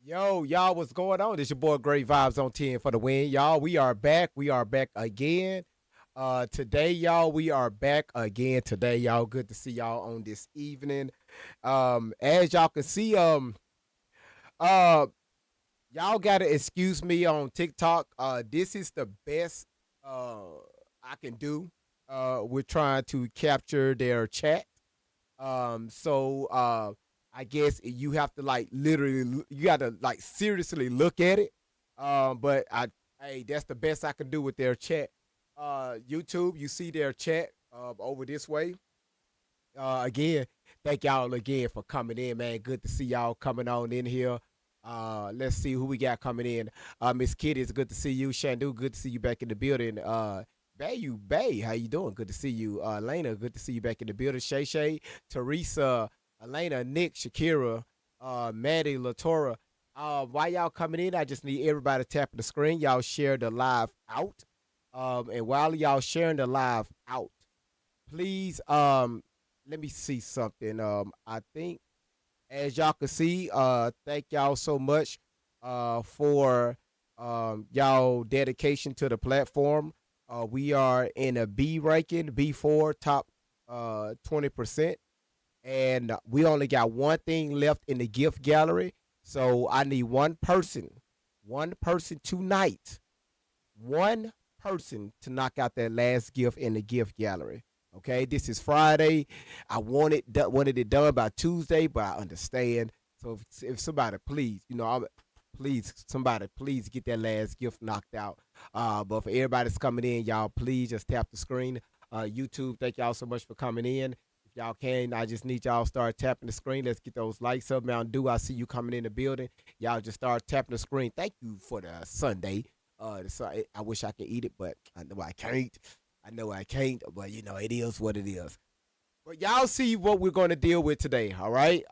Yo, y'all, what's going on? This your boy Great Vibes on 10 for the win. Y'all, we are back. We are back again. Today, y'all, we are back again. Today, y'all, good to see y'all on this evening. As y'all can see, uh, y'all gotta excuse me on TikTok. This is the best I can do. We're trying to capture their chat. I guess you have to like literally, you got to like seriously look at it. But hey, that's the best I can do with their chat. YouTube, you see their chat over this way. Again, thank y'all again for coming in, man. Good to see y'all coming on in here. Let's see who we got coming in. Miss Kitty, it's good to see you. Shandu, good to see you back in the building. Bay, how you doing? Good to see you. Lena, good to see you back in the building. Shay Shay, Teresa, Elena, Nick, Shakira, Maddie, Latora. While y'all coming in, I just need everybody tapping the screen. Y'all share the live out. And while y'all sharing the live out, please let me see something. I think as y'all can see, thank y'all so much for y'all dedication to the platform. We are in a B ranking, B4, top 20%. And we only got one thing left in the gift gallery. So I need one person tonight, one person to knock out that last gift in the gift gallery. Okay, this is Friday. I wanted it done by Tuesday, but I understand. So if somebody please, please somebody please get that last gift knocked out. But for everybody that's coming in, y'all please just tap the screen. YouTube, thank y'all so much for coming in. If y'all can, I just need y'all start tapping the screen. Let's get those likes up. Mountain Dew, I see you coming in the building. Y'all just start tapping the screen. Thank you for the Sunday. I wish I could eat it, but I know I can't. I know I can't, but it is what it is. But y'all see what we're going to deal with today, all right?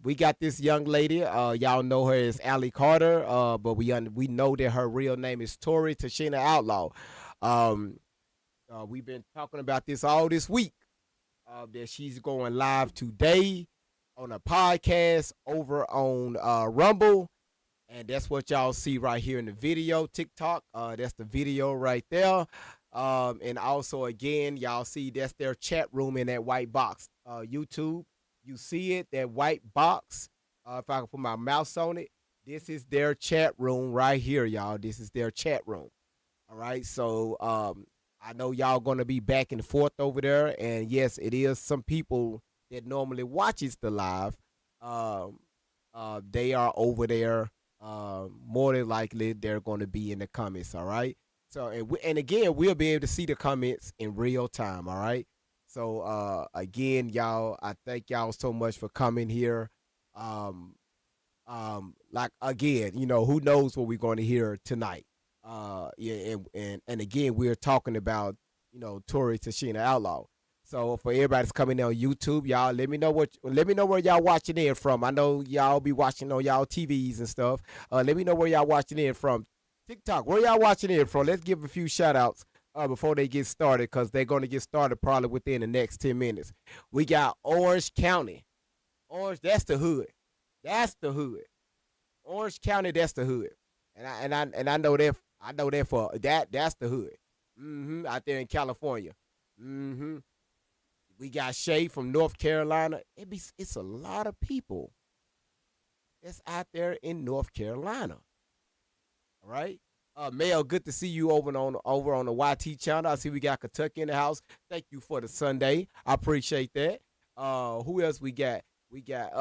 We got this young lady. Y'all know her as Allie Carter, but we know that her real name is Tori Tashina Outlaw. Um, we've been talking about this all this week. That she's going live today on a podcast over on Rumble, and that's what y'all see right here in the video. TikTok, that's the video right there. And also again, y'all see that's their chat room in that white box. YouTube, you see it, that white box. If I can put my mouse on it, this is their chat room right here, y'all. This is their chat room. All right. So I know y'all gonna be back and forth over there. And yes, it is some people that normally watches the live. Um they are over there. More than likely they're gonna be in the comments, all right? So and again, we'll be able to see the comments in real time. All right. So again, y'all, I thank y'all so much for coming here. Um, like again, who knows what we're going to hear tonight. Yeah, and again, we're talking about Tori Tashina Outlaw. So for everybody that's coming on YouTube, y'all let me know where y'all watching in from. I know y'all be watching on y'all TVs and stuff. Let me know where y'all watching in from. TikTok, where y'all watching it from? Let's give a few shout outs before they get started because they're going to get started probably within the next 10 minutes. We got Orange County. Orange, that's the hood. That's the hood. Orange County, that's the hood. And I know that for that's the hood. Out there in California. We got Shay from North Carolina. It's a lot of people that's out there in North Carolina. All right. Mel, good to see you over on the YT channel. I see we got Kentucky in the house. Thank you for the Sunday. I appreciate that. Who else we got? We got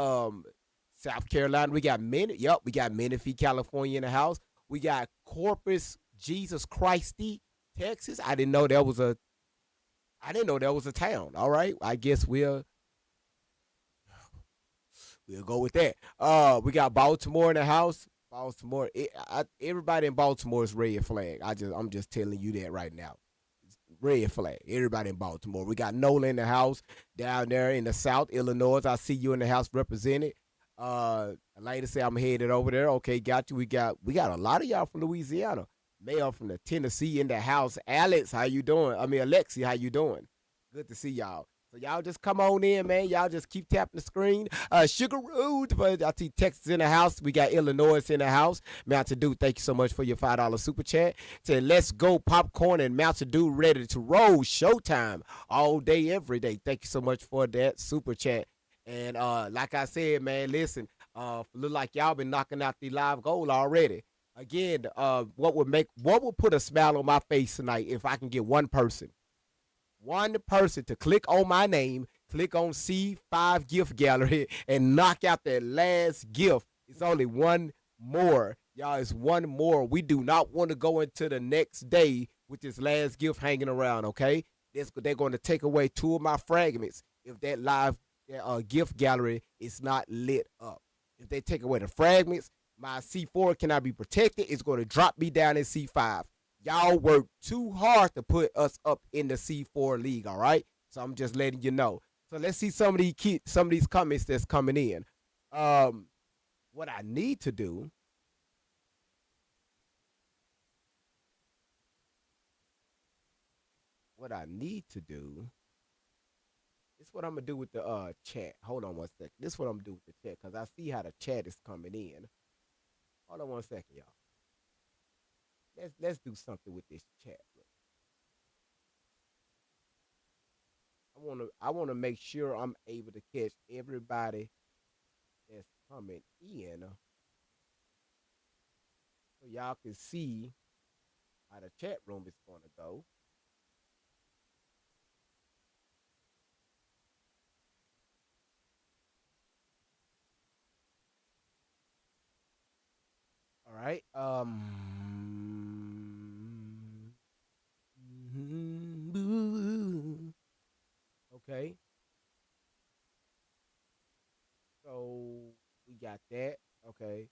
South Carolina. We got we got Menifee, California in the house. We got Corpus Jesus Christi, Texas. I didn't know that was a town. All right. I guess we'll go with that. We got Baltimore in the house. Baltimore, everybody in Baltimore is red flag. I'm just telling you that right now. Red flag. Everybody in Baltimore. We got Nola in the house down there in the South, Illinois. I see you in the house represented. Later say I'm headed over there. Okay, got you. We got a lot of y'all from Louisiana. Male from the Tennessee in the house. Alex, how you doing? I mean Alexi, how you doing? Good to see y'all. So y'all just come on in, man. Y'all just keep tapping the screen. Sugar Road, I see Texas in the house. We got Illinois in the house. Mountain Dew, thank you so much for your $5 super chat. Said, let's go popcorn and Mountain Dew ready to roll. Showtime all day, every day. Thank you so much for that super chat. And like I said, man, listen, look like y'all been knocking out the live goal already. Again, what would put a smile on my face tonight if I can get one person to click on my name, click on C5 gift gallery, and knock out that last gift. It's only one more. Y'all, it's one more. We do not want to go into the next day with this last gift hanging around, okay? They're going to take away 2 of my fragments if that live gift gallery is not lit up. If they take away the fragments, my C4 cannot be protected. It's going to drop me down in C5. Y'all work too hard to put us up in the C4 league, all right? So I'm just letting you know. So let's see some of these comments that's coming in. What I need to do. This is what I'm gonna do with the chat. Hold on one second. This is what I'm gonna do with the chat because I see how the chat is coming in. Hold on one second, y'all. Let's do something with this chat. I wanna make sure I'm able to catch everybody that's coming in, so y'all can see how the chat room is gonna go. All right. Okay. So we got that. Okay.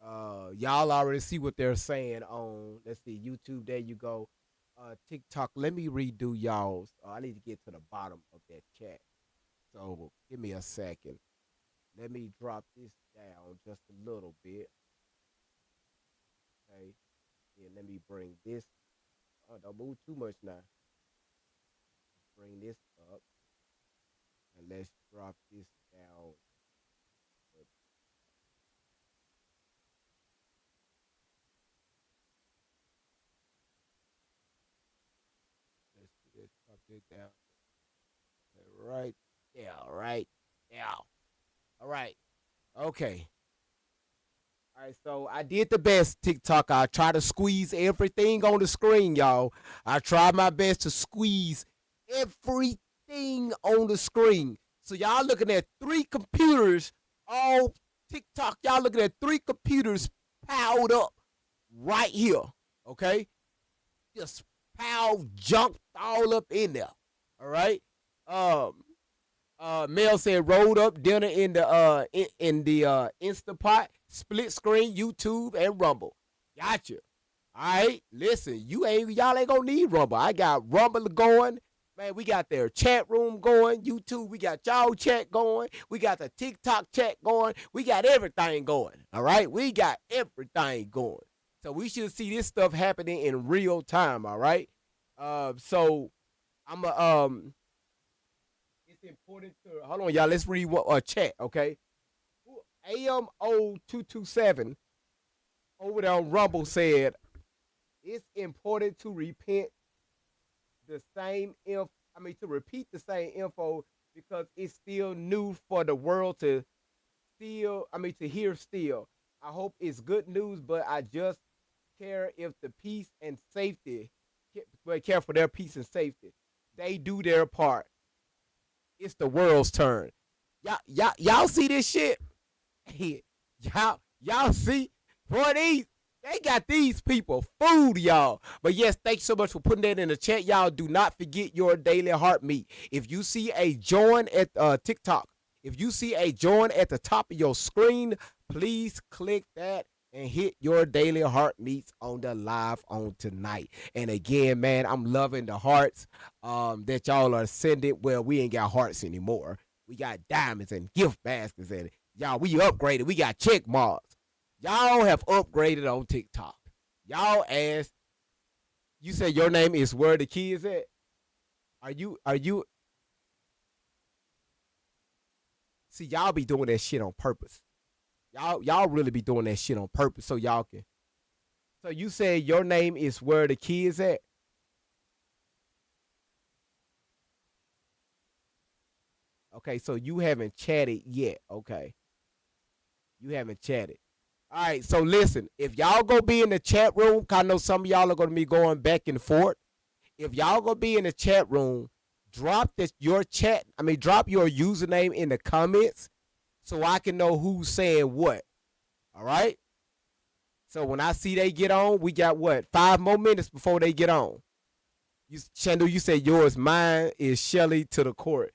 Y'all already see what they're saying on, let's see, YouTube. There you go. TikTok. Let me redo y'all's. I need to get to the bottom of that chat. So give me a second. Let me drop this down just a little bit. Okay. Yeah, let me bring this. Oh, don't move too much now. Bring this up. And let's drop this down. Let's drop this down. Right. Yeah, right. Yeah. All right. Okay. All right, so I did the best, TikTok. I try to squeeze everything on the screen, y'all. I tried my best to squeeze everything on the screen. So y'all looking at 3 computers, all TikTok. Y'all looking at 3 computers piled up right here. Okay, just piled, junked all up in there. All right. Mel said rolled up dinner in the Instapot, split screen, YouTube, and Rumble. Gotcha. All right, listen, y'all ain't gonna need Rumble. I got Rumble going. Man, we got their chat room going. YouTube, we got y'all chat going. We got the TikTok chat going. We got everything going. All right, we got everything going. So we should see this stuff happening in real time. All right. So I'm it's important to hold on, y'all. Let's read what chat, okay? AMO227 over there on Rumble said it's important to repent the same info. I mean, to repeat the same info because it's still new for the world to to hear still. I hope it's good news, but I just care if the peace and safety, care for their peace and safety. They do their part. It's the world's turn. Y'all see this shit? y'all see? Boy, they got these people food, y'all. But yes, thanks so much for putting that in the chat. Y'all do not forget your daily heartbeat. If you see a join at TikTok, if you see a join at the top of your screen, please click that and hit your daily heartbeats on the live on tonight. And again, man, I'm loving the hearts that y'all are sending. Well, we ain't got hearts anymore. We got diamonds and gift baskets and y'all, we upgraded. We got check marks. Y'all have upgraded on TikTok. Y'all asked, you said your name is where the kids at? Are you see y'all be doing that shit on purpose. Y'all really be doing that shit on purpose so y'all can. So you say your name is where the kids at? Okay, so you haven't chatted yet. Okay. You haven't chatted. All right, so listen, if y'all go be in the chat room, 'cause I know some of y'all are gonna be going back and forth. If y'all gonna be in the chat room, drop your username in the comments so I can know who's saying what. All right. So when I see they get on, we got what 5 more minutes before they get on. Chandu, you said yours. Mine is Shelly to the court.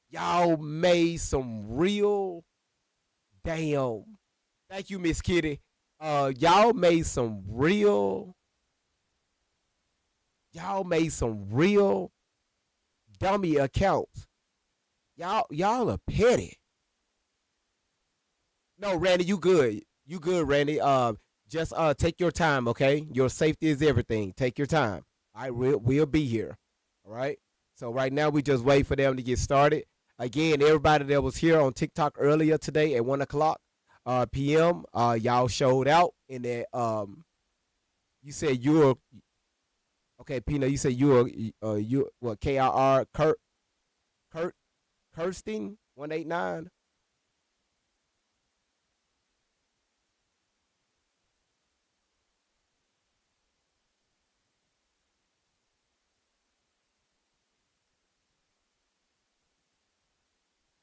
Y'all made some real damn. Thank you, Miss Kitty. Y'all made some real. Y'all made some real dummy accounts. Y'all are petty. No, Randy, you good. You good, Randy. Just take your time, okay? Your safety is everything. Take your time. All right, we'll be here. All right. So right now we just wait for them to get started. Again, everybody that was here on TikTok earlier today at 1 o'clock p.m. Y'all showed out in that. You said you were okay, Pina. You said you were you what KRR Kurt Kirsting 189.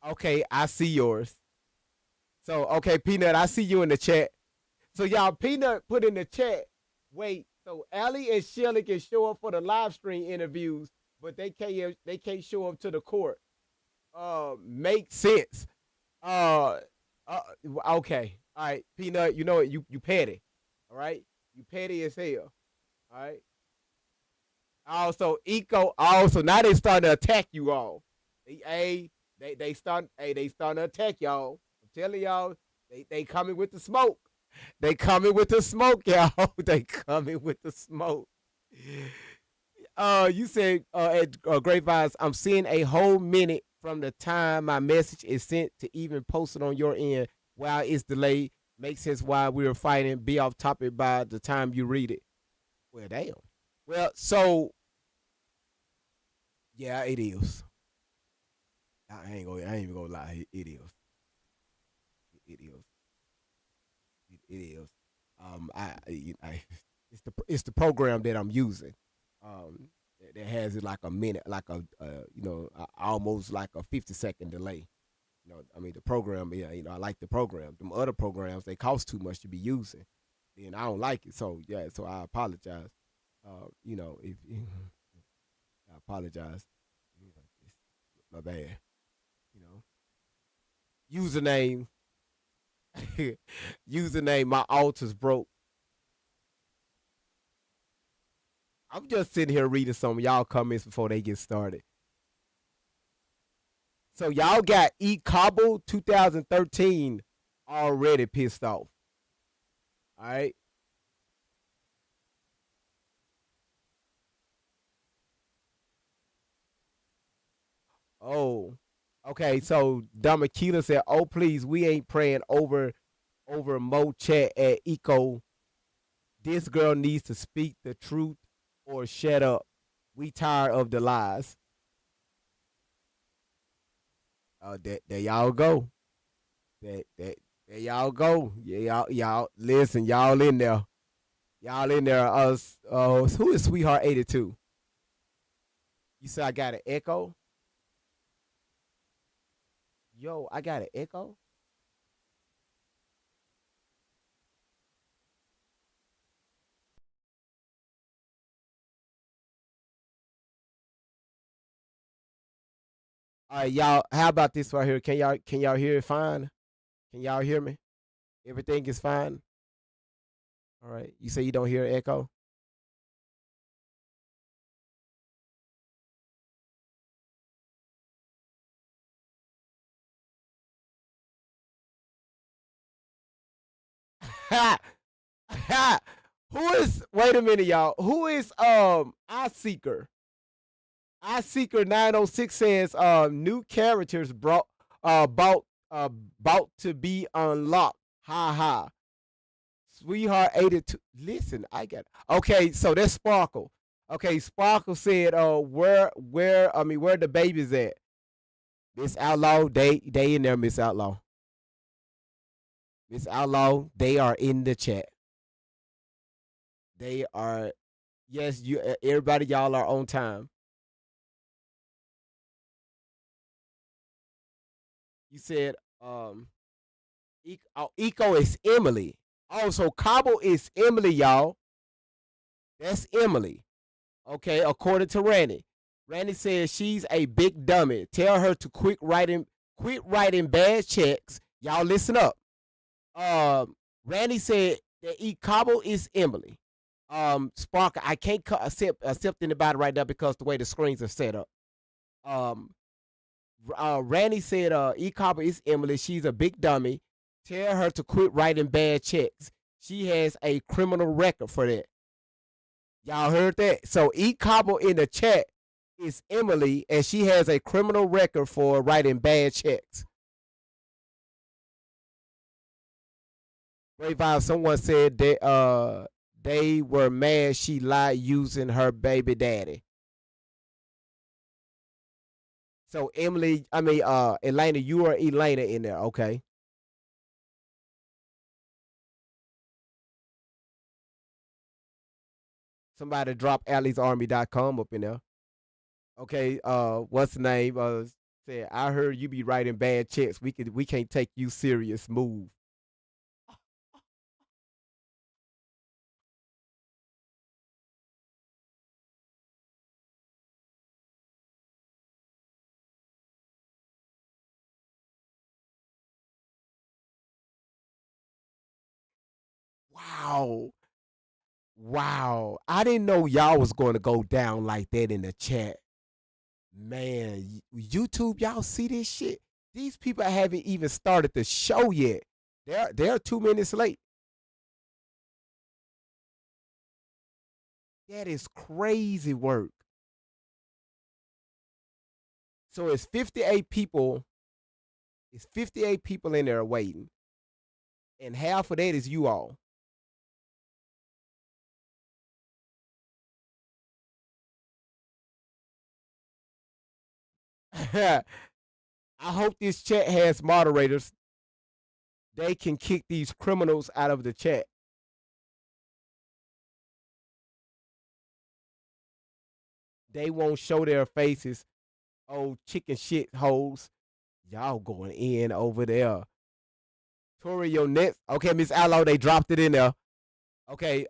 Okay, I see yours. So okay, Peanut, I see you in the chat. So y'all, Peanut put in the chat. Wait, so Allie and Shelly can show up for the live stream interviews, but they can't show up to the court. Makes sense. Uh, uh, okay, all right, Peanut. You know what? You petty. All right, you petty as hell. All right. Also, Eco. Also, now they starting to attack you all. They starting to attack y'all. I'm telling y'all, they coming with the smoke. They coming with the smoke, y'all. They coming with the smoke. You said at Grapevines, I'm seeing a whole minute from the time my message is sent to even post it on your end. While it's delayed, makes sense why we were fighting. Be off topic by the time you read it. Well, damn. Well, so yeah, it is. I ain't even gonna lie. It is. It is. It is. It's the program that I'm using. That has it like a minute, like almost like a 50-second delay. I mean the program. Yeah, I like the program. Them other programs they cost too much to be using, and I don't like it. So yeah, so I apologize. If I apologize, it's my bad. You know, username, username. My altar's broke. I'm just sitting here reading some of y'all comments before they get started. So y'all got E Cobble 2013 already pissed off. All right. Oh, okay. So Damakila said, "Oh please, we ain't praying over Mo Chat at Eco. This girl needs to speak the truth or shut up. We tired of the lies." There y'all go. There y'all go. Yeah, y'all listen. Y'all in there. Y'all in there. Who is Sweetheart 82? You said I got an echo. Yo, I got an echo. All right, y'all. How about this right here? Can y'all hear it fine? Can y'all hear me? Everything is fine. All right. You say you don't hear echo. Who is? Wait a minute, y'all. Who is I Seeker? I Seeker 906 says new characters brought about about to be unlocked. Ha ha. Sweetheart 82. Listen, I got okay. So that's Sparkle. Okay, Sparkle said, where the babies at? Miss Outlaw, they in there, Miss Outlaw. Miss Outlaw, they are in the chat. They are, yes, you everybody, y'all are on time. You said Eco is Emily. Oh, so Cabo is Emily, y'all. That's Emily. Okay, according to Randy. Randy says she's a big dummy. Tell her to quit writing bad checks. Y'all listen up. Randy said that E Cabo is Emily. Sparker, I can't accept anybody right now because the way the screens are set up. Um, Randy said E Cabo is Emily. She's a big dummy. Tell her to quit writing bad checks. She has a criminal record for that. Y'all heard that? So E Cabo in the chat is Emily, and she has a criminal record for writing bad checks. Brave Vibe, someone said they were mad she lied using her baby daddy. So Emily, I mean Elena, you are Elena in there, okay? Somebody drop Alley'sArmy.com up in there. Okay, what's the name? Said I heard you be writing bad checks. We can't take you serious. Move. Wow. Wow. I didn't know y'all was going to go down like that in the chat. Man, YouTube, y'all see this shit? These people haven't even started the show yet. They're 2 minutes late. That is crazy work. So it's 58 people. It's 58 people in there waiting. And half of that is you all. I hope this chat has moderators. They can kick these criminals out of the chat. They won't show their faces. Oh, chicken shit holes. Y'all going in over there. Torio Nets. Okay, Miss Allo, they dropped it in there. Okay,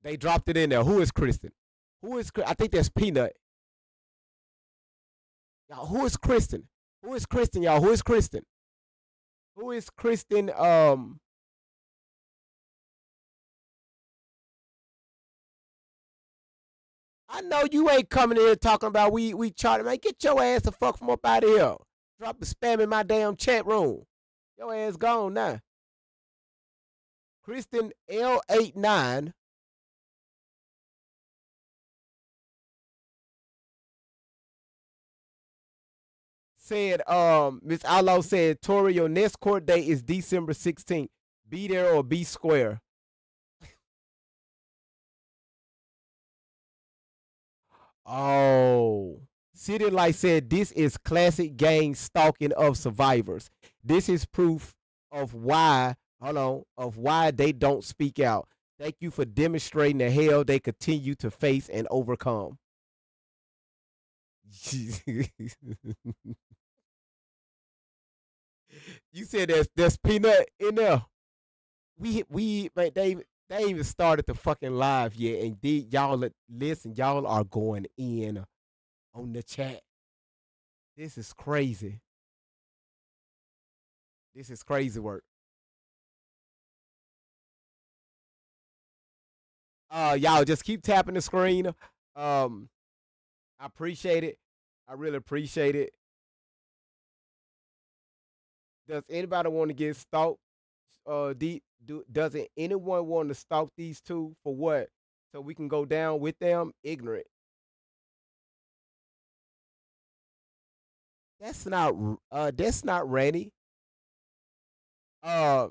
they dropped it in there. Who is Kristen? I think that's Peanut. Y'all, who is Kristen? Who is Kristen, y'all? Who is Kristen? Who is Kristen? I know you ain't coming here talking about we charting, man. Get your ass the fuck from up out of here. Drop the spam in my damn chat room. Your ass gone now. Kristen L89 said, Miss Outlaw said, Tori, your next court date is December 16th. Be there or be square. Oh. City Light said, this is classic gang stalking of survivors. This is proof of why, hold on, of why they don't speak out. Thank you for demonstrating the hell they continue to face and overcome. You said there's peanut in there. We man, they ain't even started the fucking live yet, and y'all listen, y'all are going in on the chat. This is crazy. This is crazy work. Y'all just keep tapping the screen. I appreciate it. I really appreciate it. Does anybody want to get stalked? Doesn't anyone want to stalk these two for what? So we can go down with them ignorant. That's not Randy. Uh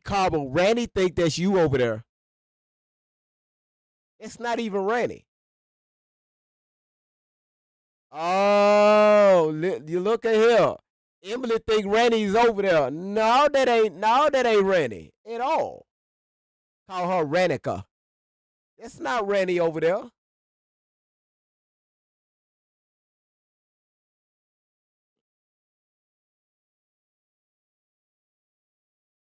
Cabo, Randy think that's you over there. It's not even Randy. Oh, you look at here. Emily think Randy's over there. No, that ain't Randy at all. Call her Ranica. That's not Randy over there.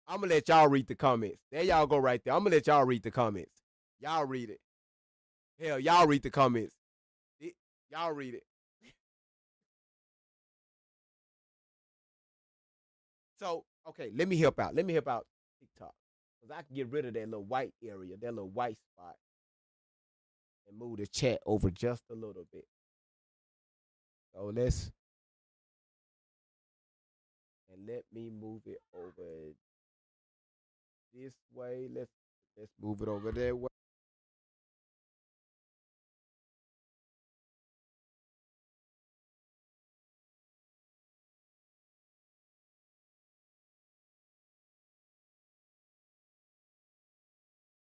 I'm gonna let y'all read the comments. There y'all go right there. I'm gonna let y'all read the comments. Y'all read it. Hell, y'all read the comments. Y'all read it. So, okay, let me help out. Let me help out TikTok. Because I can get rid of that little white area, that little white spot, and move the chat over just a little bit. So let me move it over this way. Let's move it over that way.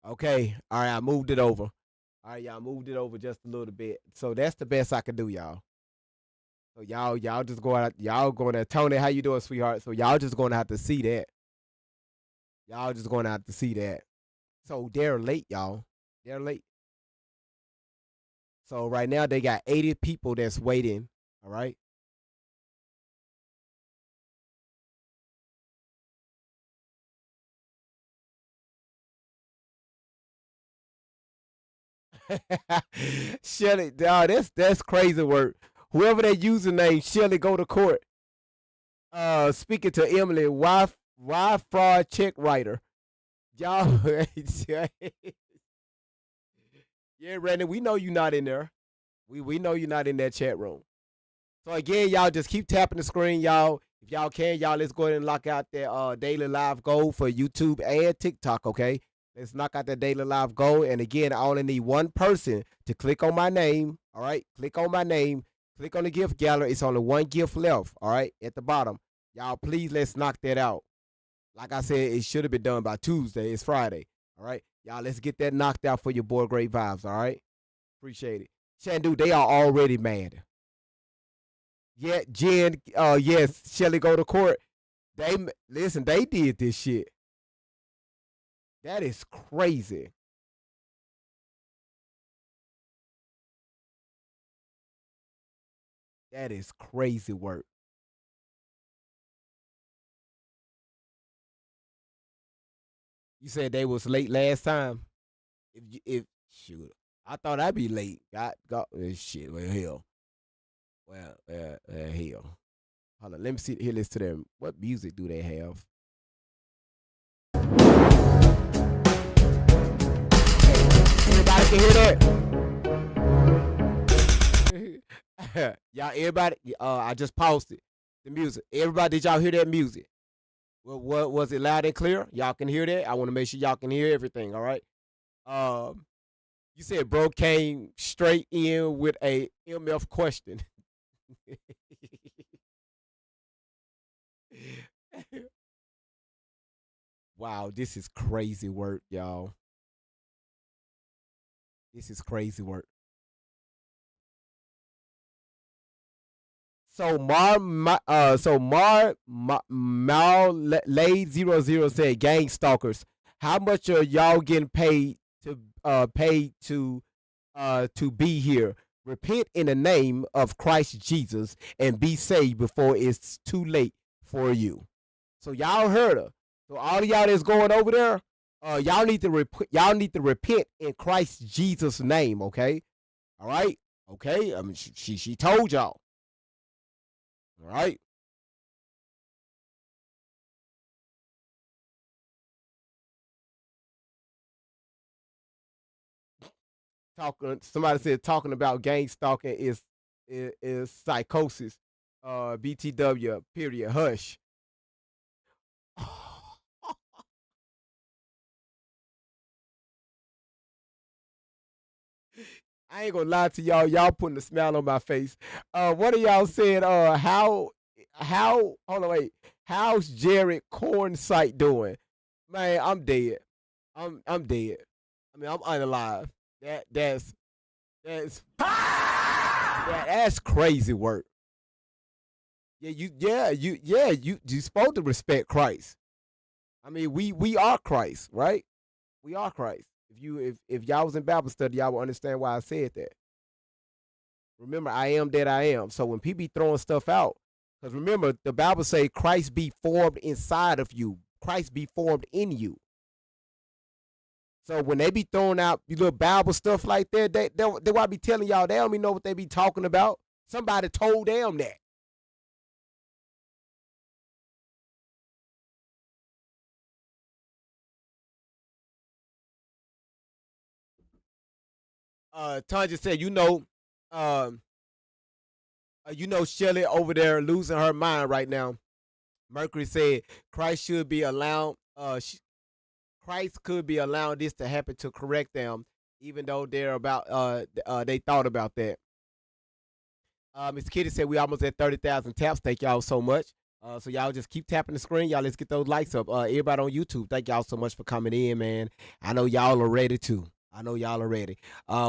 Okay. All right, I moved it over. All right, y'all moved it over just a little bit. So that's the best I can do, y'all. So y'all just going out, y'all going to Tony, how you doing, sweetheart? So y'all just gonna have to see that. Y'all just gonna have to see that. So they're late, y'all. They're late. So right now they got 80 people that's waiting. All right. Shelly, dawg, that's crazy work. Whoever that username, Shelly, go to court. Speaking to Emily, why fraud check writer? Y'all, yeah, Randy, we know you not in there. We know you're not in that chat room. So again, y'all just keep tapping the screen, y'all. If y'all can, y'all let's go ahead and lock out that daily live goal for YouTube and TikTok. Okay, let's knock out that daily live goal. And again, I only need one person to click on my name. All right, click on my name. Click on the gift gallery. It's only one gift left. All right, at the bottom. Y'all, please let's knock that out. Like I said, it should have been done by Tuesday. It's Friday. All right, y'all, let's get that knocked out for your boy Great Vibes. All right, appreciate it. Shandu, they are already mad. Yeah, Jen, yes, Shelly go to court. They listen, they did this shit. That is crazy. That is crazy work. You said they was late last time. If shoot, I thought I'd be late. Got shit. Well, hell. Hell. Hold on, let me see. Here, listen to them. What music do they have? Everybody can hear that. Y'all, everybody. I just paused it. The music. Everybody, did y'all hear that music? What was it loud and clear? Y'all can hear that. I want to make sure y'all can hear everything. All right. Um, you said bro came straight in with a MF question. Wow, this is crazy work, y'all. This is crazy work. Mal Lay 00 said, gang stalkers. How much are y'all getting paid to be here? Repent in the name of Christ Jesus and be saved before it's too late for you. So y'all heard her. So all of y'all that's going over there, y'all need to repent in Christ Jesus' name. Okay, all right, okay. I mean, she told y'all. All right. Talking. Somebody said talking about gang stalking is psychosis. BTW. Period. Hush. I ain't gonna lie to y'all. Y'all putting a smile on my face. One of y'all said, how hold on, wait. How's Jared Cornsight doing? Man, I'm dead. I'm dead. I mean, I'm unalive. That's that's crazy work. You supposed to respect Christ. I mean, we are Christ, right? We are Christ. If y'all was in Bible study, y'all would understand why I said that. Remember, I am that I am. So when people be throwing stuff out, because remember, the Bible say Christ be formed inside of you. Christ be formed in you. So when they be throwing out you little Bible stuff like that, they why I be telling y'all they don't even know what they be talking about. Somebody told them that. Tanja said, um, Shelly over there losing her mind right now. Mercury said Christ should be allowed. Christ could be allowing this to happen to correct them, even though they thought about that. Miss Kitty said we almost at 30,000 taps. Thank y'all so much. So y'all just keep tapping the screen. Y'all let's get those likes up. Everybody on YouTube, thank y'all so much for coming in, man. I know y'all are ready too. I know y'all are ready.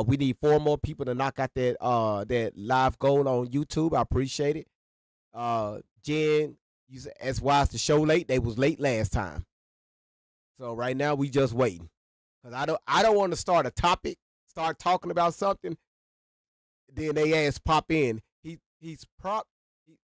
We need 4 more people to knock out that live goal on YouTube. I appreciate it. Jen, you said as wise to show late. They was late last time. So right now we just waiting. Cause I don't want to start a topic, start talking about something, then they ass pop in. He's prop he,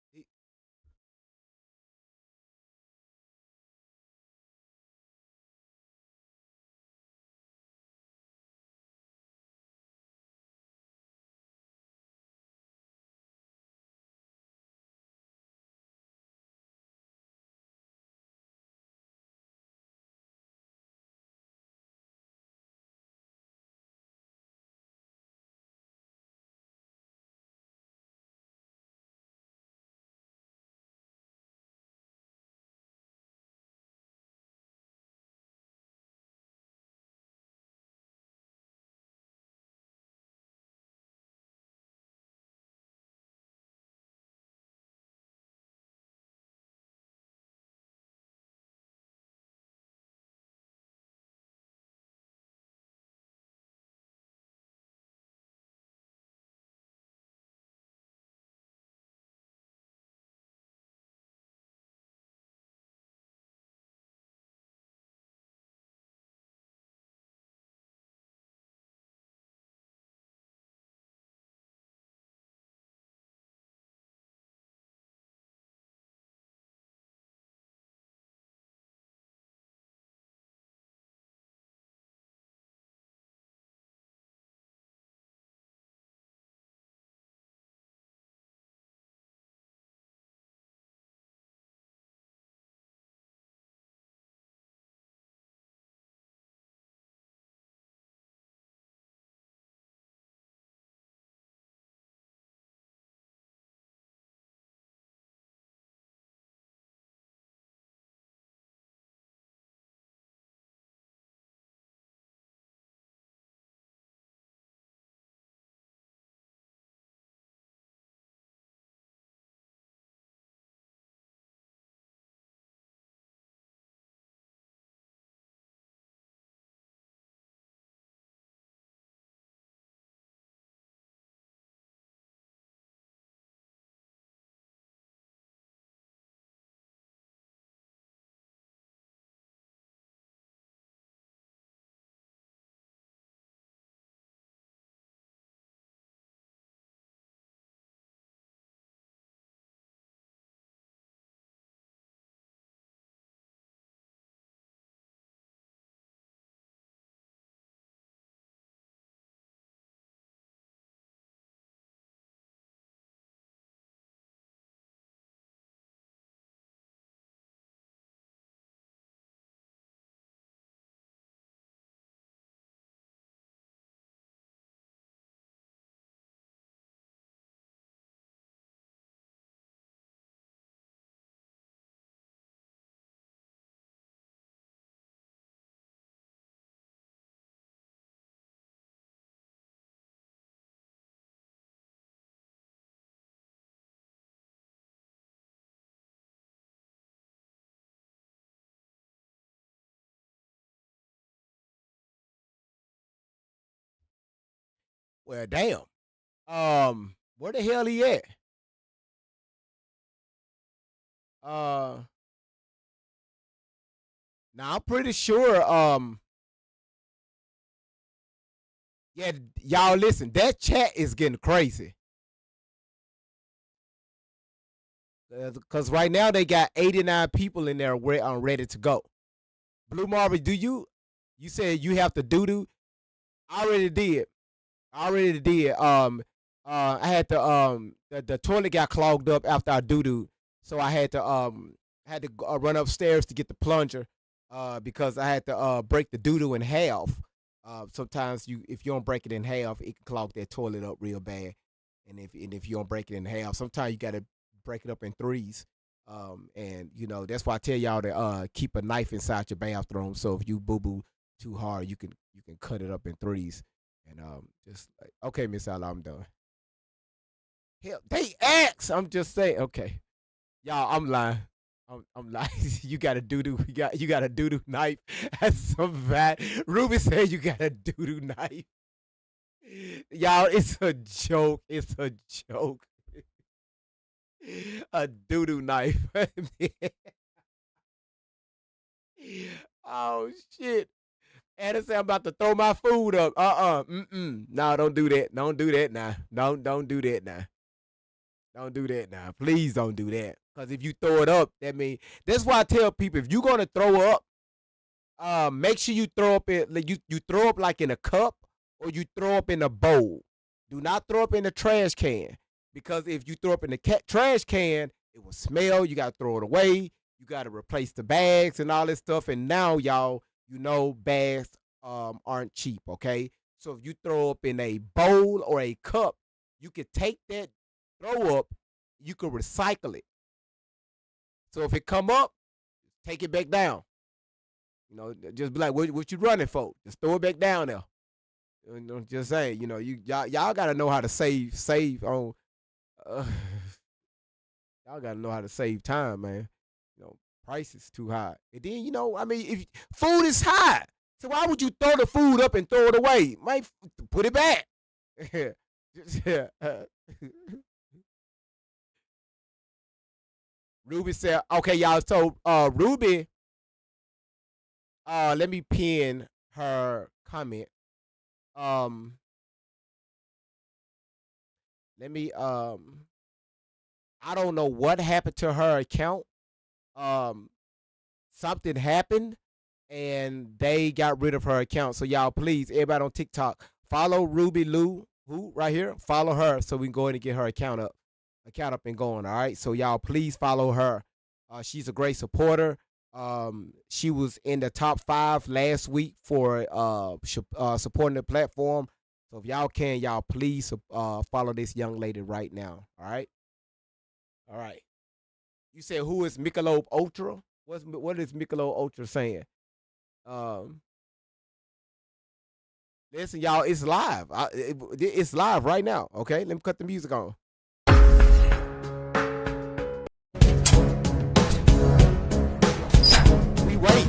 Well, damn. Where the hell he at? Uh, Now I'm pretty sure. Yeah, y'all listen. That chat is getting crazy. Cause right now they got 89 people in there ready to go. Blue Marble, do you? You said you have to doo doo. I already did. I already did. I had to the toilet got clogged up after I doo doo, so I had to run upstairs to get the plunger, because I had to break the doo doo in half. Sometimes if you don't break it in half, it can clog that toilet up real bad. And if you don't break it in half, sometimes you gotta break it up in threes. And that's why I tell y'all to keep a knife inside your bathroom, so if you boo boo too hard, you can cut it up in threes. And just like, okay, Miss Ella, I'm done. Hell, they ask. I'm just saying. Okay, y'all, I'm lying. I'm lying. You got a doo doo. You got a doo doo knife. That's some bad. Ruby said you got a doo doo knife. Y'all, it's a joke. It's a joke. A doo doo knife. Oh shit. Addison, I'm about to throw my food up. Mm-mm. No, don't do that. Don't do that now. Don't do that now. Don't do that now. Please don't do that. Cause if you throw it up, that means that's why I tell people, if you're gonna throw up, make sure you throw up it like you throw up like in a cup, or you throw up in a bowl. Do not throw up in a trash can, because if you throw up in the trash can, it will smell. You gotta throw it away. You gotta replace the bags and all this stuff. And now y'all, bags aren't cheap. Okay, so if you throw up in a bowl or a cup, you could take that throw up, you could recycle it. So if it come up, take it back down. Just be like, what you running for? Just throw it back down there. Just say, y'all gotta know how to save on. Uh, y'all gotta know how to save time, man. Price is too high, and then I mean, if food is high, so why would you throw the food up and throw it away? Might put it back. Yeah. Ruby said, okay, y'all. So Ruby, let me pin her comment. Um, let me I don't know what happened to her account. Um, Something happened and they got rid of her account. So y'all, please, everybody on TikTok, follow Ruby Lou, who right here, follow her so we can go in and get her account up and going. All right. So y'all, please follow her. She's a great supporter. She was in the top 5 last week for supporting the platform. So if y'all can, y'all please follow this young lady right now. All right. All right. You said who is Michelob Ultra? What is Michelob Ultra saying? Um, Listen, y'all, it's live. It's live right now. Okay, let me cut the music on. We wait.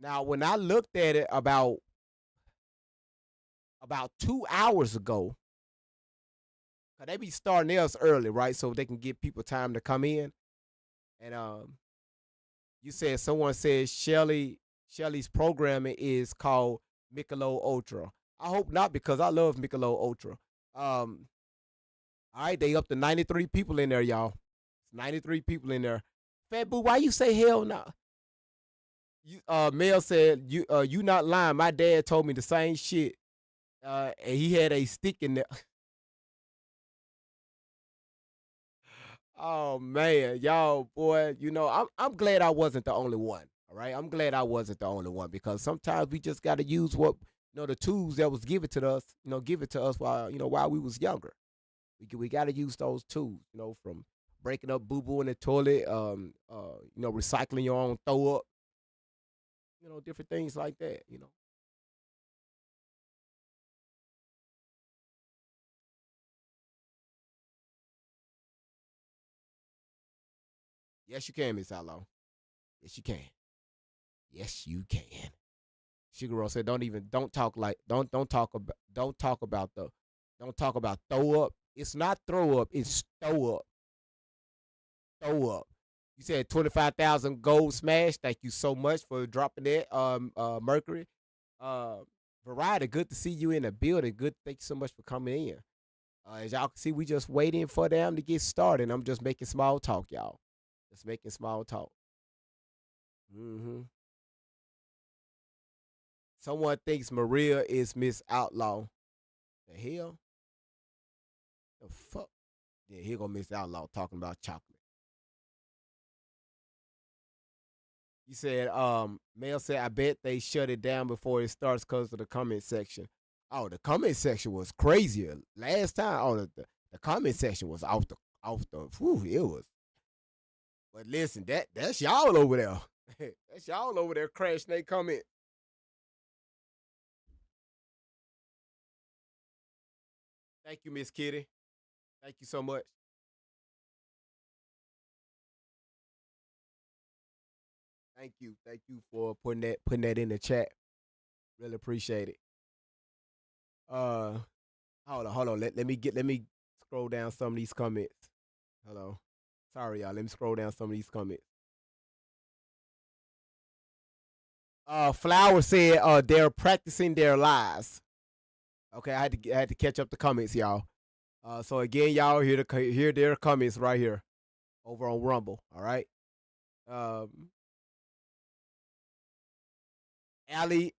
Now, when I looked at it about 2 hours ago, cause they be starting theirs early, right? So they can give people time to come in. And you said someone said Shelly's programming is called Michelob Ultra. I hope not, because I love Michelob Ultra. Um, all right, they up to 93 people in there, y'all. 93 people in there. Fat Boo, why you say hell no? Mel said you not lying. My dad told me the same shit. And he had a stick in there. Oh man, y'all, boy, I'm glad I wasn't the only one. All right, I'm glad I wasn't the only one, because sometimes we just got to use what the tools that was given to us. Give it to us while we was younger. We got to use those tools. From breaking up boo boo in the toilet, recycling your own throw up, different things like that. Yes, you can, Miss Outlaw. Yes, you can. Yes, you can. Sugar Roll said, don't talk like don't talk about throw up. It's not throw up, it's throw up. Throw up. You said 25,000 gold smash. Thank you so much for dropping that. Mercury. Uh Variety, good to see you in the building. Good, thank you so much for coming in. As y'all can see, we just waiting for them to get started. I'm just making small talk, y'all. Just making small talk. Mm-hmm. Someone thinks Maria is Miss Outlaw. The hell? The fuck? Yeah, here go Miss Outlaw talking about chocolate. He said, Mel said, I bet they shut it down before it starts because of the comment section. Oh, the comment section was crazier. Last time, the comment section was whew, it was. But listen, that's y'all over there. That's y'all over there crashing they comment. Thank you, Miss Kitty. Thank you so much. Thank you. Thank you for putting that in the chat. Really appreciate it. Uh hold on. Let me scroll down some of these comments. Hello. Sorry, y'all. Let me scroll down some of these comments. Flower said they're practicing their lies. Okay, I had to catch up the comments, y'all. So again, y'all hear their comments right here over on Rumble. All right. Um, Ali,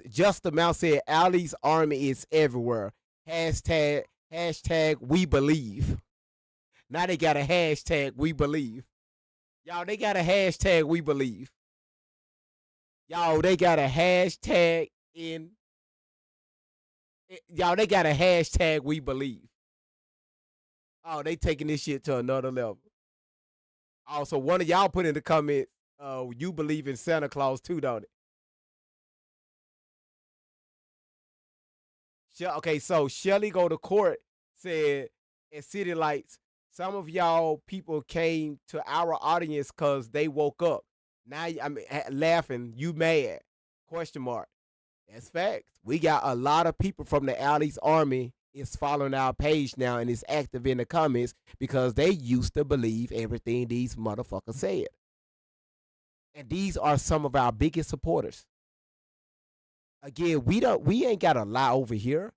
just the Mount said Ali's army is everywhere. Hashtag we believe. Now they got a hashtag we believe. Y'all, they got a hashtag we believe. Y'all, they got a hashtag in. Y'all, they got a hashtag we believe. Oh, they taking this shit to another level. Also, one of y'all put in the comments, you believe in Santa Claus too, don't it? Okay, so Shelly Go to Court said at City Lights, some of y'all people came to our audience because they woke up. Now I'm laughing. You mad? Question mark. That's facts. We got a lot of people from the Ali's army is following our page now and is active in the comments because they used to believe everything these motherfuckers said. And these are some of our biggest supporters. Again, we ain't got to lie over here.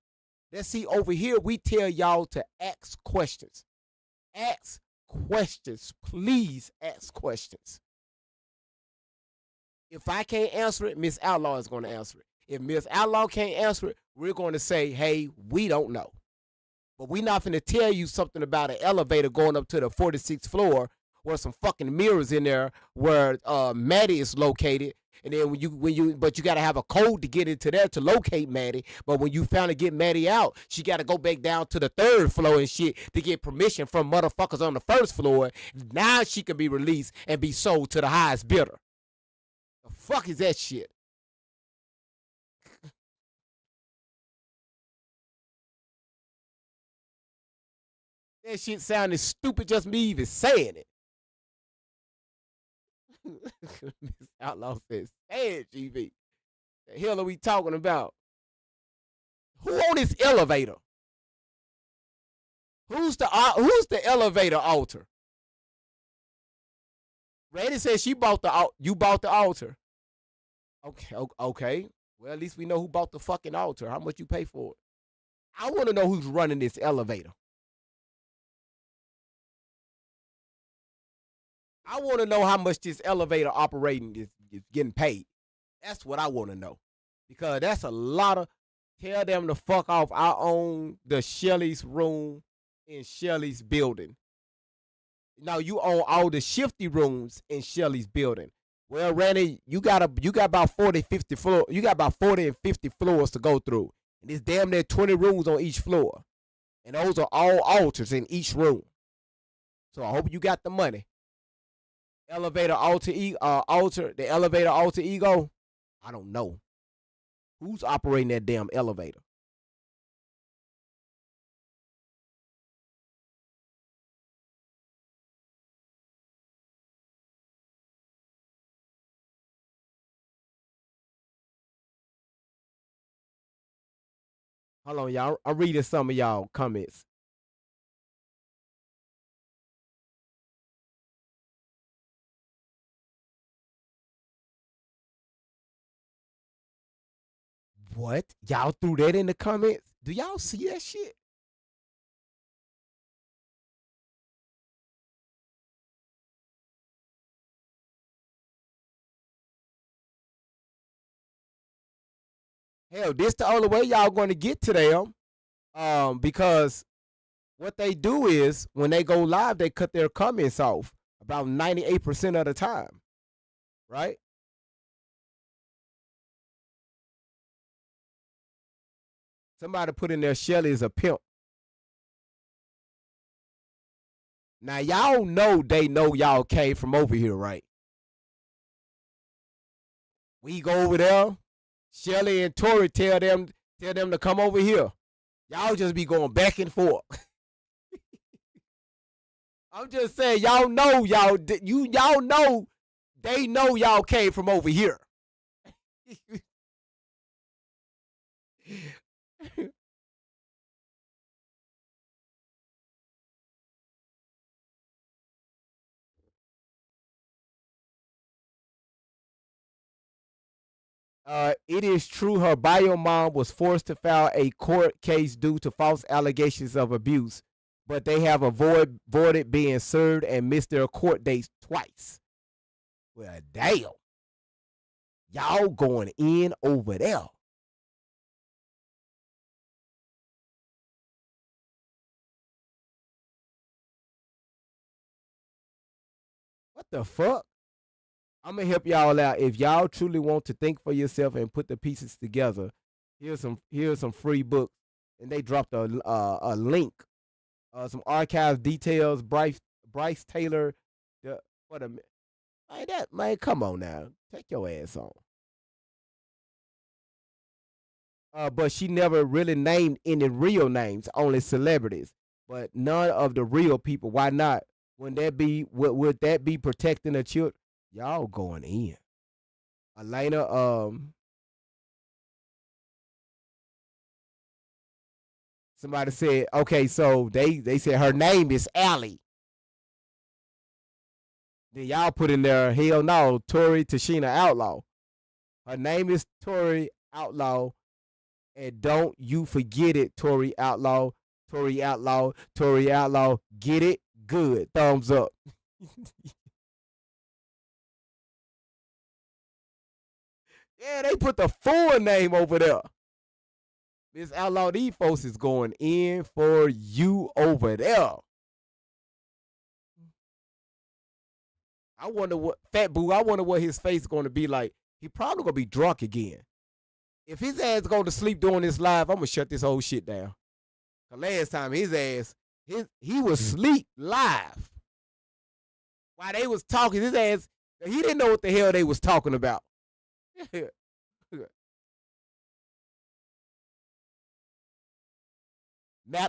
Let's see, over here we tell y'all to ask questions. Ask questions. Please ask questions. If I can't answer it, Miss Outlaw is going to answer it. If Miss Outlaw can't answer it, we're going to say, hey, we don't know. But we're not going to tell you something about an elevator going up to the 46th floor where some fucking mirrors in there where Maddie is located. And then but you got to have a code to get into there to locate Maddie. But when you finally get Maddie out, she got to go back down to the 3rd floor and shit to get permission from motherfuckers on the 1st floor. Now she can be released and be sold to the highest bidder. The fuck is that shit? That shit sounded stupid just me even saying it. Miss Outlaw says, say it, GB. The hell are we talking about? Who on this elevator? Who's the elevator altar? Randy says you bought the altar. Okay. Well, at least we know who bought the fucking altar. How much you pay for it? I want to know who's running this elevator. I want to know how much this elevator operating is getting paid. That's what I want to know. Because that's a lot of, tell them to fuck off. I own the Shelly's room in Shelly's building. Now you own all the shifty rooms in Shelly's building. Well, Randy, you got about 40, 50 floor. You got about 40 and 50 floors to go through. And there's damn near 20 rooms on each floor. And those are all altars in each room. So I hope you got the money. Elevator the elevator alter ego. I don't know. Who's operating that damn elevator? Hold on, y'all. I'm reading some of y'all comments. What? Y'all threw that in the comments? Do y'all see that shit? Hell, this the only way y'all going to get to them. Because what they do is when they go live, they cut their comments off about 98% of the time, right? Somebody put in there Shelly is a pimp. Now y'all know they know y'all came from over here, right? We go over there. Shelly and Tori tell them to come over here. Y'all just be going back and forth. I'm just saying, y'all know y'all know they know y'all came from over here. It is true her bio mom was forced to file a court case due to false allegations of abuse, but they have avoided being served and missed their court dates twice. Well, damn. Y'all going in over there. What the fuck? I'm gonna help y'all out. If y'all truly want to think for yourself and put the pieces together, here's some free books, and they dropped a link, some archive details. Bryce Taylor, the what a man that man. Come on now, take your ass on. But she never really named any real names, only celebrities, but none of the real people. Why not? Would that be protecting the children? Y'all going in. Elena, somebody said, okay, so they said her name is Allie. Then y'all put in there, hell no, Tori Tashina Outlaw. Her name is Tori Outlaw, and don't you forget it, Tori Outlaw, Tori Outlaw, Tori Outlaw. Get it? Good. Thumbs up. Yeah, they put the full name over there. Miss Outlaw, these folks is going in for you over there. I wonder what Fat Boo. I wonder what his face is going to be like. He probably gonna be drunk again. If his ass go to sleep doing this live, I'm gonna shut this whole shit down. Cause last time his ass, he was sleep live while they was talking. His ass, he didn't know what the hell they was talking about.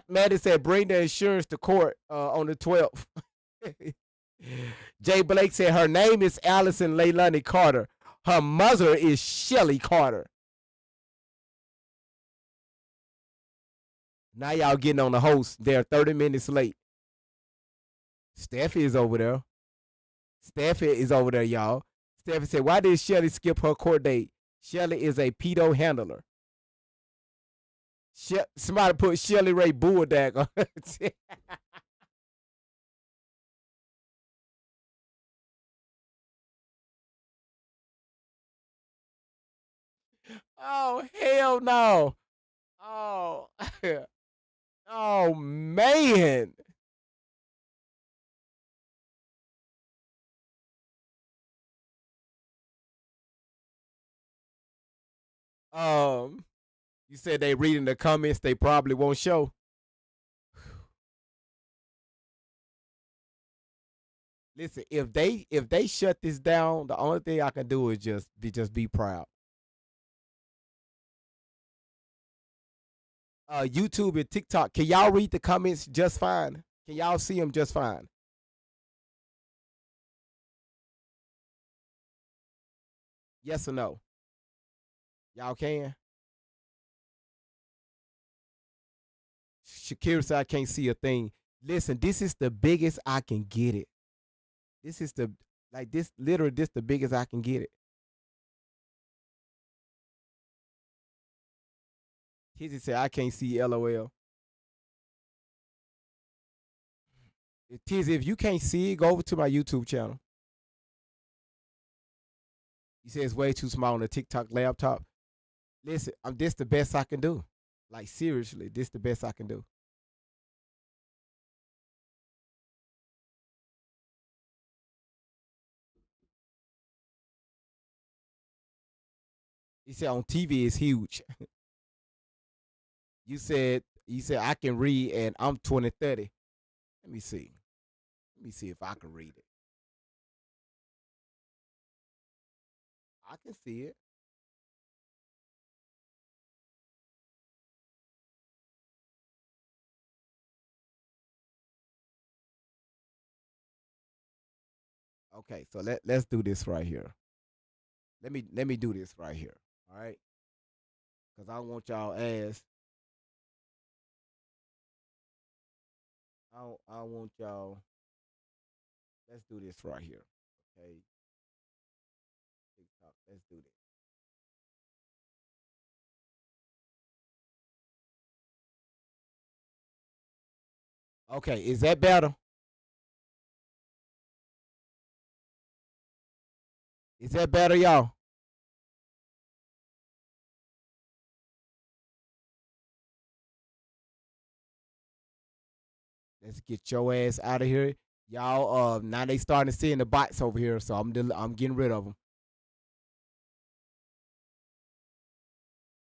Maddie said, bring the insurance to court on the 12th. Jay Blake said, her name is Allison Leilani Carter. Her mother is Shelly Carter. Now y'all getting on the host. They're 30 minutes late. Steffi is over there. Steffi is over there, y'all. Steffi said, why did Shelly skip her court date? Shelly is a pedo handler. Somebody put Shelly Ray Bulldog on it. Oh, hell no. Oh, oh man. Um, you said they reading the comments. They probably won't show. Listen, if they shut this down, the only thing I can do is just be proud. YouTube and TikTok. Can y'all read the comments just fine? Can y'all see them just fine? Yes or no? Y'all can. Shakira said I can't see a thing. Listen, this is the biggest I can get it. This is the like this literally this the biggest I can get it. Tizzy said I can't see LOL. Tizzy, if you can't see it, go over to my YouTube channel. He says it's way too small on a TikTok laptop. Listen, this the best I can do. Like seriously, this the best I can do. He said on TV it's huge. You said I can read and I'm 2030. Let me see. Let me see if I can read it. I can see it. Okay, so let's do this right here. Let me do this right here. All right, because I want y'all ass. I want y'all. Let's do this right here. Okay, TikTok. Let's do this. Okay, is that better? Is that better, y'all? Let's get your ass out of here, y'all. Now they starting to see in the bots over here, so I'm getting rid of them.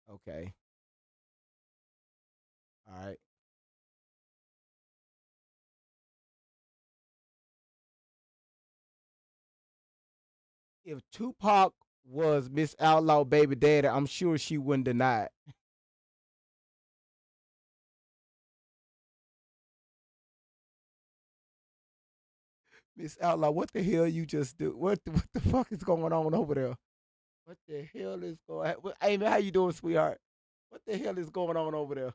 Okay, all right. If Tupac was Miss Outlaw baby daddy, I'm sure she wouldn't deny it. Miss Outlaw, what the hell you just do? What the fuck is going on over there? What the hell is going on? Hey man, how you doing, sweetheart? What the hell is going on over there?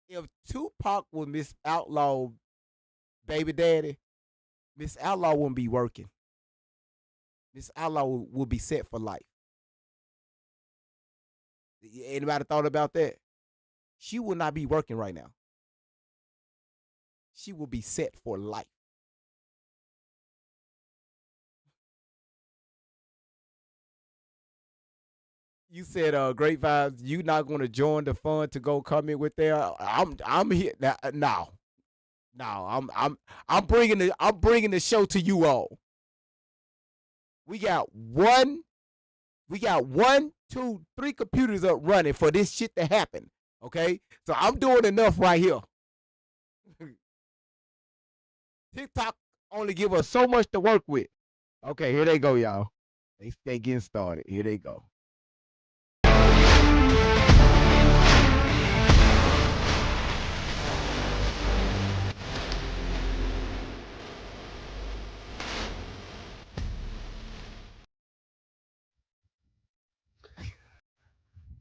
If Tupac was Miss Outlaw baby daddy, Miss Outlaw wouldn't be working. Miss Outlaw would be set for life. Anybody thought about that? She would not be working right now. She will be set for life. You said great vibes. You not going to join the fun to go come in with there. I'm here now. No, no. I'm bringing the show to you all. We got one. We got one, two, three computers up running for this shit to happen. Okay, so I'm doing enough right here. TikTok only give us so much to work with. Okay, here they go, y'all. They getting started. Here they go.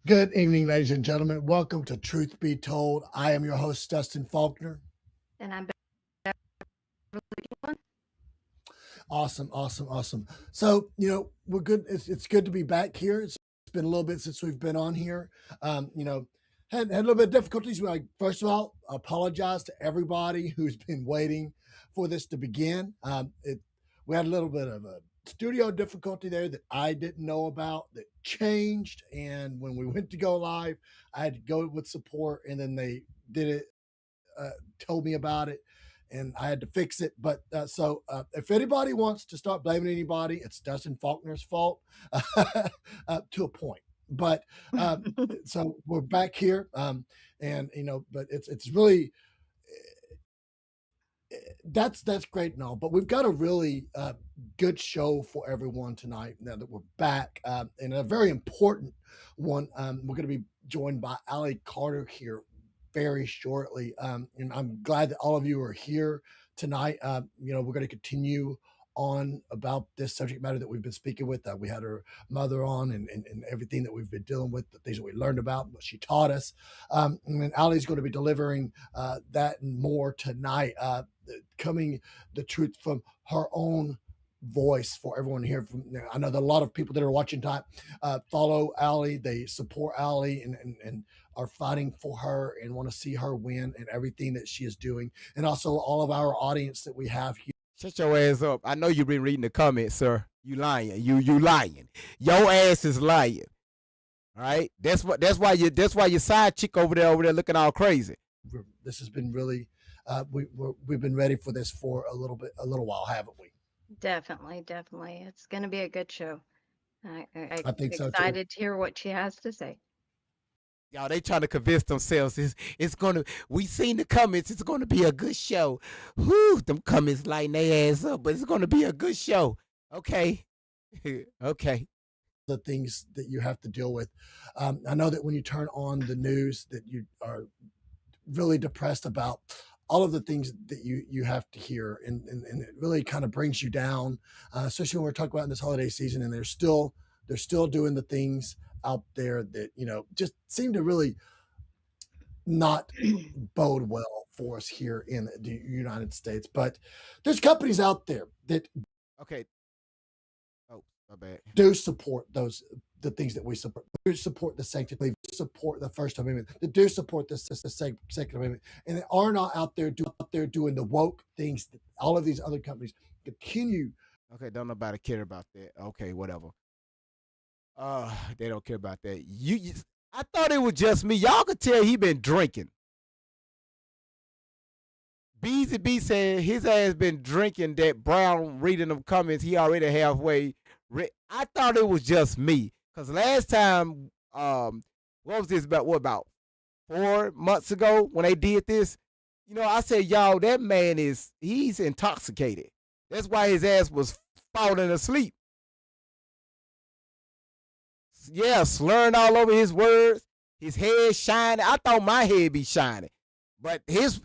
Good evening, ladies and gentlemen. Welcome to Truth Be Told. I am your host, Dustin Faulkner. And I'm Awesome, awesome, awesome. So, we're good. It's good to be back here. It's been a little bit since we've been on here. Had a little bit of difficulties. First of all, apologize to everybody who's been waiting for this to begin. We had a little bit of a studio difficulty there that I didn't know about that changed. And when we went to go live, I had to go with support, and then they did it, told me about it, and I had to fix it. But if anybody wants to start blaming anybody, it's Dustin Faulkner's fault to a point. But so we're back here, and but it's really that's great and all, but we've got a really good show for everyone tonight. Now that we're back, and a very important one. We're going to be joined by Ali Carter here very shortly, and I'm glad that all of you are here tonight. We're going to continue on about this subject matter that we've been speaking with. We had her mother on and everything that we've been dealing with, the things that we learned about, what she taught us. And then Ali's going to be delivering that and more tonight, coming the truth from her own voice for everyone here. I know that a lot of people that are watching tonight follow Ali, they support Ali and are fighting for her and want to see her win and everything that she is doing. And also all of our audience that we have here. Shut your ass up. I know you've been reading the comments, sir. You lying. You lying. Your ass is lying. All right. That's why your side chick over there looking all crazy. This has been really we've been ready for this for a little while, haven't we? Definitely. It's going to be a good show. I think so too. Excited to hear what she has to say. Y'all, they trying to convince themselves it's gonna. We seen the comments. It's gonna be a good show. Whew, them comments lighting their ass up, but it's gonna be a good show. Okay, okay. The things that you have to deal with. I know that when you turn on the news, that you are really depressed about all of the things that you have to hear, and it really kind of brings you down, especially when we're talking about in this holiday season, and they're still doing the things out there that just seem to really not bode well for us here in the United States. But there's companies out there that okay. Oh, my bad. Do support the things that we support. Do support the sanctity, support the First Amendment. They do support the Second Amendment, and they are not out there doing the woke things that all of these other companies continue. Okay, don't nobody care about that. Okay, whatever. They don't care about that. I thought it was just me. Y'all could tell he been drinking. Beezy B said his ass been drinking that brown. Reading them comments, he already halfway. I thought it was just me, cause last time, what was this about? What about 4 months ago when they did this? I said, y'all, that man he's intoxicated. That's why his ass was falling asleep. Yeah, slurring all over his words, his head shining. I thought my head be shining, but his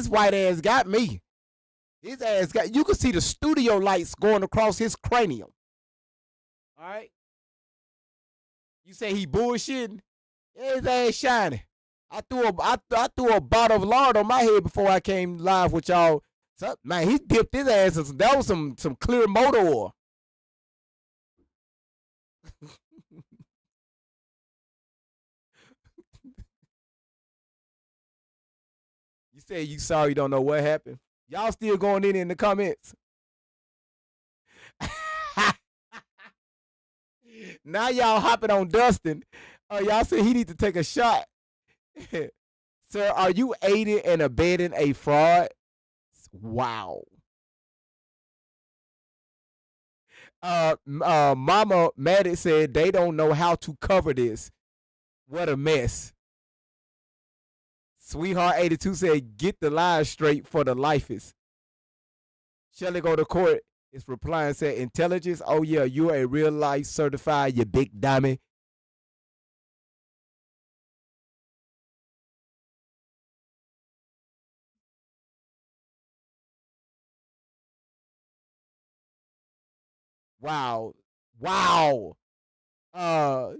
white ass got me. His ass got. You could see the studio lights going across his cranium. All right. You say he bullshitting? Yeah, his ass shining. I threw a bottle of lard on my head before I came live with y'all. So, man, he dipped his ass. That was some clear motor oil. You say you sorry, you don't know what happened. Y'all still going in the comments. Now y'all hopping on Dustin. Y'all say he need to take a shot. Sir, are you aiding and abetting a fraud? Wow. Mama Maddie said they don't know how to cover this. What a mess. Sweetheart 82 said, get the lies straight for the lifers. Shelly go to court is replying, said, intelligence, oh yeah, you're a real life certified, you big dummy. Wow.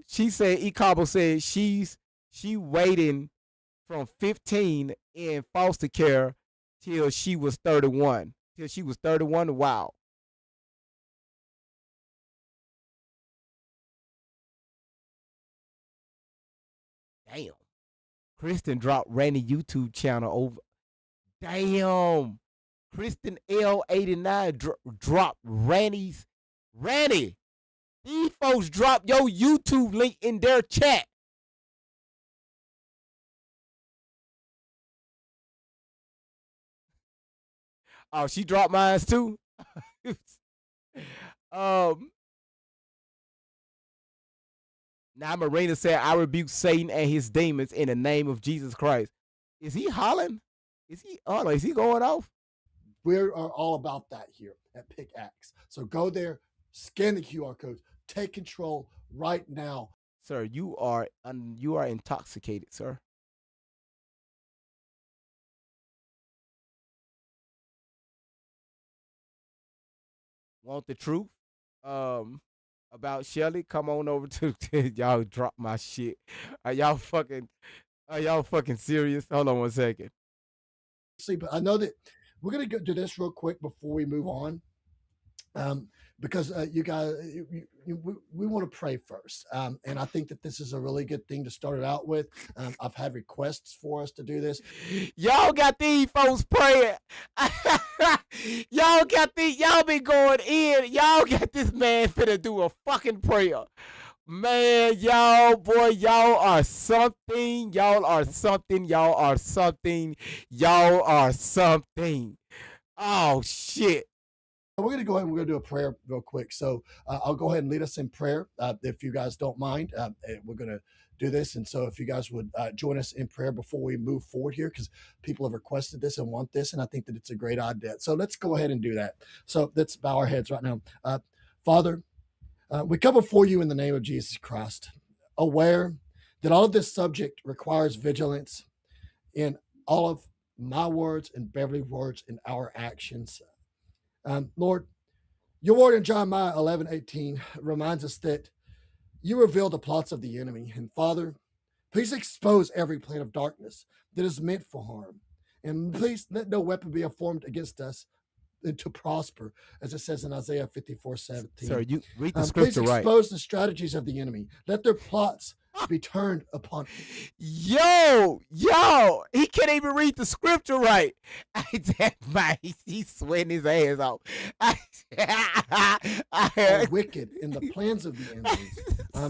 She said, E-Cobble said she waiting from 15 in foster care till she was 31. Wow. Damn. Kristen dropped Randy YouTube channel over. Damn. Kristen L89 dropped Randy. These folks dropped your YouTube link in their chat. Oh, she dropped mine too. Now Marina said, I rebuke Satan and his demons in the name of Jesus Christ. Is he hollering? Is he going off? We are all about that here at Pickaxe. So go there, scan the QR codes, take control right now. Sir, you are intoxicated, sir. want the truth about Shelly, come on over to y'all drop my shit. Are y'all fucking serious? Hold on one second. See, but I know that we're gonna do this real quick before we move on. Because you guys, we want to pray first. And I think that this is a really good thing to start it out with. I've had requests for us to do this. Y'all got these folks praying. Y'all been going in. Y'all got this man finna do a fucking prayer. Man, y'all are something. Y'all are something. Y'all are something. Y'all are something. Oh shit. We're going to go ahead and we're going to do a prayer real quick. So I'll go ahead and lead us in prayer if you guys don't mind. We're going to do this. And so if you guys would join us in prayer before we move forward here, because people have requested this and want this. And I think that it's a great idea. So let's go ahead and do that. So let's bow our heads right now. Father, we come before you in the name of Jesus Christ, aware that all of this subject requires vigilance in all of my words and Beverly's words and our actions. Lord, your word in Jeremiah 11:18 reminds us that you reveal the plots of the enemy. And Father, please expose every plan of darkness that is meant for harm. And please let no weapon be formed against us to prosper, as it says in Isaiah 54:17. Sir, you read the Please scripture right. expose the strategies of the enemy. Let their plots be turned upon. Yo, he can't even read the scripture right. He's sweating his ass off. Are wicked in the plans of the enemy.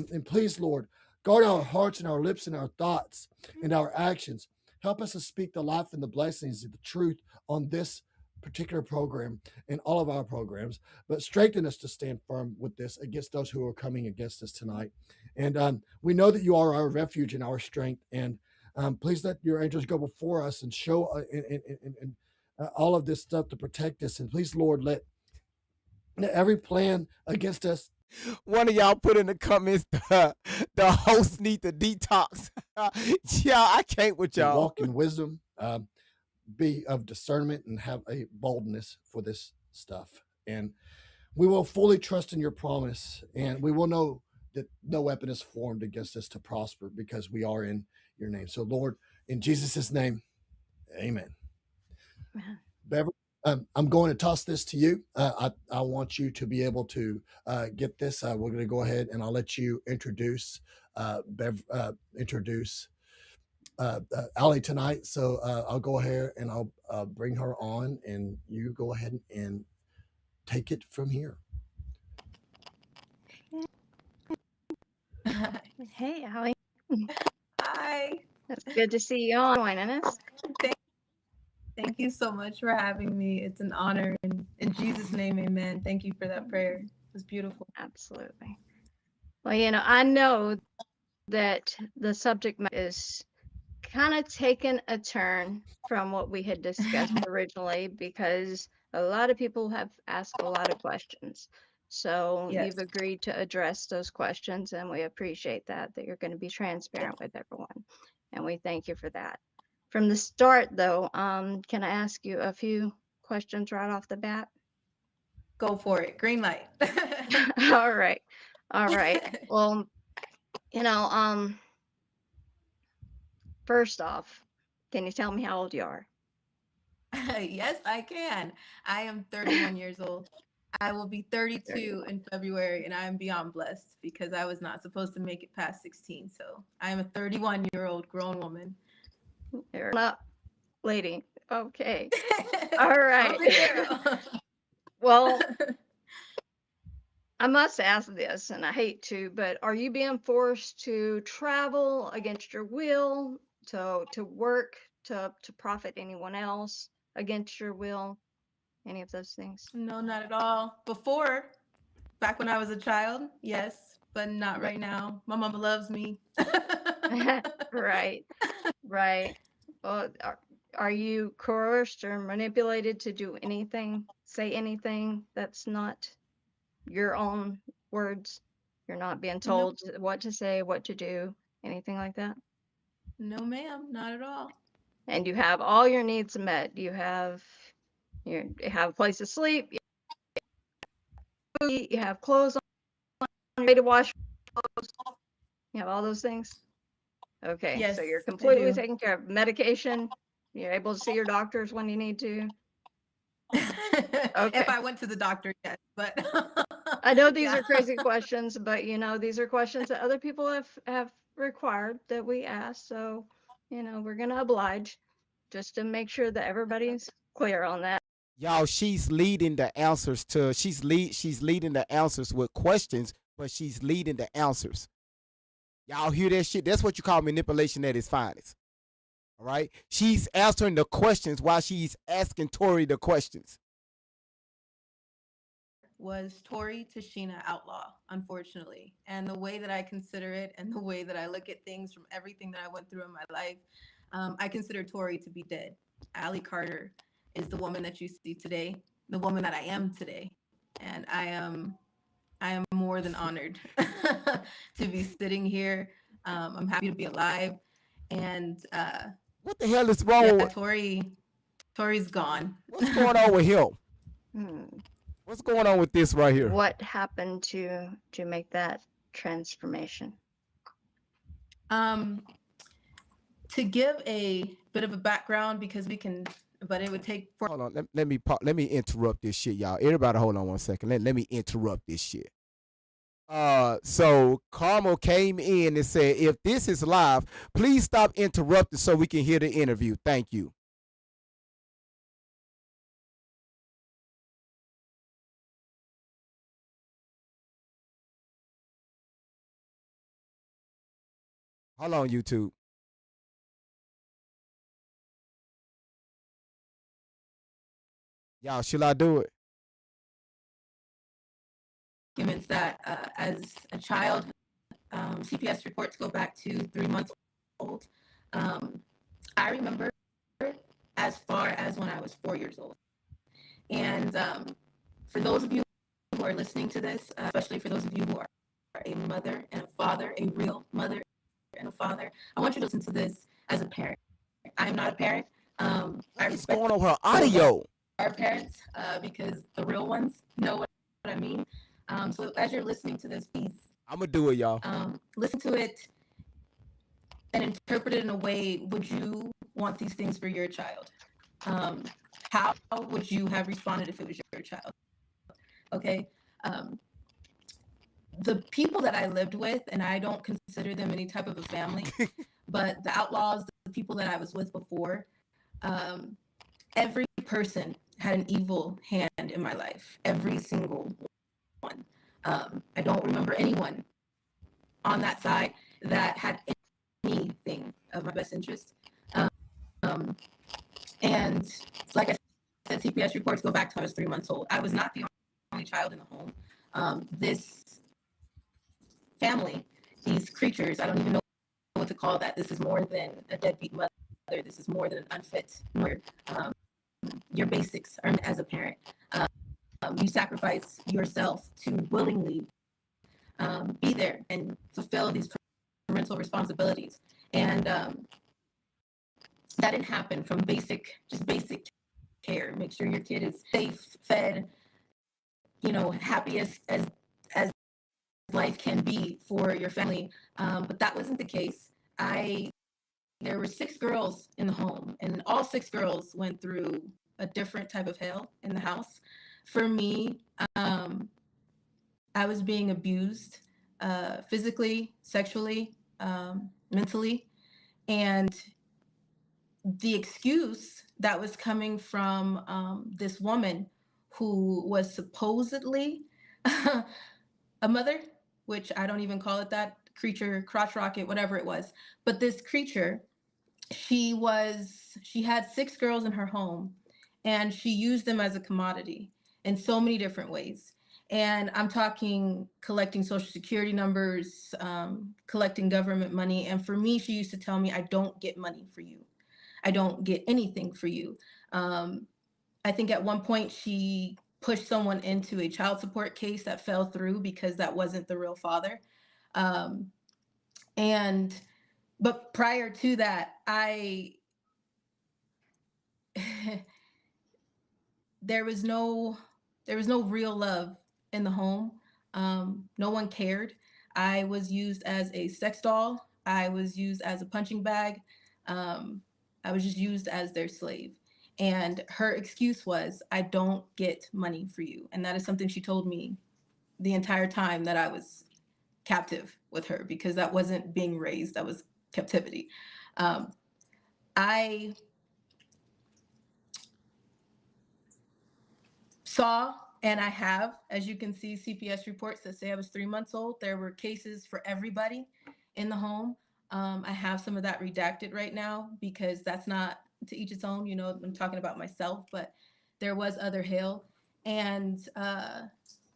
And please, Lord, guard our hearts and our lips and our thoughts and our actions. Help us to speak the life and the blessings of the truth on this particular program and all of our programs, but strengthen us to stand firm with this against those who are coming against us tonight. And we know that you are our refuge and our strength. And please let your angels go before us and show all of this stuff to protect us. And please, Lord, let every plan against us. One of y'all put in the comments the host need to detox. Yeah, I can't with y'all. Walk in wisdom, be of discernment, and have a boldness for this stuff. And we will fully trust in your promise, and we will know that no weapon is formed against us to prosper because we are in your name. So, Lord, in Jesus' name, amen. Beverly, I'm going to toss this to you. I want you to be able to get this. We're going to go ahead and I'll let you introduce Allie tonight. So I'll go ahead and I'll bring her on, and you go ahead and take it from here. Hey, Allie. Hi. It's good to see you on joining us. Thank you so much for having me. It's an honor. And in Jesus' name, amen. Thank you for that prayer. It was beautiful. Absolutely. Well, I know that the subject matter is kind of taken a turn from what we had discussed originally, because a lot of people have asked a lot of questions. So Yes. you've agreed to address those questions, and we appreciate that you're going to be transparent with everyone. And we thank you for that. From the start, though, can I ask you a few questions right off the bat? Go for it. Green light. All right. Well, first off, can you tell me how old you are? Yes, I can. I am 31 years old. I will be 32 in February, and I am beyond blessed because I was not supposed to make it past 16. So I am a 31-year-old grown woman. You're not lady. Okay. All right. Well, I must ask this, and I hate to, but are you being forced to travel against your will, to work, to profit anyone else against your will? Any of those things? No, not at all. Before, back when I was a child, yes, but not right now. My mama loves me. Right. Well, are you coerced or manipulated to do anything, say anything that's not your own words? You're not being told what to say, what to do, anything like that? No, ma'am, not at all. And you have all your needs met. You have a place to sleep. eat, you have clothes on your way to wash clothes, you have all those things? Okay, so you're Yes, I completely do. taken care of. Medication, you're able to see your doctors when you need to? If Okay. I went to the doctor, yes, but I know these yeah. are crazy questions, but these are questions that other people have required that we ask. So, we're gonna oblige just to make sure that everybody's clear on that. Y'all, she's leading the answers to she's leading the answers with questions, but she's leading the answers. Y'all hear that shit? That's what you call manipulation at its finest. All right? She's answering the questions while she's asking Tori the questions. Was Tori Tashina Outlaw, unfortunately. And the way that I consider it and the way that I look at things from everything that I went through in my life, I consider Tori to be dead. Allie Carter is the woman that you see today, the woman that I am today. And I am more than honored to be sitting here. I'm happy to be alive. And What the hell is wrong yeah, with Tori's gone. what's going on with him? Hmm. What's going on with this right here? What happened to make that transformation? To give a bit of a background, because but it would take Hold on, let me interrupt this shit, y'all. Everybody, hold on one second. Let me interrupt this shit. So Carmel came in and said, if this is live, please stop interrupting so we can hear the interview. Thank you. Hold on, YouTube. Y'all, should I do it? documents that as a child, CPS reports go back to 3 months old. I remember as far as when I was 4 years old. And for those of you who are listening to this, especially for those of you who are a mother and a father, a real mother and a father, I want you to listen to this as a parent. I am not a parent. I What's respect going on with her audio? our parents because the real ones know what I mean. So as you're listening to this, please I'm gonna do it, y'all. listen to it and interpret it in a way. Would you want these things for your child? How would you have responded if it was your child? Okay. The people that I lived with, and I don't consider them any type of a family, but the outlaws, the people that I was with before, every person had an evil hand in my life. Every single one. I don't remember anyone on that side that had anything of my best interest. And like I said, CPS reports go back to when I was 3 months old. I was not the only child in the home. This family, these creatures, I don't even know what to call that. This is more than a deadbeat mother. This is more than an unfit mother. Your basics are as a parent. You sacrifice yourself to willingly be there and fulfill these parental responsibilities. And that didn't happen from basic care. Make sure your kid is safe, fed, happy as life can be for your family. But that wasn't the case. There were 6 girls in the home, and all 6 girls went through a different type of hell in the house. For me, I was being abused physically, sexually, mentally, and the excuse that was coming from this woman who was supposedly a mother, which I don't even call it that, creature, crotch rocket, whatever it was. But this creature, she had 6 girls in her home, and she used them as a commodity in so many different ways. And I'm talking collecting Social Security numbers, collecting government money. And for me, she used to tell me, I don't get money for you. I don't get anything for you. I think at one point she pushed someone into a child support case that fell through because that wasn't the real father. But prior to that, there was no real love in the home. No one cared. I was used as a sex doll. I was used as a punching bag. Um, I was just used as their slave. And her excuse was, I don't get money for you. And that is something she told me the entire time that I was captive with her, because that wasn't being raised, that was captivity. Um, I saw, and I have, as you can see, CPS reports that say I was 3 months old. There were cases for everybody in the home. I have some of that redacted right now because that's not, to each its own. I'm talking about myself, but there was other hail. And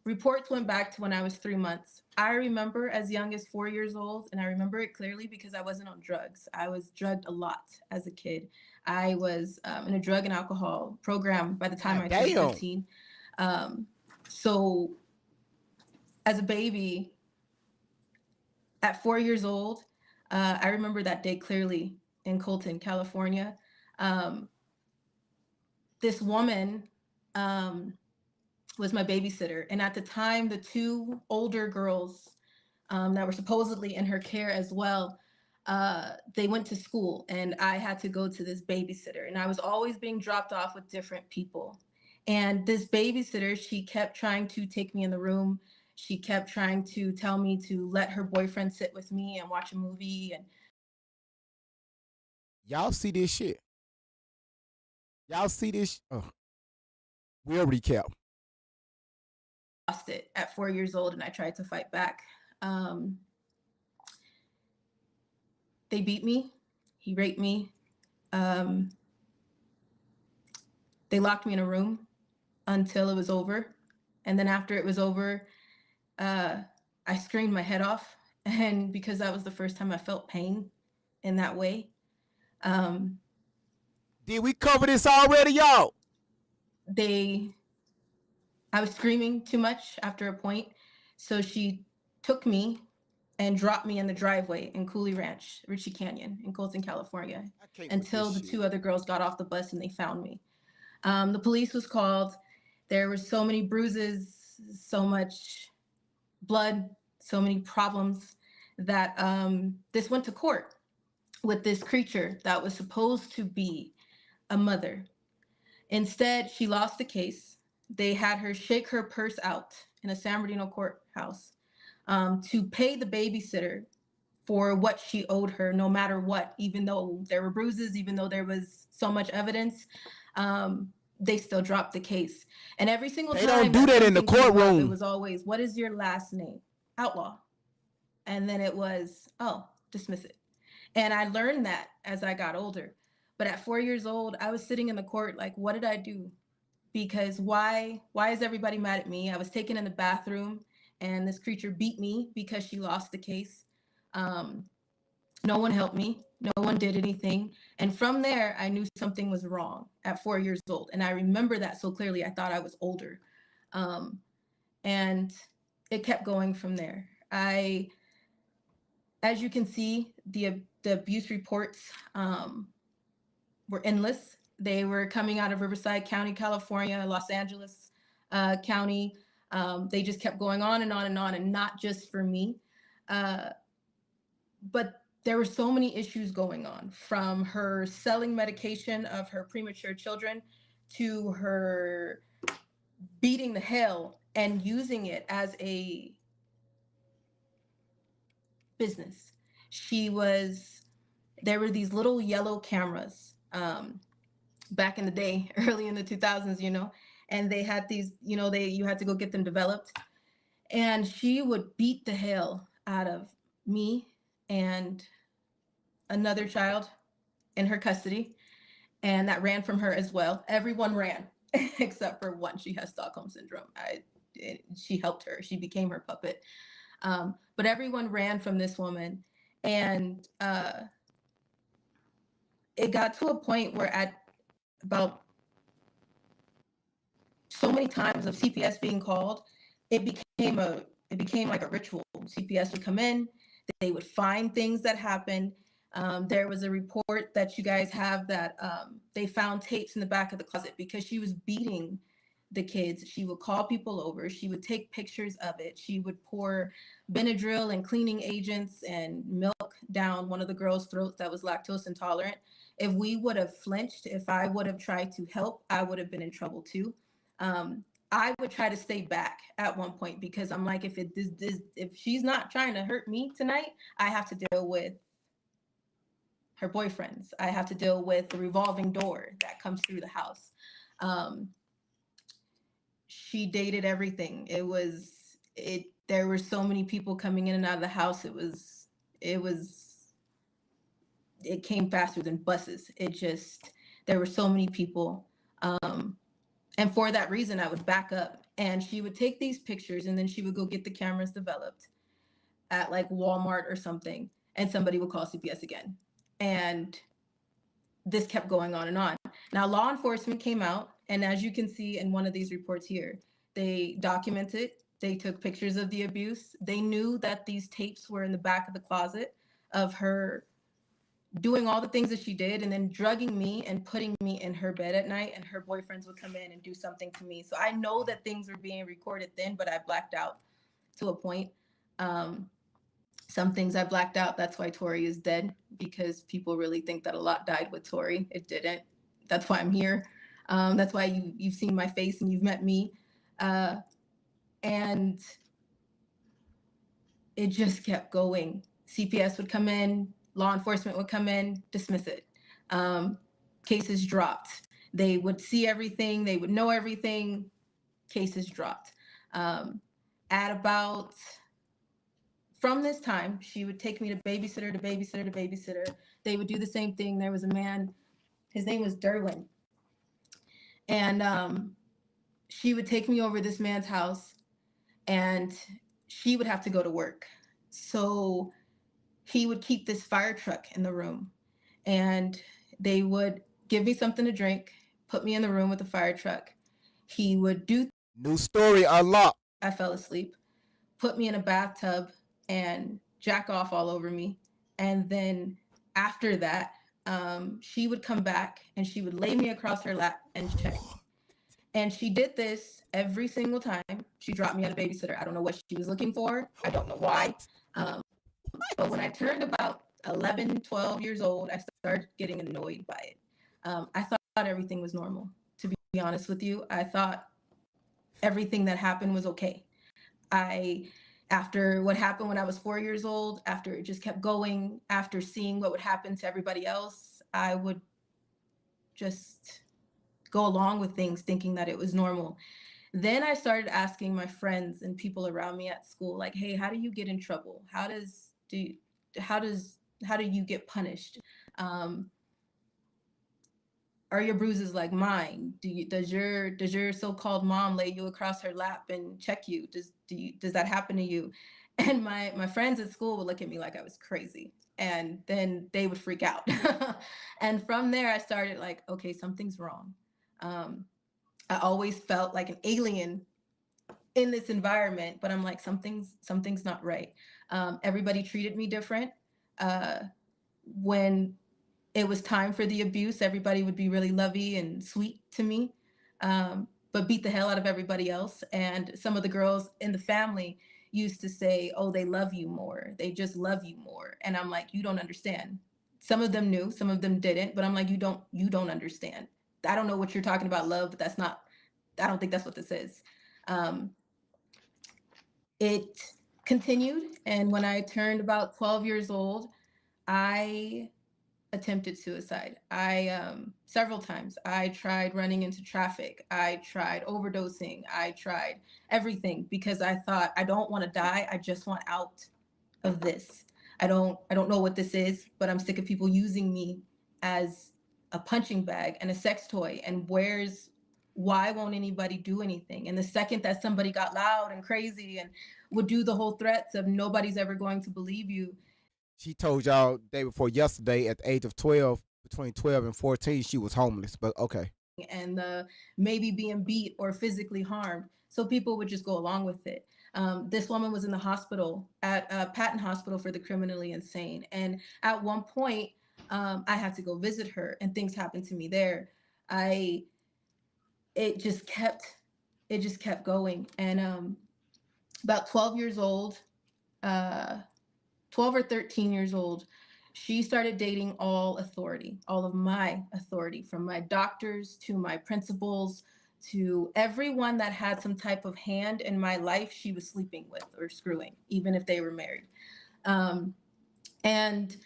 reports went back to when I was 3 months. I remember as young as 4 years old, and I remember it clearly because I wasn't on drugs. I was drugged a lot as a kid. I was in a drug and alcohol program by the time God I turned damn. 15. So as a baby, at 4 years old, I remember that day clearly in Colton, California. This woman was my babysitter. And at the time, the two older girls that were supposedly in her care as well, they went to school and I had to go to this babysitter. And I was always being dropped off with different people. And this babysitter, she kept trying to take me in the room. She kept trying to tell me to let her boyfriend sit with me and watch a movie. And Y'all see this shit? Y'all see this? We'll recap. lost it at 4 years old, and I tried to fight back. They beat me. He raped me. They locked me in a room until it was over. And then after it was over, I screamed my head off. And because that was the first time I felt pain in that way. Did we cover this already, y'all? I was screaming too much after a point. So she took me and dropped me in the driveway in Cooley Ranch, Ritchie Canyon in Colton, California, I can't with until this the shit. two other girls got off the bus and they found me. The police was called. There were so many bruises, so much blood, so many problems that this went to court with this creature that was supposed to be a mother. Instead, she lost the case. They had her shake her purse out in a San Bernardino courthouse to pay the babysitter for what she owed her, no matter what, even though there were bruises, even though there was so much evidence. They still dropped the case. And every single They time don't do that in the something came up, courtroom. it was always, what is your last name? Outlaw. And then it was, oh, dismiss it. And I learned that as I got older. But at 4 years old, I was sitting in the court like, what did I do? Because why is everybody mad at me? I was taken in the bathroom and this creature beat me because she lost the case. No one helped me. No one did anything. And from there, I knew something was wrong at 4 years old. And I remember that so clearly. I thought I was older. And it kept going from there. As you can see, the abuse reports were endless. They were coming out of Riverside County, California, Los Angeles County. They just kept going on and on and on, and not just for me. But there were so many issues going on, from her selling medication of her premature children to her beating the hell and using it as a business. There were these little yellow cameras back in the day, early in the 2000s, and they had these, you had to go get them developed. And she would beat the hell out of me and another child in her custody, and that ran from her as well. Everyone ran except for one. She has Stockholm syndrome. She helped her. She became her puppet. But everyone ran from this woman. And it got to a point where at about so many times of CPS being called, it became like a ritual. CPS would come in, they would find things that happened. There was a report that you guys have that they found tapes in the back of the closet because she was beating the kids. She would call people over. She would take pictures of it. She would pour Benadryl and cleaning agents and milk down one of the girls' throats that was lactose intolerant. If we would have flinched, if I would have tried to help, I would have been in trouble too. I would try to stay back at one point because I'm like, if she's not trying to hurt me tonight, I have to deal with her boyfriends. I have to deal with the revolving door that comes through the house. She dated everything. There were so many people coming in and out of the house. It came faster than buses. There were so many people. And for that reason, I would back up, and she would take these pictures and then she would go get the cameras developed at like Walmart or something. And somebody would call CPS again. And this kept going on and on. Now, law enforcement came out, and as you can see in one of these reports here, they documented, they took pictures of the abuse. They knew that these tapes were in the back of the closet of her doing all the things that she did and then drugging me and putting me in her bed at night, and her boyfriends would come in and do something to me. So I know that things were being recorded then, but I blacked out to a point. Some things I blacked out. That's why Tori is dead, because people really think that a lot died with Tori. It didn't. That's why I'm here. That's why you've seen my face and you've met me. And it just kept going. CPS would come in, law enforcement would come in, dismiss it. Cases dropped. They would see everything, they would know everything, cases dropped. From this time, she would take me to babysitter, to babysitter, to babysitter. They would do the same thing. There was a man, his name was Derwin. And she would take me over this man's house, and she would have to go to work. So he would keep this fire truck in the room, and they would give me something to drink, put me in the room with the fire truck. He would do. New story unlocked. I fell asleep, put me in a bathtub, and jack off all over me. And then after that, she would come back and she would lay me across her lap and check. And she did this every single time she dropped me at a babysitter. I don't know what she was looking for. I don't know why. But when I turned about 11, 12 years old, I started getting annoyed by it. I thought everything was normal, to be honest with you. I thought everything that happened was okay. After what happened when I was 4 years old, after it just kept going, after seeing what would happen to everybody else, I would just go along with things thinking that it was normal. Then I started asking my friends and people around me at school, like, hey, how do you get in trouble? How do you get punished? Are your bruises like mine? Does your so-called mom lay you across her lap and check you? Does that happen to you? And my friends at school would look at me like I was crazy, and then they would freak out. And from there, I started like, okay, something's wrong. I always felt like an alien in this environment, but I'm like, something's not right. Everybody treated me different. When it was time for the abuse, everybody would be really lovey and sweet to me, but beat the hell out of everybody else. And some of the girls in the family used to say, oh, they love you more. They just love you more. And I'm like, you don't understand. Some of them knew, some of them didn't, but I'm like, you don't understand. I don't know what you're talking about, love, but I don't think that's what this is. It continued. And when I turned about 12 years old, I attempted suicide. Several times. I tried running into traffic. I tried overdosing. I tried everything because I thought, I don't want to die. I just want out of this. I don't know what this is, but I'm sick of people using me as a punching bag and a sex toy. And why won't anybody do anything? And the second that somebody got loud and crazy and would do the whole threats of nobody's ever going to believe you. She told y'all day before yesterday at the age of 12, between 12 and 14, she was homeless, but okay. And maybe being beat or physically harmed. So people would just go along with it. This woman was in the hospital at Patton Hospital for the Criminally Insane. And at one point, I had to go visit her and things happened to me there. It just kept it just kept going. And about 12 years old, 12 or 13 years old, she started dating all authority, all of my authority, from my doctors to my principals to everyone that had some type of hand in my life. She was sleeping with or screwing, even if they were married. And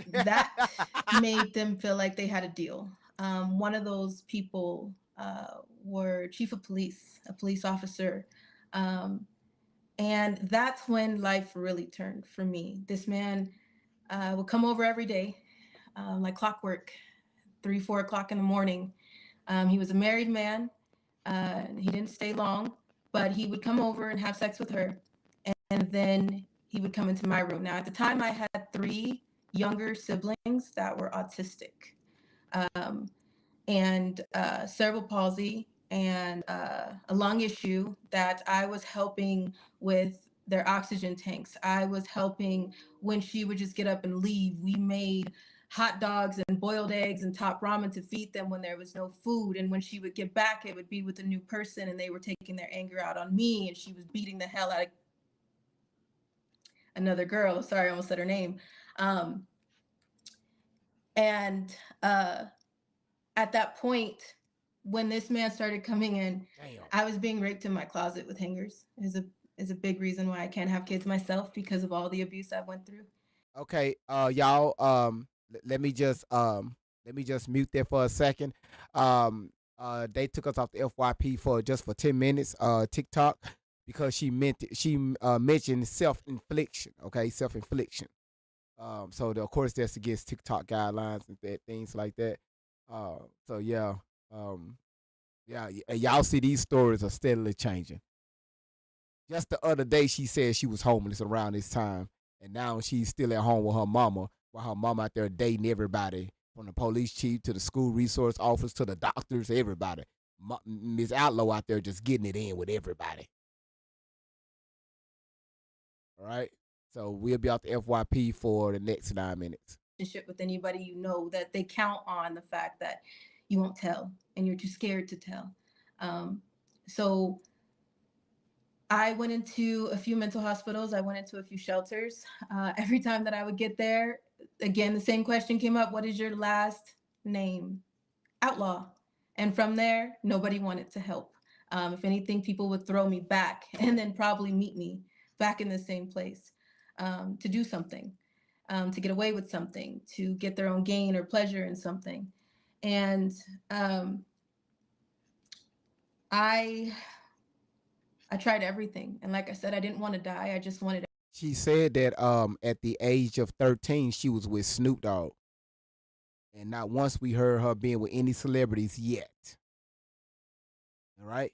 that made them feel like they had a deal. One of those people were chief of police, a police officer. And that's when life really turned for me. This man would come over every day, like clockwork, 3, 4 o'clock in the morning. He was a married man. He didn't stay long, but he would come over and have sex with her. And then he would come into my room. Now, at the time, I had 3 younger siblings that were autistic, and cerebral palsy, and a lung issue that I was helping with their oxygen tanks. I was helping when she would just get up and leave. We made hot dogs and boiled eggs and top ramen to feed them when there was no food. And when she would get back, it would be with a new person, and they were taking their anger out on me, and she was beating the hell out of another girl. Sorry, I almost said her name. And at that point, when this man started coming in, Damn. I was being raped in my closet with hangers. Is a big reason why I can't have kids myself, because of all the abuse I went through. Okay, y'all, let me just mute there for a second. They took us off the FYP for 10 minutes, TikTok, because she mentioned self-infliction, okay, self-infliction. So of course that's against TikTok guidelines and things like that. So yeah, y'all see these stories are steadily changing. Just the other day, she said she was homeless around this time, and now she's still at home with her mama, while her mama out there dating everybody, from the police chief to the school resource office to the doctors, everybody. Ms. Outlaw out there just getting it in with everybody. All right, so we'll be out the FYP for the next 9 minutes. Relationship with anybody, you know that they count on the fact that you won't tell, and you're too scared to tell. So I went into a few mental hospitals. I went into a few shelters. Every time that I would get there, again, the same question came up: what is your last name? Outlaw. And from there, nobody wanted to help. If anything, people would throw me back and then probably meet me back in the same place, to do something, to get away with something, to get their own gain or pleasure in something. And I tried everything. And like I said, I didn't want to die. I just wanted. She said that at the age of 13, she was with Snoop Dogg. And not once we heard her being with any celebrities yet. All right?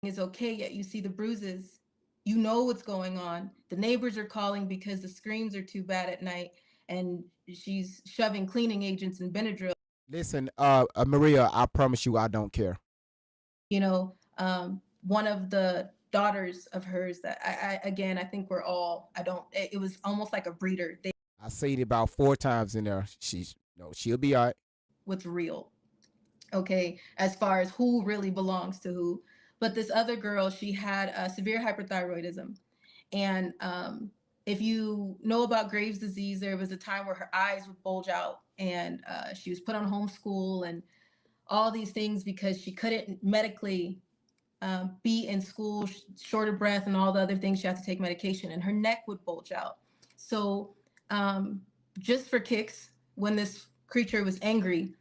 Is okay, yet you see the bruises. You know what's going on. The neighbors are calling because the screams are too bad at night, and she's shoving cleaning agents and Benadryl. Listen, Maria, I promise you I don't care. You know, one of the daughters of hers that I think we're all, it was almost like a breeder. I seen it about 4 times in there. She'll be all right. What's real, okay, as far as who really belongs to who. But this other girl, she had severe hyperthyroidism. And if you know about Graves' disease, there was a time where her eyes would bulge out, and she was put on homeschool and all these things because she couldn't medically be in school, short of breath and all the other things. She had to take medication, and her neck would bulge out. So just for kicks, when this creature was angry,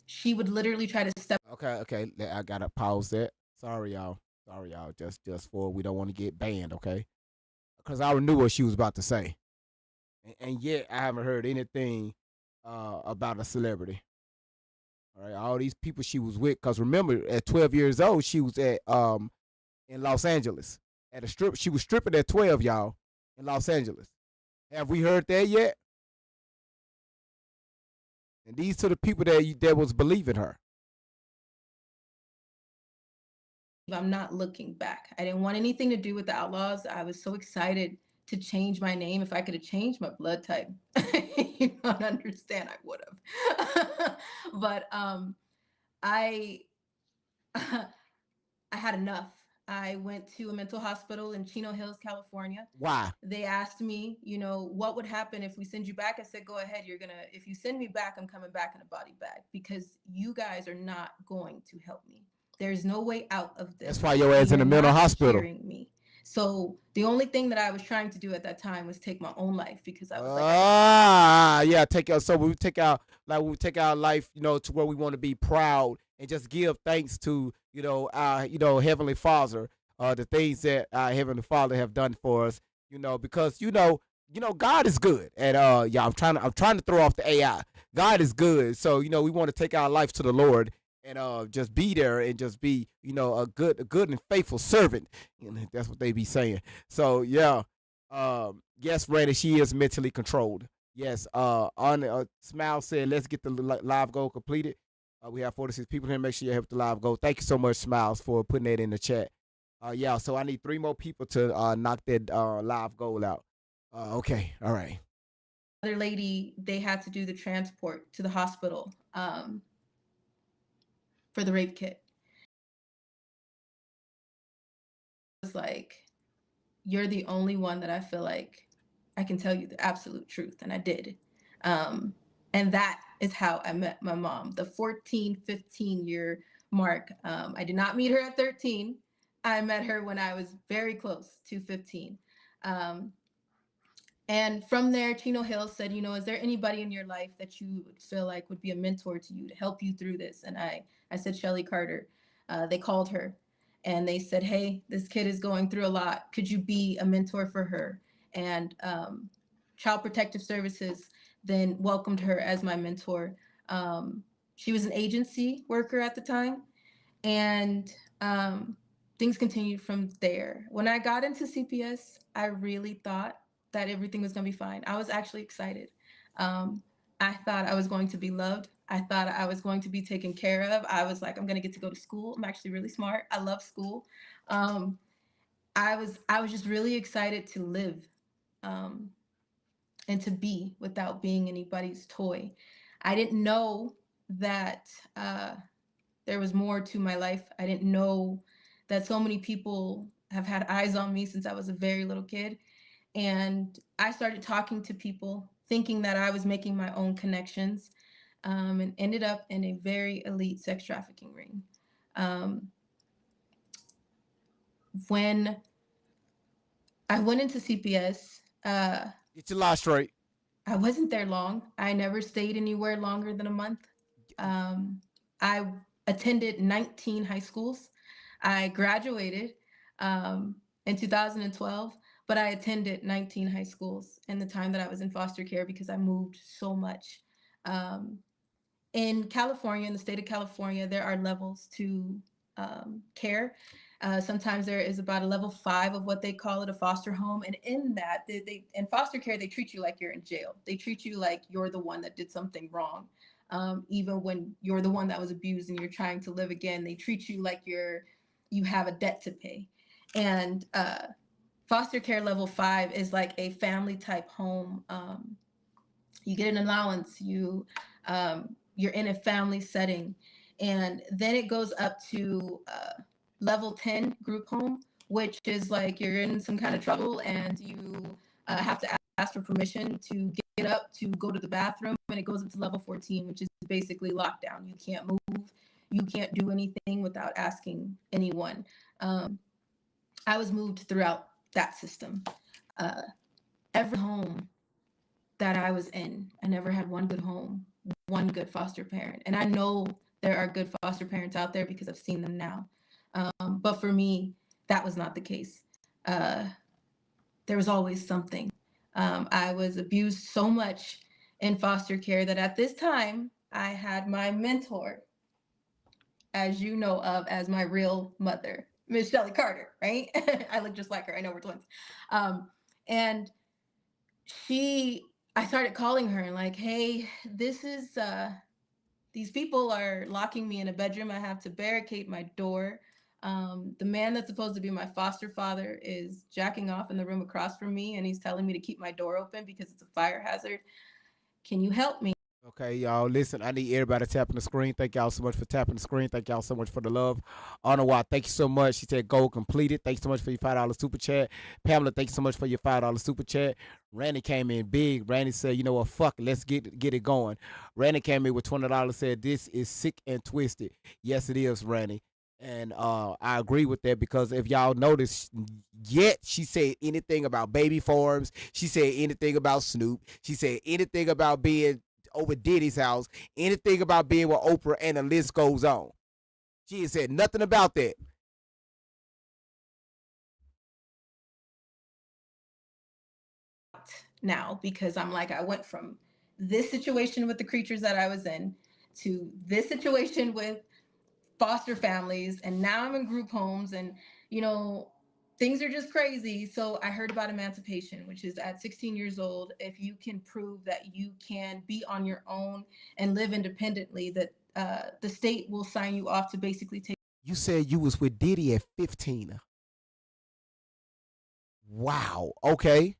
she would literally try to step. Okay, I gotta pause that. Sorry, y'all. Just for we don't want to get banned, okay? Because I knew what she was about to say, and yet I haven't heard anything about a celebrity. All right, all these people she was with. Because remember, at 12 years old, she was at in Los Angeles at a strip. She was stripping at 12, y'all, in Los Angeles. Have we heard that yet? And these are the people that was believing her. I'm not looking back. I didn't want anything to do with the Outlaws. I was so excited to change my name. If I could have changed my blood type, you don't understand, I would have. But I I had enough. I went to a mental hospital in Chino Hills, California. Why? They asked me, what would happen if we send you back? I said, go ahead. If you send me back, I'm coming back in a body bag because you guys are not going to help me. There's no way out of this. That's why your ass in You're the mental not hospital. hearing me. So the only thing that I was trying to do at that time was take my own life because I was like, Yeah, take out. So we take out, like we take our life, to where we want to be proud and just give thanks to, our, Heavenly Father, the things that our Heavenly Father have done for us, because God is good, and yeah, I'm trying to throw off the AI. God is good, so we want to take our life to the Lord and just be there and just be, a good and faithful servant. That's what they be saying. So yeah. Yes, Randy, she is mentally controlled. Yes. On Smile said, let's get the live goal completed. We have 46 people here. Make sure you help the live goal. Thank you so much, Smiles, for putting that in the chat. Yeah. So I need 3 more people to knock that live goal out. Okay. All right. other lady, they had to do the transport to the hospital for the rape kit. It was like, you're the only one that I feel like I can tell you the absolute truth. And I did. And that is how I met my mom, the 14, 15-year mark. I did not meet her at 13. I met her when I was very close to 15. And from there, Chino Hill said, is there anybody in your life that you would feel like would be a mentor to you to help you through this? And I said, Shelly Carter. They called her and they said, hey, this kid is going through a lot. Could you be a mentor for her? And Child Protective Services then welcomed her as my mentor. She was an agency worker at the time. And things continued from there. When I got into CPS, I really thought that everything was going to be fine. I was actually excited. I thought I was going to be loved. I thought I was going to be taken care of. I was like, I'm going to get to go to school. I'm actually really smart. I love school. I was just really excited to live and to be without being anybody's toy. I didn't know that there was more to my life. I didn't know that so many people have had eyes on me since I was a very little kid. And I started talking to people, thinking that I was making my own connections, and ended up in a very elite sex trafficking ring. When I went into CPS, Get your lie straight. I wasn't there long. I never stayed anywhere longer than a month. I attended 19 high schools. I graduated in 2012, but I attended 19 high schools in the time that I was in foster care because I moved so much. In California, in the state of California, there are levels to care. Sometimes there is about a level 5 of what they call it, a foster home. And in that, in foster care, they treat you like you're in jail. They treat you like you're the one that did something wrong. Even when you're the one that was abused and you're trying to live again, they treat you like you have a debt to pay. And foster care level 5 is like a family type home. You get an allowance, you're in a family setting. And then it goes up to level 10 group home, which is like you're in some kind of trouble and you have to ask for permission to get up to go to the bathroom. And it goes up to level 14, which is basically lockdown. You can't move. You can't do anything without asking anyone. I was moved throughout that system. Every home that I was in, I never had one good home, one good foster parent. And I know there are good foster parents out there because I've seen them now. But for me, that was not the case. There was always something. I was abused so much in foster care that at this time, I had my mentor, as you know of, as my real mother, Miss Shelly Carter, right? I look just like her. I know we're twins. And I started calling her and like, hey, these people are locking me in a bedroom. I have to barricade my door. The man that's supposed to be my foster father is jacking off in the room across from me, and he's telling me to keep my door open because it's a fire hazard. Can you help me? Okay, y'all. Listen, I need everybody tapping the screen. Thank y'all so much for tapping the screen. Thank y'all so much for the love. Anawar, thank you so much. She said goal completed. Thanks so much for your $5 super chat. Pamela, thank you so much for your $5 super chat. Randy came in big. Randy said, you know what, fuck it. Let's get it going. Randy came in with $20, said this is sick and twisted. Yes, it is, Randy. And I agree with that because if y'all notice, yet she said anything about baby forms. She said anything about Snoop. She said anything about being over Diddy's house, anything about being with Oprah, and the list goes on. She ain't said nothing about that. Now because I'm like, I went from this situation with the creatures that I was in to this situation with foster families, and now I'm in group homes, and you know, things are just crazy. So I heard about emancipation, which is at 16 years old, if you can prove that you can be on your own and live independently, that the state will sign you off to basically take. You said you was with Diddy at 15. Wow. Okay.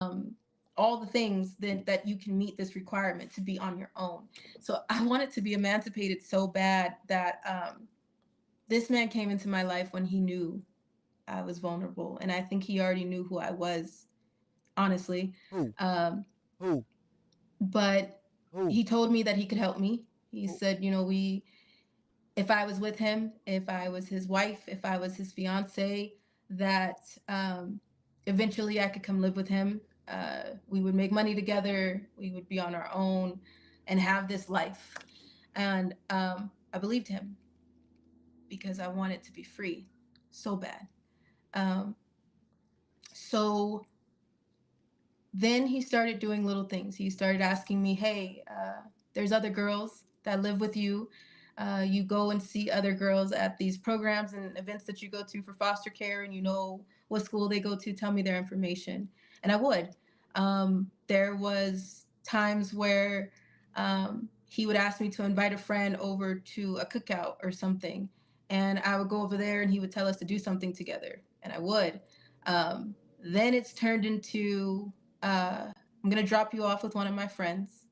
All the things that you can meet this requirement to be on your own. So I wanted to be emancipated so bad that this man came into my life when he knew I was vulnerable, and I think he already knew who I was, honestly. Who? Um, Who? but Who? he told me that he could help me. He Who? said, you know, if I was with him, if I was his wife, if I was his fiance, that eventually I could come live with him. We would make money together. We would be on our own and have this life. And I believed him because I wanted to be free so bad. So then he started doing little things. He started asking me, hey, there's other girls that live with you. You go and see other girls at these programs and events that you go to for foster care, and you know what school they go to, tell me their information. And I would. There was times where he would ask me to invite a friend over to a cookout or something. And I would go over there and he would tell us to do something together. And I would. Then it's turned into I'm going to drop you off with one of my friends,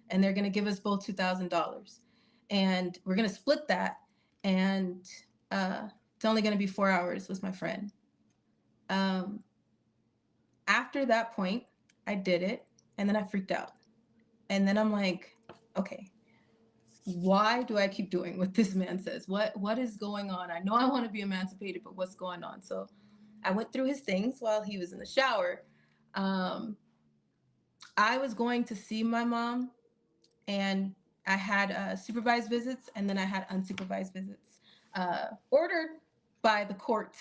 and they're going to give us both $2,000. And we're going to split that. And it's only going to be 4 hours with my friend. After that point, I did it, and then I freaked out. And then I'm like, okay, why do I keep doing what this man says? What is going on? I know I want to be emancipated, but what's going on? So I went through his things while he was in the shower. I was going to see my mom, and I had supervised visits, and then I had unsupervised visits ordered by the court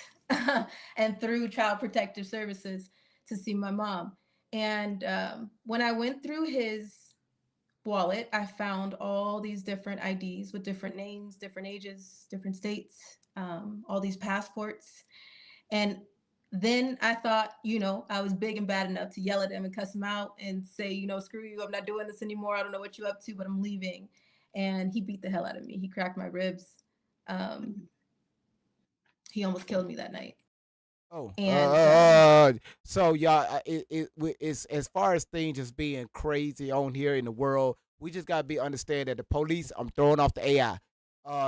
and through Child Protective Services to see my mom. And when I went through his wallet, I found all these different IDs with different names, different ages, different states, all these passports. And then I thought, you know, I was big and bad enough to yell at him and cuss him out and say, you know, screw you, I'm not doing this anymore. I don't know what you're up to, but I'm leaving. And he beat the hell out of me. He cracked my ribs. He almost killed me that night. Oh, And so y'all, it's as far as things just being crazy on here in the world. We just gotta be understand that the police. I'm throwing off the AI.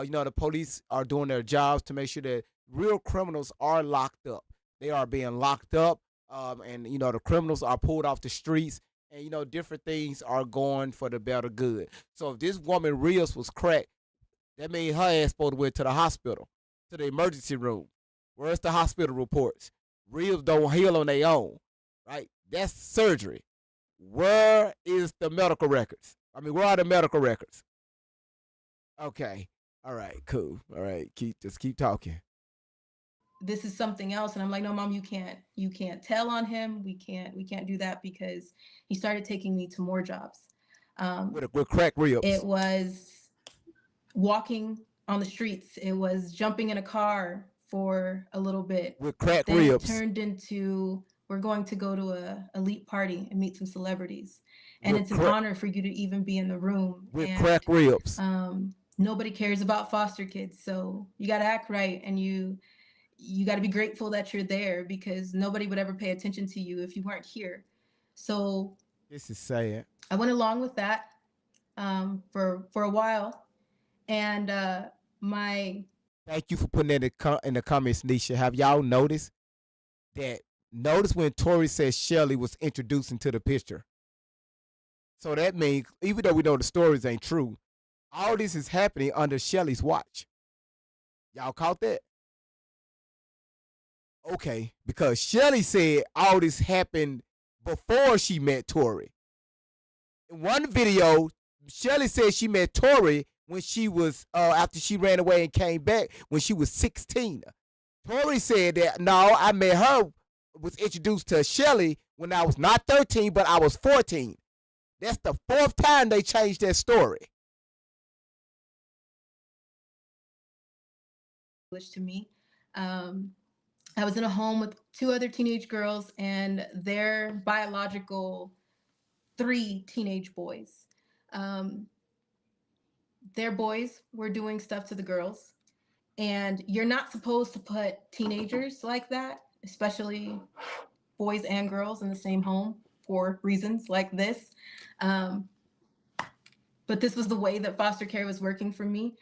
You know, the police are doing their jobs to make sure that real criminals are locked up. They are being locked up, and you know the criminals are pulled off the streets, and you know different things are going for the better good. So if this woman Rios was cracked, that means her ass supposed to went to the hospital, to the emergency room. Where's the hospital reports? Ribs don't heal on their own, right? That's surgery. Where is the medical records? I mean, where are the medical records? Okay. All right, cool. All right, keep talking. this is something else. And I'm like, no, mom, you can't tell on him. We can't do that, because he started taking me to more jobs. With crack ribs. It was walking on the streets. It was jumping in a car for a little bit. With crack Then ribs. it turned into, we're going to go to a elite party and meet some celebrities. And With it's an honor for you to even be in the room. With and, crack ribs. Nobody cares about foster kids. So you got to act right, and you got to be grateful that you're there, because nobody would ever pay attention to you if you weren't here. So This is sad. I went along with that. for a while, and my Thank you for putting that in the comments, Nisha. Have y'all noticed that? Notice when Tori says Shelly was introduced into the picture. So that means, even though we know the stories ain't true, all this is happening under Shelly's watch. Y'all caught that? Okay, because Shelly said all this happened before she met Tori. In one video, Shelly said she met Tori when she was after she ran away and came back when she was 16. Tori said that no, I met her, was introduced to Shelly when I was not 13, but I was 14. That's the fourth time they changed that story. To me, I was in a home with 2 other teenage girls and their biological 3 teenage boys. Their boys were doing stuff to the girls, and you're not supposed to put teenagers like that, especially boys and girls, in the same home for reasons like this. But this was the way that foster care was working for me.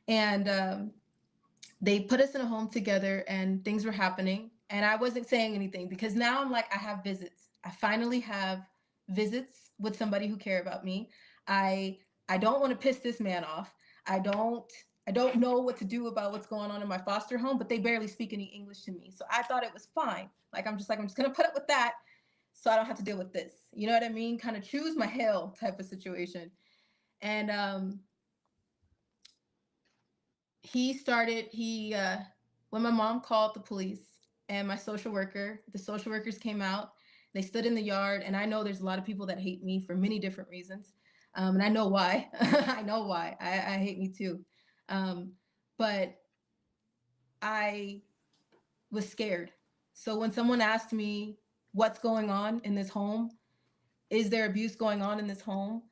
And they put us in a home together and things were happening. And I wasn't saying anything because now I'm like, I have visits. I finally have visits with somebody who care about me. I don't want to piss this man off. I don't know what to do about what's going on in my foster home, but they barely speak any English to me. So I thought it was fine. I'm just gonna put up with that so I don't have to deal with this. You know what I mean? Kind of choose my hell type of situation. And when my mom called the police and the social workers came out, they stood in the yard, and I know there's a lot of people that hate me for many different reasons. And I know why. I know why. I hate me too. But I was scared. So when someone asked me what's going on in this home, is there abuse going on in this home?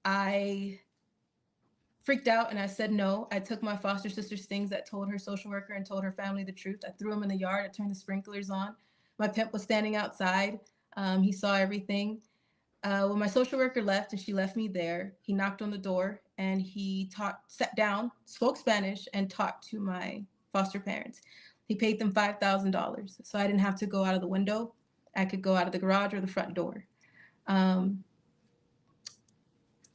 I freaked out and I said no. I took my foster sister's things that told her social worker and told her family the truth. I threw them in the yard. I turned the sprinklers on. My pimp was standing outside. He saw everything. When my social worker left and she left me there, he knocked on the door and he sat down, spoke Spanish, and talked to my foster parents. He paid them $5,000, so I didn't have to go out of the window. I could go out of the garage or the front door.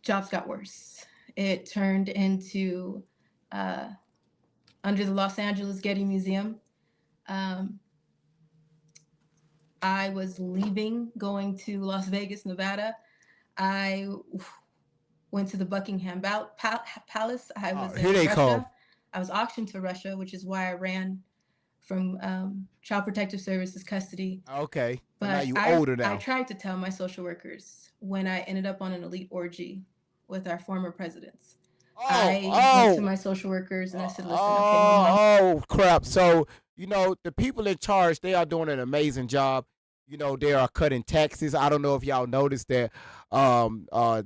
Jobs got worse. It turned into under the Los Angeles Getty Museum. I was leaving, going to Las Vegas, Nevada. I went to the Buckingham Palace. I was in Russia. I was auctioned to Russia, which is why I ran from Child Protective Services custody. Okay, but now you older now. I tried to tell my social workers when I ended up on an elite orgy with our former presidents. I went to my social workers and I said, listen, oh crap. So, the people in charge, they are doing an amazing job. They are cutting taxes. I don't know if y'all noticed that our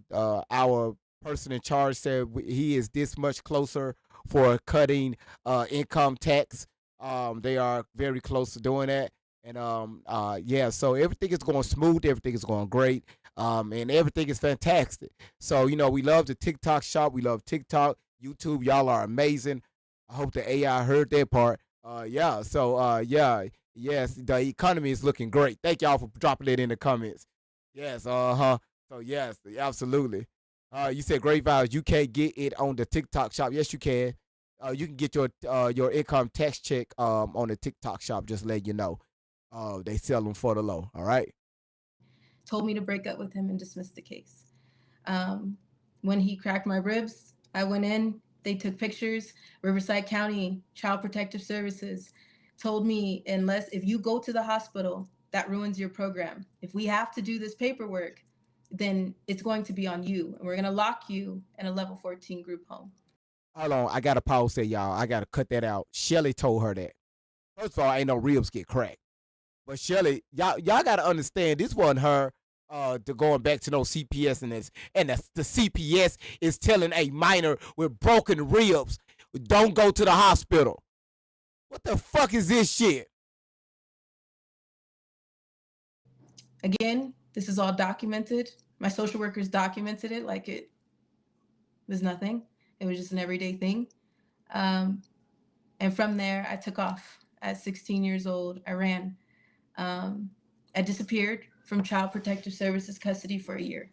person in charge said he is this much closer for cutting income tax. They are very close to doing that. And yeah, so everything is going smooth, everything is going great, and everything is fantastic. So, we love the TikTok shop, we love TikTok, YouTube, y'all are amazing. I hope the AI heard that part. Yeah, so yes, the economy is looking great. Thank y'all for dropping it in the comments. Yes, so yes, absolutely. You said great vibes. You can't get it on the TikTok shop. Yes, you can. You can get your income tax check on the TikTok shop. Just let you know. They sell them for the low. All right. Told me to break up with him and dismiss the case. When he cracked my ribs, I went in. They took pictures. Riverside County Child Protective Services told me, if you go to the hospital, that ruins your program. If we have to do this paperwork, then it's going to be on you, and we're going to lock you in a level 14 group home. Hold on, I got to pause there, y'all. I got to cut that out. Shelly told her that. First of all, ain't no ribs get cracked. But Shelly, y'all got to understand, this wasn't her to going back to no CPS and the CPS is telling a minor with broken ribs, don't go to the hospital. What the fuck is this shit? Again, this is all documented. My social workers documented it like it was nothing. It was just an everyday thing. Um, and from there, I took off. At 16 years old, I ran. I disappeared from Child Protective Services custody for a year.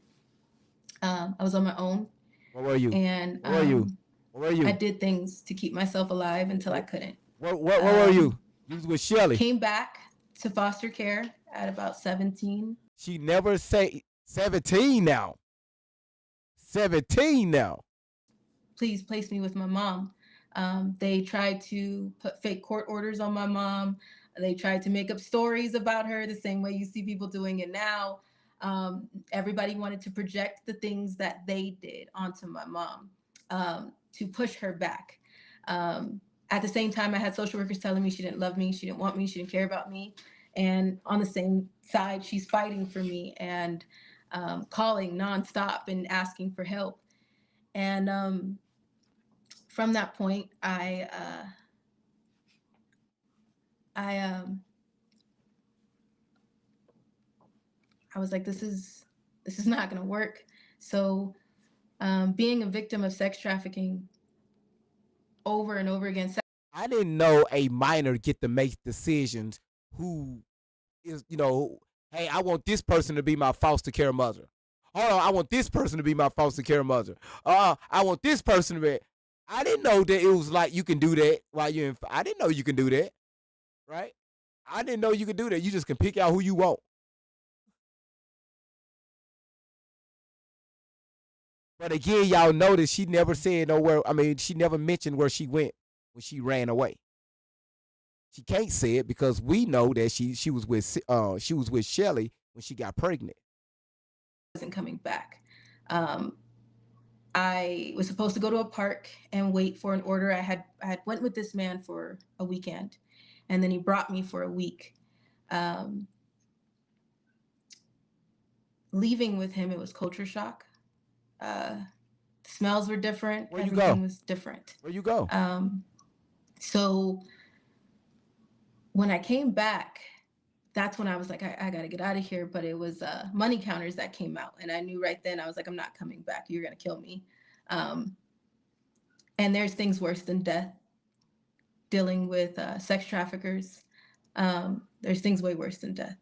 I was on my own, Where were you? and Where were you? Where were I you? did things to keep myself alive until I couldn't. Where were you? You was with Shelly. Came back to foster care at about 17. She never say 17 now. 17 now. Please place me with my mom. They tried to put fake court orders on my mom. They tried to make up stories about her the same way you see people doing it now. Everybody wanted to project the things that they did onto my mom to push her back. At the same time, I had social workers telling me she didn't love me, she didn't want me, she didn't care about me. And on the same side, she's fighting for me and calling nonstop and asking for help. And from that point, I was like, this is not going to work. So being a victim of sex trafficking over and over again. I didn't know a minor get to make decisions who is, hey, I want this person to be my foster care mother. Hold on, I want this person to be my foster care mother. I want this person to be. I didn't know that it was like you can do that while you're in. I didn't know you can do that, right? I didn't know you could do that. You just can pick out who you want. But again, y'all notice she never said nowhere. I mean, she never mentioned where she went when she ran away. She can't say it because we know that she was with Shelly when she got pregnant. Wasn't coming back. I was supposed to go to a park and wait for an order. I had went with this man for a weekend, and then he brought me for a week. Leaving with him, it was culture shock. The smells were different. Where you Everything go? was different. Where you go? So when I came back, that's when I was like, I got to get out of here. But it was money counters that came out. And I knew right then, I was like, I'm not coming back. You're going to kill me. And there's things worse than death. Dealing with sex traffickers. There's things way worse than death.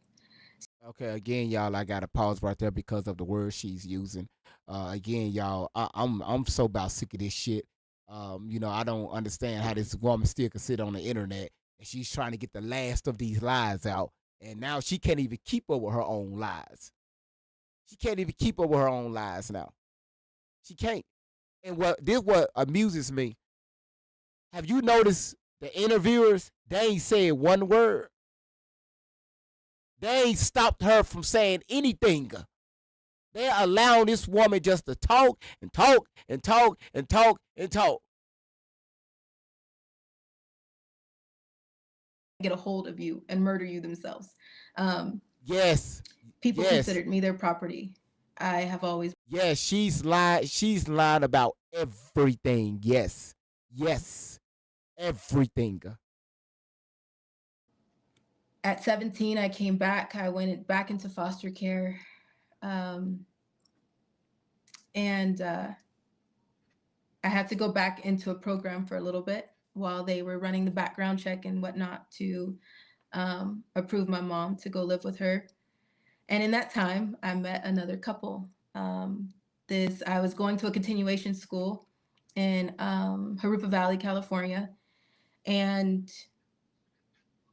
Okay, again, y'all, I got to pause right there because of the word she's using. Again, y'all, I'm so about sick of this shit. I don't understand how this woman still can sit on the internet and she's trying to get the last of these lies out. And now she can't even keep up with her own lies. She can't even keep up with her own lies now. She can't. And what amuses me. Have you noticed the interviewers? They ain't said one word. They ain't stopped her from saying anything. They're allowing this woman just to talk and talk and talk and talk and talk. Get a hold of you and murder you themselves. Yes. People Yes. considered me their property. I have always. Yes, she's lied. She's lied about everything. Yes. Yes. Everything. At 17, I came back. I went back into foster care. And I had to go back into a program for a little bit while they were running the background check and whatnot to approve my mom to go live with her. And in that time, I met another couple. I was going to a continuation school in Jurupa Valley, California. And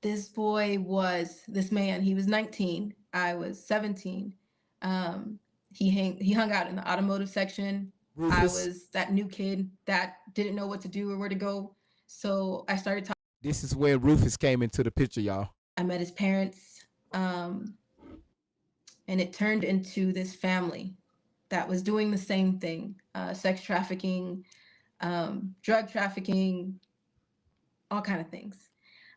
this man, he was 19, I was 17. He hung out in the automotive section. Rufus. I was that new kid that didn't know what to do or where to go. So I started talking. This is when Rufus came into the picture, y'all. I met his parents. And it turned into this family that was doing the same thing, sex trafficking, drug trafficking, all kind of things.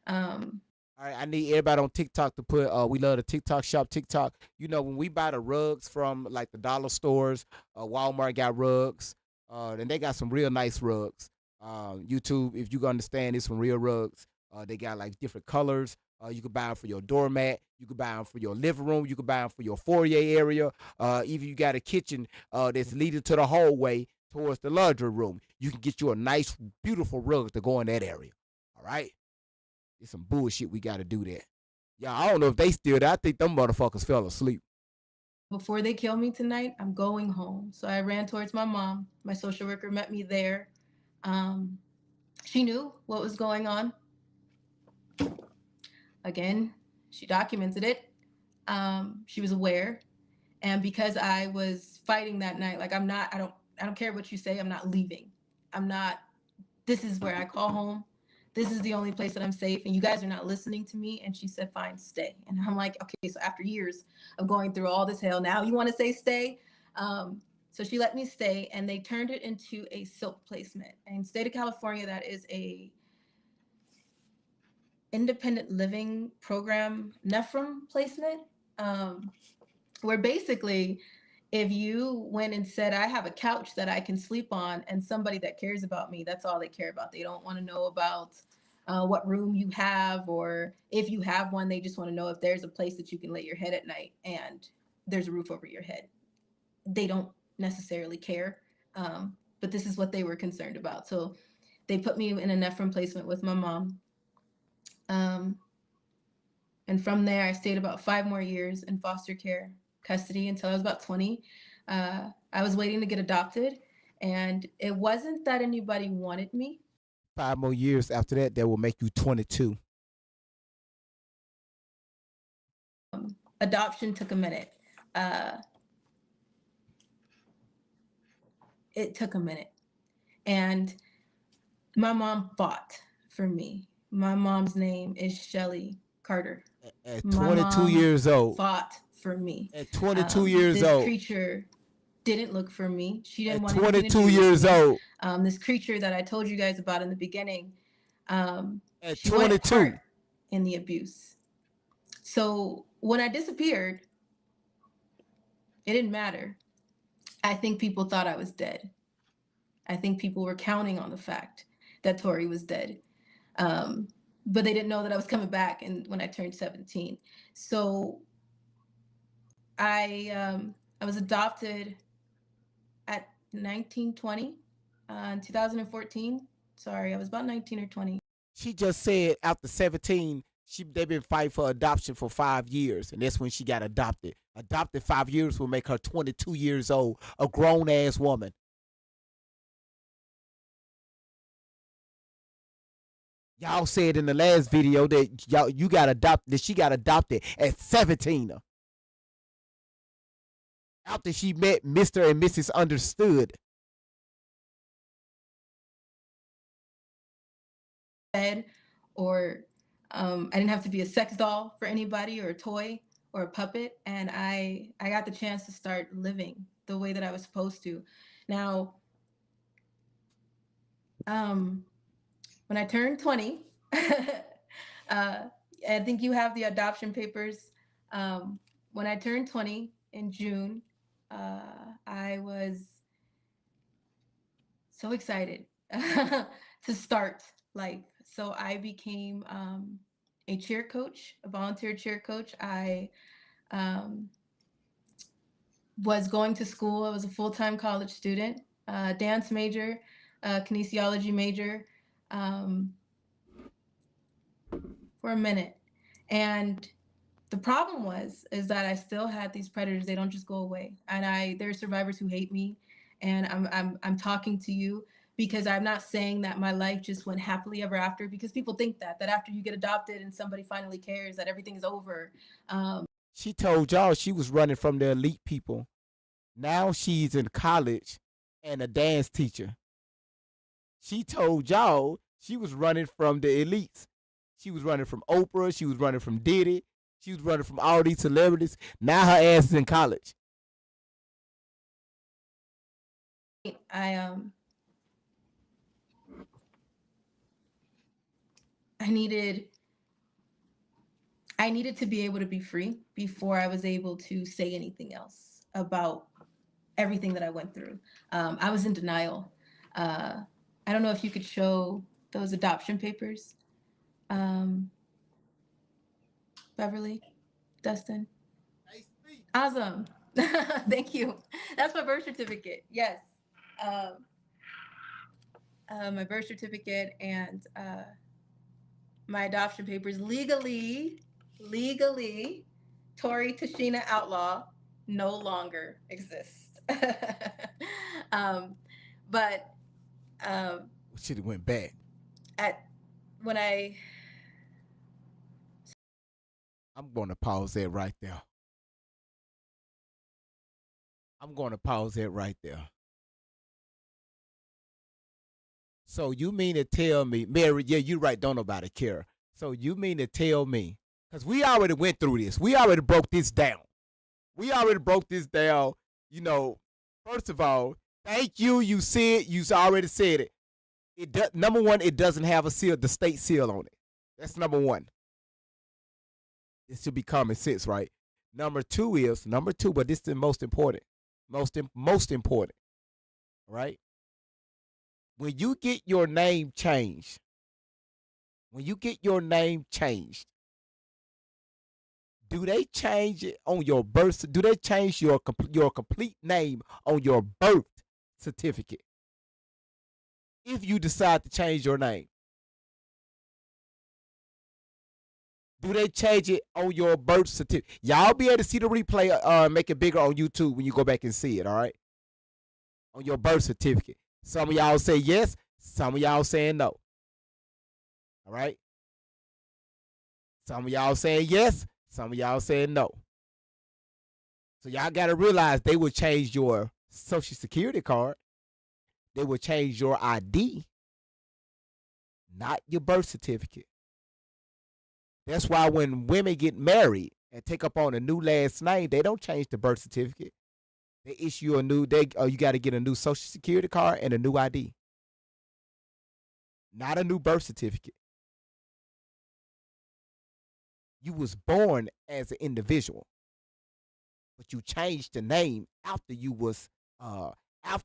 All right, I need everybody on TikTok to put, we love the TikTok shop, TikTok. When we buy the rugs from like the dollar stores, Walmart got rugs, and they got some real nice rugs. YouTube, if you understand, it's some real rugs. They got like different colors. You can buy them for your doormat. You can buy them for your living room. You can buy them for your foyer area. Even you got a kitchen that's leading to the hallway towards the laundry room. You can get you a nice, beautiful rug to go in that area. All right? It's some bullshit. We got to do that. Yeah, I don't know if they still there. I think them motherfuckers fell asleep. Before they kill me tonight, I'm going home. So I ran towards my mom. My social worker met me there. She knew what was going on. Again, she documented it. She was aware. And because I was fighting that night, like I don't care what you say, I'm not leaving. This is where I call home. This is the only place that I'm safe, and you guys are not listening to me. And she said, fine, stay. And I'm like, okay, so after years of going through all this hell, now you want to say stay? So she let me stay, and they turned it into a silk placement. And in the state of California, that is a independent living program, NEFRM placement, where basically if you went and said, I have a couch that I can sleep on, and somebody that cares about me, that's all they care about. They don't want to know about what room you have, or if you have one, they just want to know if there's a place that you can lay your head at night and there's a roof over your head. They don't necessarily care, but this is what they were concerned about. So they put me in a NEFRM placement with my mom. And from there, I stayed about 5 more years in foster care custody until I was about 20. I was waiting to get adopted, and it wasn't that anybody wanted me. 5 more years after that, that will make you 22. Adoption took a minute. It took a minute. And my mom fought for me. My mom's name is Shelly Carter. At My 22 mom years old. fought for me. At 22 years this old. creature didn't look for me. She didn't At want anything to 22 do with years me. old. This creature that I told you guys about in the beginning, At she went 22. part in the abuse. So when I disappeared, it didn't matter. I think people thought I was dead. I think people were counting on the fact that Tori was dead. But they didn't know that I was coming back and when I turned 17. So I was adopted at 19, 20, in 2014. Sorry, I was about 19 or 20. She just said after 17, they've been fighting for adoption for 5 years, and that's when she got adopted. Adopted 5 years will make her 22 years old, a grown-ass woman. Y'all said in the last video that you got adopted, that she got adopted at 17. After she met Mr. and Mrs. Understood. Or I didn't have to be a sex doll for anybody, or a toy, or a puppet, and I got the chance to start living the way that I was supposed to. Now, when I turned 20, I think you have the adoption papers. When I turned 20 in June, I was so excited to start life. So I became a cheer coach, a volunteer cheer coach. I was going to school. I was a full-time college student, dance major, kinesiology major, for a minute. And the problem is that I still had these predators. They don't just go away. And there are survivors who hate me. And I'm talking to you because I'm not saying that my life just went happily ever after, because people think that after you get adopted and somebody finally cares, that everything is over. She told y'all she was running from the elite people. Now she's in college and a dance teacher. She told y'all she was running from the elites. She was running from Oprah. She was running from Diddy. She was running from all these celebrities. Now her ass is in college. I needed to be able to be free before I was able to say anything else about everything that I went through. I was in denial. I don't know if you could show those adoption papers. Um, Beverly, Dustin. Hey, speak. Awesome. Thank you. That's my birth certificate. Yes. Um, my birth certificate and my adoption papers legally, Tori Tashina Outlaw no longer exist. um, but We should have went back. at when I'm going to pause that right there. I'm going to pause that right there. So you mean to tell me, Mary, yeah, you're right, don't nobody care. So you mean to tell me, because we already went through this. We already broke this down. You know, first of all, thank you. You already said it. Number one, it doesn't have a seal, the state seal on it. That's number one. It should be common sense, right? Number two, but this is the most important. Most important, right? When you get your name changed, do they change it on your birth? Do they change your complete name on your birth certificate? If you decide to change your name, do they change it on your birth certificate? Y'all be able to see the replay, make it bigger on YouTube when you go back and see it, all right? On your birth certificate. Some of y'all say yes, some of y'all saying no. All right? Some of y'all saying yes, some of y'all saying no. So y'all got to realize they will change your social security card. They will change your ID, not your birth certificate. That's why when women get married and take up on a new last name, they don't change the birth certificate. They issue a new, you got to get a new social security card and a new ID. Not a new birth certificate. You was born as an individual, but you changed the name after you was live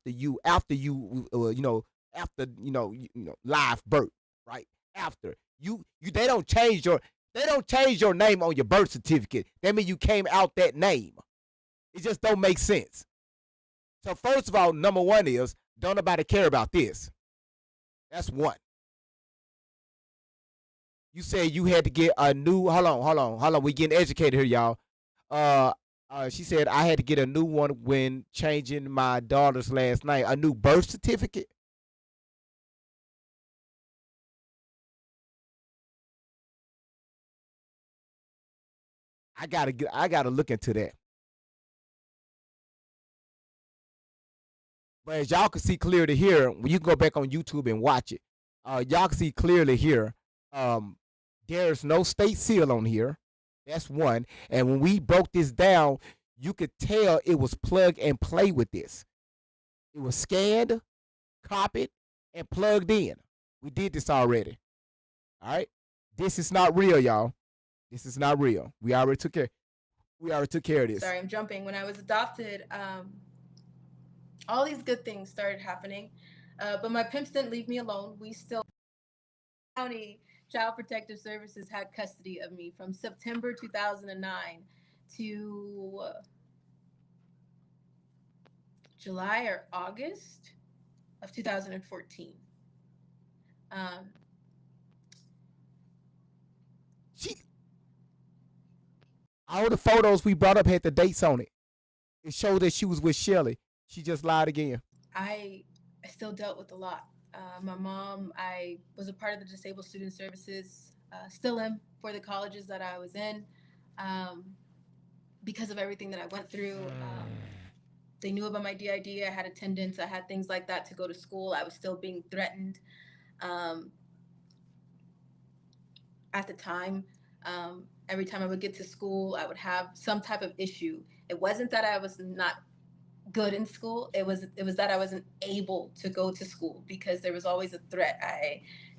birth, right? After they don't change your name on your birth certificate. That means you came out that name. It just don't make sense. So first of all, number one is don't nobody care about this. That's one. You said you had to get a new. Hold on. We getting educated here, y'all. She said I had to get a new one when changing my daughter's last name. A new birth certificate. I gotta look into that. But as y'all can see clearly here, when you can go back on YouTube and watch it, y'all can see clearly here. There's no state seal on here. That's one. And when we broke this down, you could tell it was plug and play with this. It was scanned, copied, and plugged in. We did this already. All right. This is not real, y'all. This is not real. We already took care of this. Sorry, I'm jumping. When I was adopted, all these good things started happening, but my pimps didn't leave me alone. We still, County Child Protective Services had custody of me from September 2009 to July or August of 2014. All the photos we brought up had the dates on it. It showed that she was with Shelly. She just lied again. I still dealt with a lot. My mom, I was a part of the Disabled Student Services, still am for the colleges that I was in, because of everything that I went through. They knew about my DID. I had attendance. I had things like that to go to school. I was still being threatened. At the time, every time I would get to school, I would have some type of issue. It wasn't that I was not good in school. It was that I wasn't able to go to school because there was always a threat.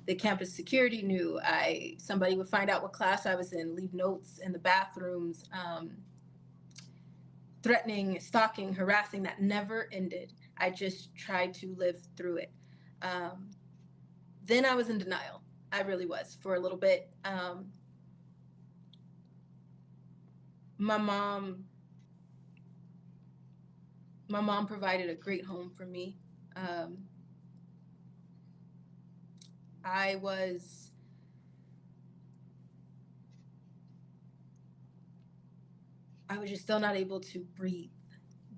The campus security knew. Somebody would find out what class I was in, leave notes in the bathrooms, threatening, stalking, harassing. That never ended. I just tried to live through it. Then I was in denial. I really was for a little bit. My mom provided a great home for me. Um, I was just still not able to breathe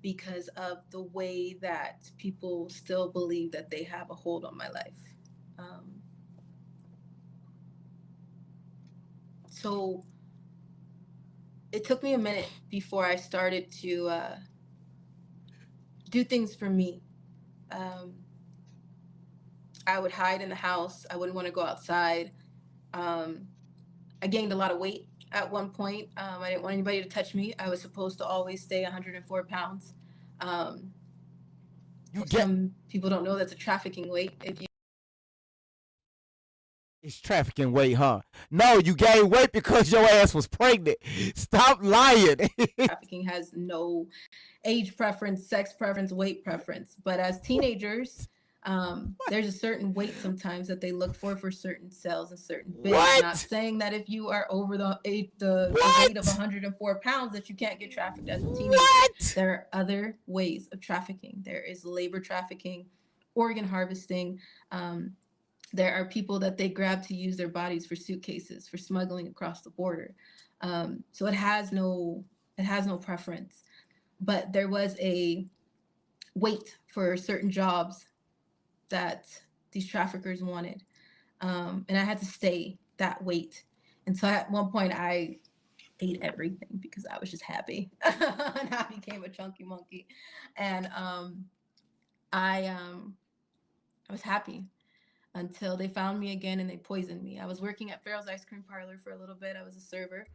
because of the way that people still believe that they have a hold on my life. Um, so it took me a minute before I started to do things for me. Um, I would hide in the house. I wouldn't want to go outside. Um, I gained a lot of weight at one point. I didn't want anybody to touch me. I was supposed to always stay 104 pounds. Um, You get some people don't know that's a trafficking weight. If you it's trafficking weight, huh? No, you gained weight because your ass was pregnant. Stop lying. trafficking has no age preference, sex preference, weight preference. But as teenagers, there's a certain weight sometimes that they look for certain cells and certain bits. Not What? saying that if you are over the weight of What? 104 pounds that you can't get trafficked as a teenager. What? There are other ways of trafficking. There is labor trafficking, organ harvesting. There are people that they grab to use their bodies for suitcases, for smuggling across the border. So it has no preference. But there was a weight for certain jobs that these traffickers wanted. And I had to stay that weight. And so at one point I ate everything because I was just happy. And I became a chunky monkey. And I was happy until they found me again and they poisoned me. I was working at Farrell's Ice Cream Parlor for a little bit. I was a server.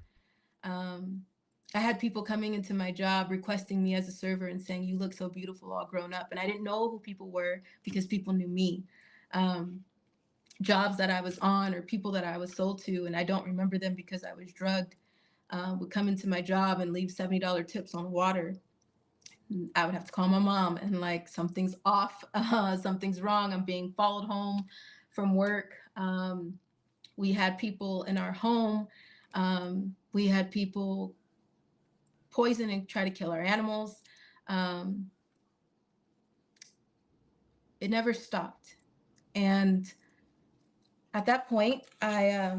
I had people coming into my job requesting me as a server and saying, "You look so beautiful, all grown up." And I didn't know who people were because people knew me. Jobs that I was on or people that I was sold to, and I don't remember them because I was drugged, would come into my job and leave $70 tips on water. I would have to call my mom and like, something's off, something's wrong. I'm being followed home from work. We had people in our home. We had people poison and try to kill our animals. It never stopped. And at that point, I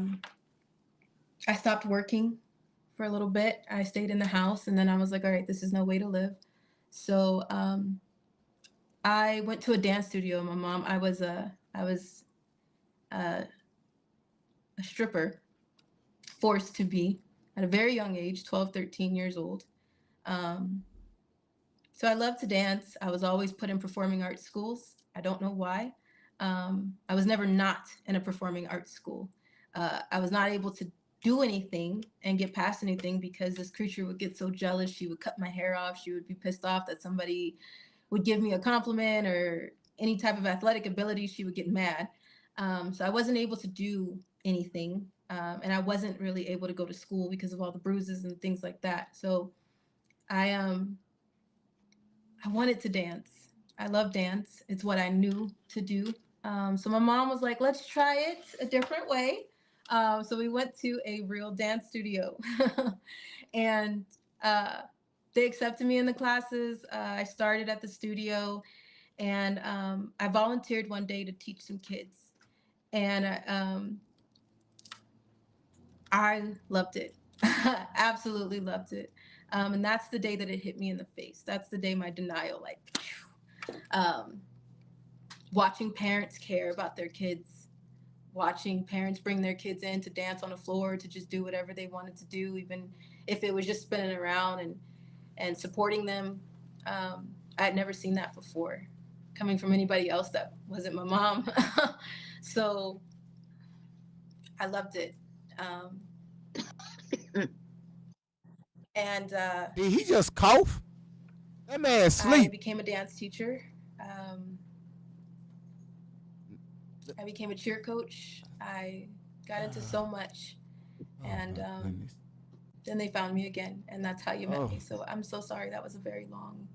stopped working for a little bit. I stayed in the house, and then I was like, all right, this is no way to live. So I went to a dance studio. My mom, I was a stripper, forced to be at a very young age, 12, 13 years old. So I love to dance. I was always put in performing arts schools. I don't know why. I was never not in a performing arts school. I was not able to do anything and get past anything because this creature would get so jealous. She would cut my hair off. She would be pissed off that somebody would give me a compliment or any type of athletic ability. She would get mad. So I wasn't able to do anything. And I wasn't really able to go to school because of all the bruises and things like that. So I wanted to dance. I love dance. It's what I knew to do. So my mom was like, let's try it a different way. So we went to a real dance studio and they accepted me in the classes. I started at the studio and I volunteered one day to teach some kids. And I loved it. Absolutely loved it. And that's the day that it hit me in the face. That's the day my denial, like, watching parents care about their kids, watching parents bring their kids in to dance on the floor, to just do whatever they wanted to do, even if it was just spinning around and supporting them. I had never seen that before, coming from anybody else that wasn't my mom. So I loved it. And Did he just cough? That man I sleep. became a dance teacher. I became a cheer coach. I got into so much. And then they found me again, and that's how you met me. So I'm so sorry. That was a very long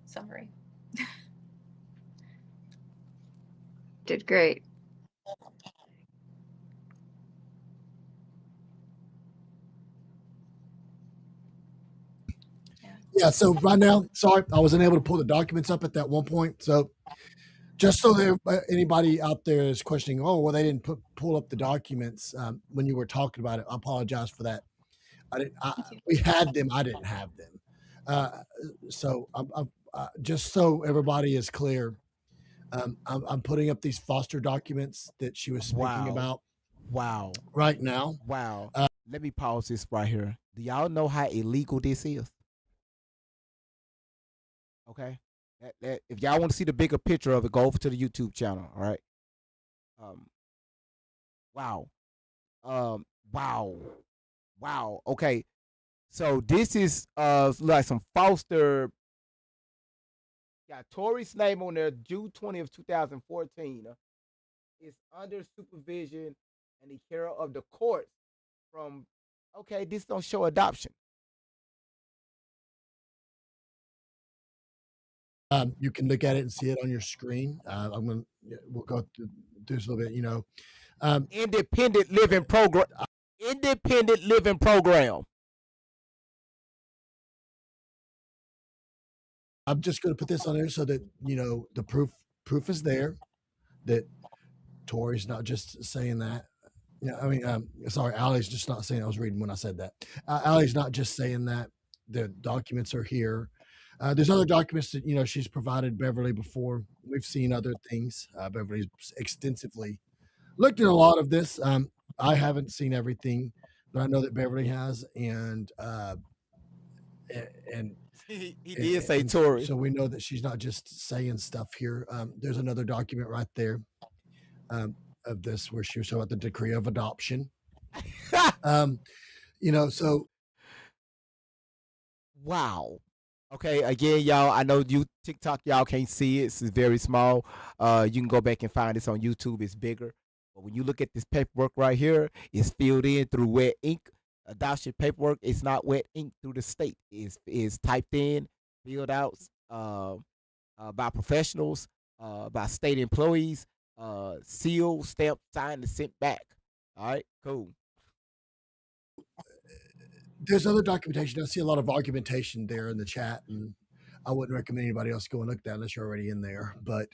summary. Did great. Yeah, so right now, sorry, I wasn't able to pull the documents up at that one point. So just so there, anybody out there is questioning, oh, well, they didn't pull up the documents when you were talking about it. I apologize for that. I didn't. We had them. I didn't have them. So I'm just so everybody is clear. I'm putting up these foster documents that she was speaking Wow. about Wow. right now. Wow. Let me pause this right here. Do y'all know how illegal this is? Okay. If y'all want to see the bigger picture of it, go over to the YouTube channel. All right. Wow. Wow. Wow. Okay. So this is like some foster. Got Tori's name on there, June 20th, 2014. It's under supervision and the care of the courts from. Okay, this don't show adoption. You can look at it and see it on your screen. We'll go through this a little bit. Independent living program. Independent living program. I'm just going to put this on there so that the proof is there that Tori's not just saying that. Yeah, I mean, sorry, Allie's just not saying. I was reading when I said that. Allie's not just saying that. The documents are here. There's other documents that she's provided Beverly before. We've seen other things. Beverly's extensively looked at a lot of this. I haven't seen everything, but I know that Beverly has, and He did say Tori. So we know that she's not just saying stuff here. There's another document right there of this where she was talking about the decree of adoption. So wow. Okay, again, y'all, I know you TikTok, y'all can't see it. It's very small. You can go back and find this on YouTube. It's bigger. But when you look at this paperwork right here, it's filled in through wet ink. Adoption paperwork, it's not wet ink through the state. It's typed in, filled out by professionals, by state employees, sealed, stamped, signed, and sent back. All right, cool. There's other documentation. I see a lot of argumentation there in the chat, and I wouldn't recommend anybody else go and look at that unless you're already in there. But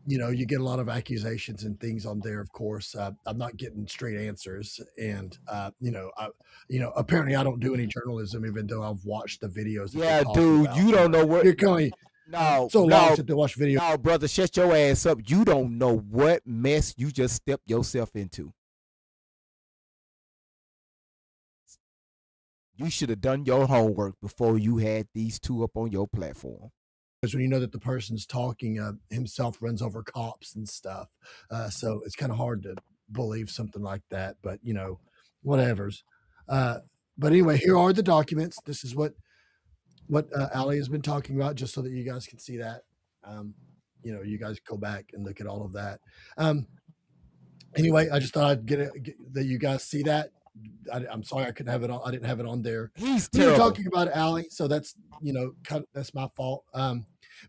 you get a lot of accusations and things on there. Of course, I'm not getting straight answers, and apparently I don't do any journalism, even though I've watched the videos. Yeah, dude, you don't know what you're going. No, so long since to watch videos. No, brother, shut your ass up. You don't know what mess you just stepped yourself into. You should have done your homework before you had these two up on your platform. Because when you know that the person's talking, himself runs over cops and stuff. So it's kind of hard to believe something like that, but whatever's. But anyway, here are the documents. This is what Allie has been talking about, just so that you guys can see that. You guys go back and look at all of that. Anyway, I just thought I'd get that you guys see that. I'm sorry I couldn't have it on. I didn't have it on there. He's we terrible. were talking about Allie, so that's that's my fault.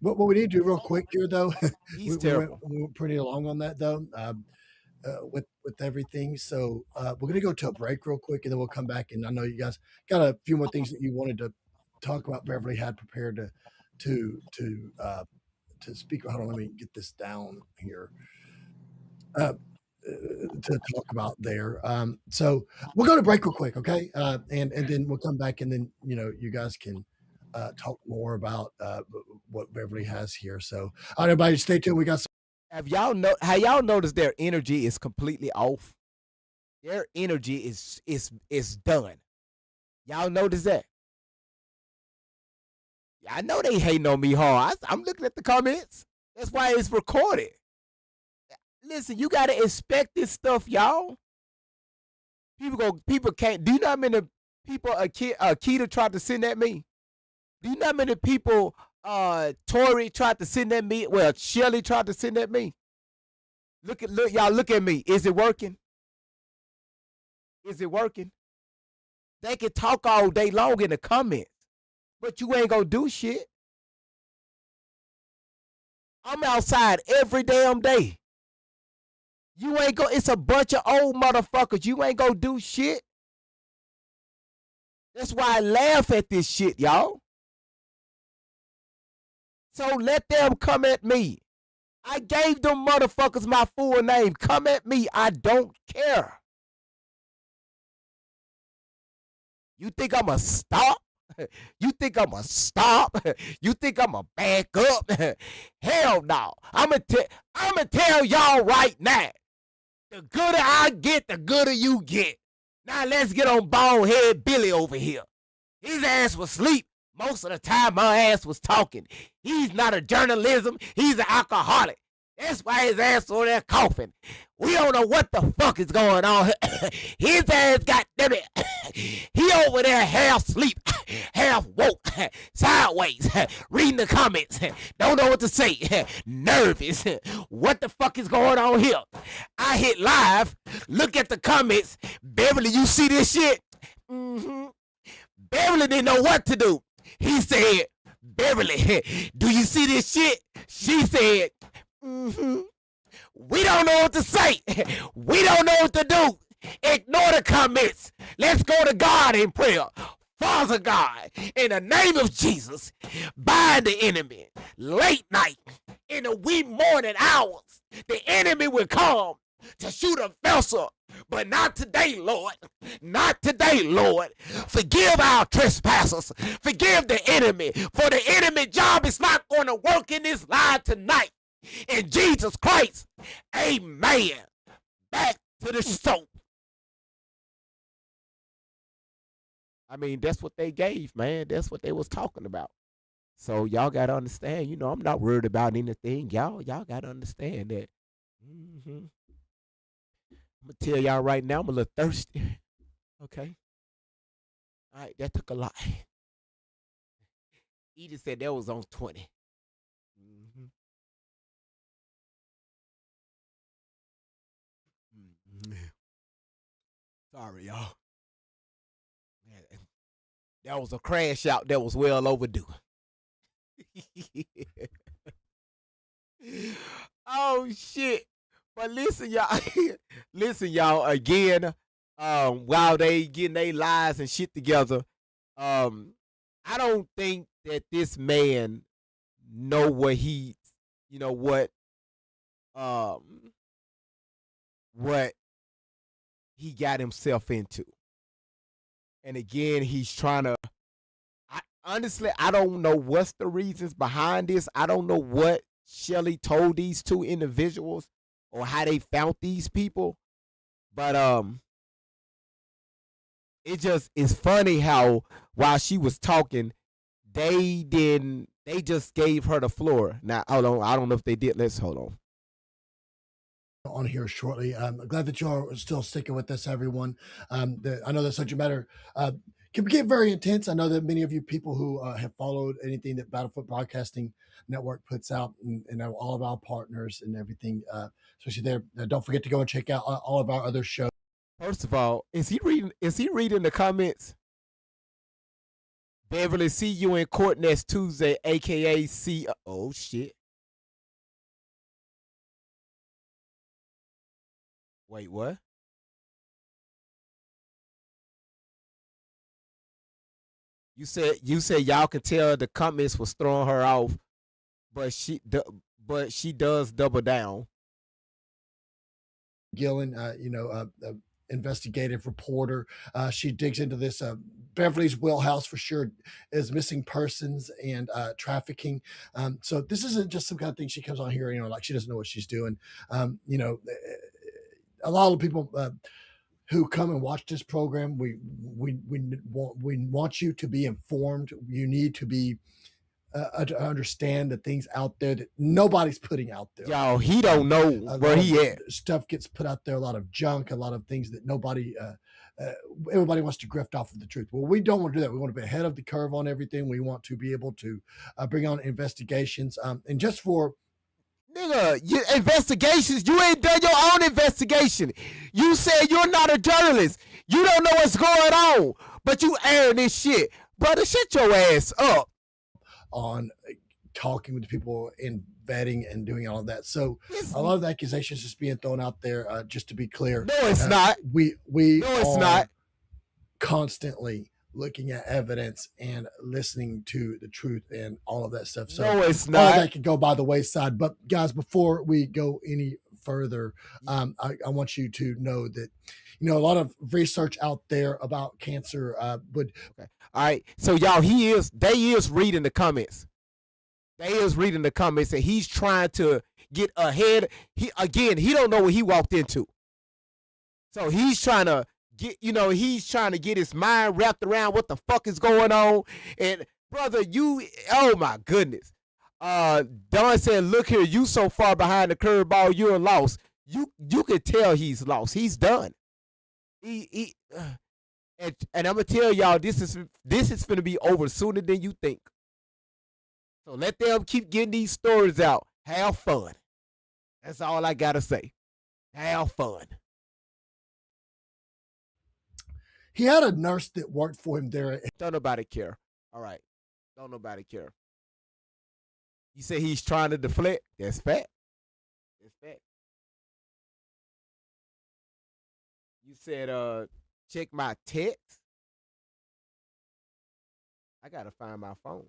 But what we need to do real quick here, though, He's terrible. We went pretty long on that, though, with everything. So we're gonna go to a break real quick, and then we'll come back. And I know you guys got a few more things that you wanted to talk about. Beverly had prepared to speak. Hold on, let me get this down here. To talk about there. So we'll go to break real quick, okay? And then we'll come back, and then you guys can talk more about what Beverly has here. So all right, everybody, stay tuned. We got some. Have y'all noticed their energy is completely off? Their energy is done. Y'all notice that? I know they hating on me hard. I'm looking at the comments. That's why it's recorded. Listen, you gotta expect this stuff, y'all. People can't. Do you know how many people Akita tried to send at me? Do you know how many people Tori tried to send at me? Well, Shelly tried to send at me. Look, y'all, look at me. Is it working? Is it working? They can talk all day long in the comments, but you ain't gonna do shit. I'm outside every damn day. You ain't go. It's a bunch of old motherfuckers. You ain't gonna do shit. That's why I laugh at this shit, y'all. So let them come at me. I gave them motherfuckers my full name. Come at me. I don't care. You think I'm a stop? You think I'm a stop? You think I'm a back up? Hell no. I'ma tell y'all right now. The gooder I get, the gooder you get. Now let's get on Bonehead Billy over here. His ass was asleep. Most of the time my ass was talking. He's not a journalism. He's an alcoholic. That's why his ass over there coughing. We don't know what the fuck is going on. His ass got them. He over there half asleep, half woke, sideways, reading the comments. Don't know what to say. Nervous. What the fuck is going on here? I hit live. Look at the comments. Beverly, you see this shit? Mm-hmm. Beverly didn't know what to do. He said, Beverly, do you see this shit? She said, mm-hmm. We don't know what to say. We don't know what to do. Ignore the comments. Let's go to God in prayer. Father God, in the name of Jesus, bind the enemy. Late night, in the wee morning hours, the enemy will come to shoot a vessel. But not today, Lord. Not today, Lord. Forgive our trespassers. Forgive the enemy. For the enemy job is not going to work in this line tonight. In Jesus Christ, amen. Back to the soap. I mean, that's what they gave, man. That's what they was talking about. So y'all got to understand, you know, I'm not worried about anything. Y'all got to understand that. Mm-hmm. I'm going to tell y'all right now, I'm a little thirsty. Okay? All right, that took a lot. Edith said that was on 20. Mm-hmm. Sorry, y'all. Man, that was a crash out that was well overdue. Oh shit. But listen, y'all, again, while they getting their lies and shit together, I don't think that this man know what he, you know, what he got himself into. And again, he's trying to, honestly, I don't know what's the reasons behind this. I don't know what Shelly told these two individuals or how they found these people. But it just is funny how while she was talking, they just gave her the floor. Now, hold on, I don't know if they did. Let's hold on here shortly. I'm glad that y'all are still sticking with us, everyone. I know that subject matter can get very intense. I know that many of you people who have followed anything that Battlefoot Broadcasting Network puts out, and all of our partners and everything, especially there. Don't forget to go and check out all of our other shows. First of all, is he reading the comments? Beverly, see you in court next Tuesday, aka see. Oh shit. Wait, what? You said y'all can tell the comments was throwing her off, but she does double down. Gillen, investigative reporter. She digs into this. Beverly's wheelhouse for sure is missing persons and trafficking. So this isn't just some kind of thing she comes on here, like she doesn't know what she's doing. A lot of people who come and watch this program, we want you to be informed. You need to be to understand the things out there that nobody's putting out there. Y'all, he don't know where he at. Stuff gets put out there, a lot of junk, a lot of things that everybody wants to grift off of the truth. Well, we don't want to do that. We want to be ahead of the curve on everything. We want to be able to bring on investigations. And just for nigga, investigations, you ain't done your own investigation. You said you're not a journalist. You don't know what's going on, but you airing this shit. Brother, shut your ass up. On talking with people and vetting and doing all of that. So a lot of the accusations just being thrown out there, just to be clear. No, it's not. We no, it's not. Constantly looking at evidence and listening to the truth and all of that stuff. So No, it's all not. that could go by the wayside. But guys, before we go any further, I want you to know that, you know, a lot of research out there about cancer would. Okay. All right. So y'all, they is reading the comments. They is reading the comments, and he's trying to get ahead. He don't know what he walked into. So he's trying to get his mind wrapped around what the fuck is going on. And brother, oh my goodness. Don said, look here, you so far behind the curveball, you're lost. You can tell he's lost. He's done. And I'm gonna tell y'all, this is gonna be over sooner than you think. So let them keep getting these stories out. Have fun. That's all I gotta say. Have fun. He had a nurse that worked for him there. Don't nobody care. All right. Don't nobody care. You say he's trying to deflect. That's fact. That's fact. You said, check my text. I gotta find my phone.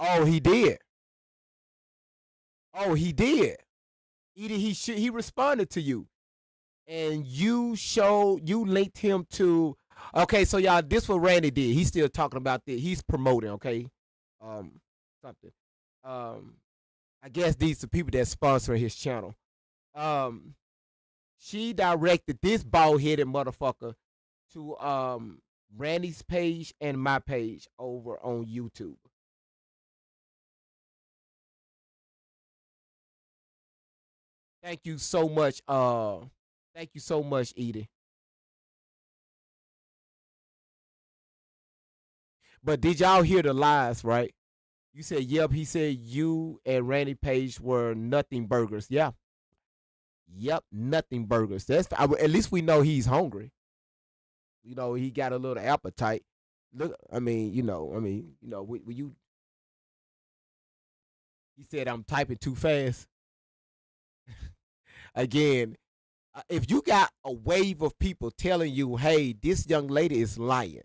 Oh, he did. Oh, he did. He responded to you, and you linked him to. Okay, so y'all, this what Randy did. He's still talking about this. He's promoting. Okay, something. I guess these are people that sponsor his channel. She directed this bald-headed motherfucker to Randy's page and my page over on YouTube. Thank you so much. Thank you so much, Edie. But did y'all hear the lies, right? You said, yep. He said you and Randy Page were nothing burgers. Yeah. Yep, nothing burgers. At least we know he's hungry. You know, he got a little appetite. Look, when you. He said I'm typing too fast. Again, if you got a wave of people telling you, hey, this young lady is lying,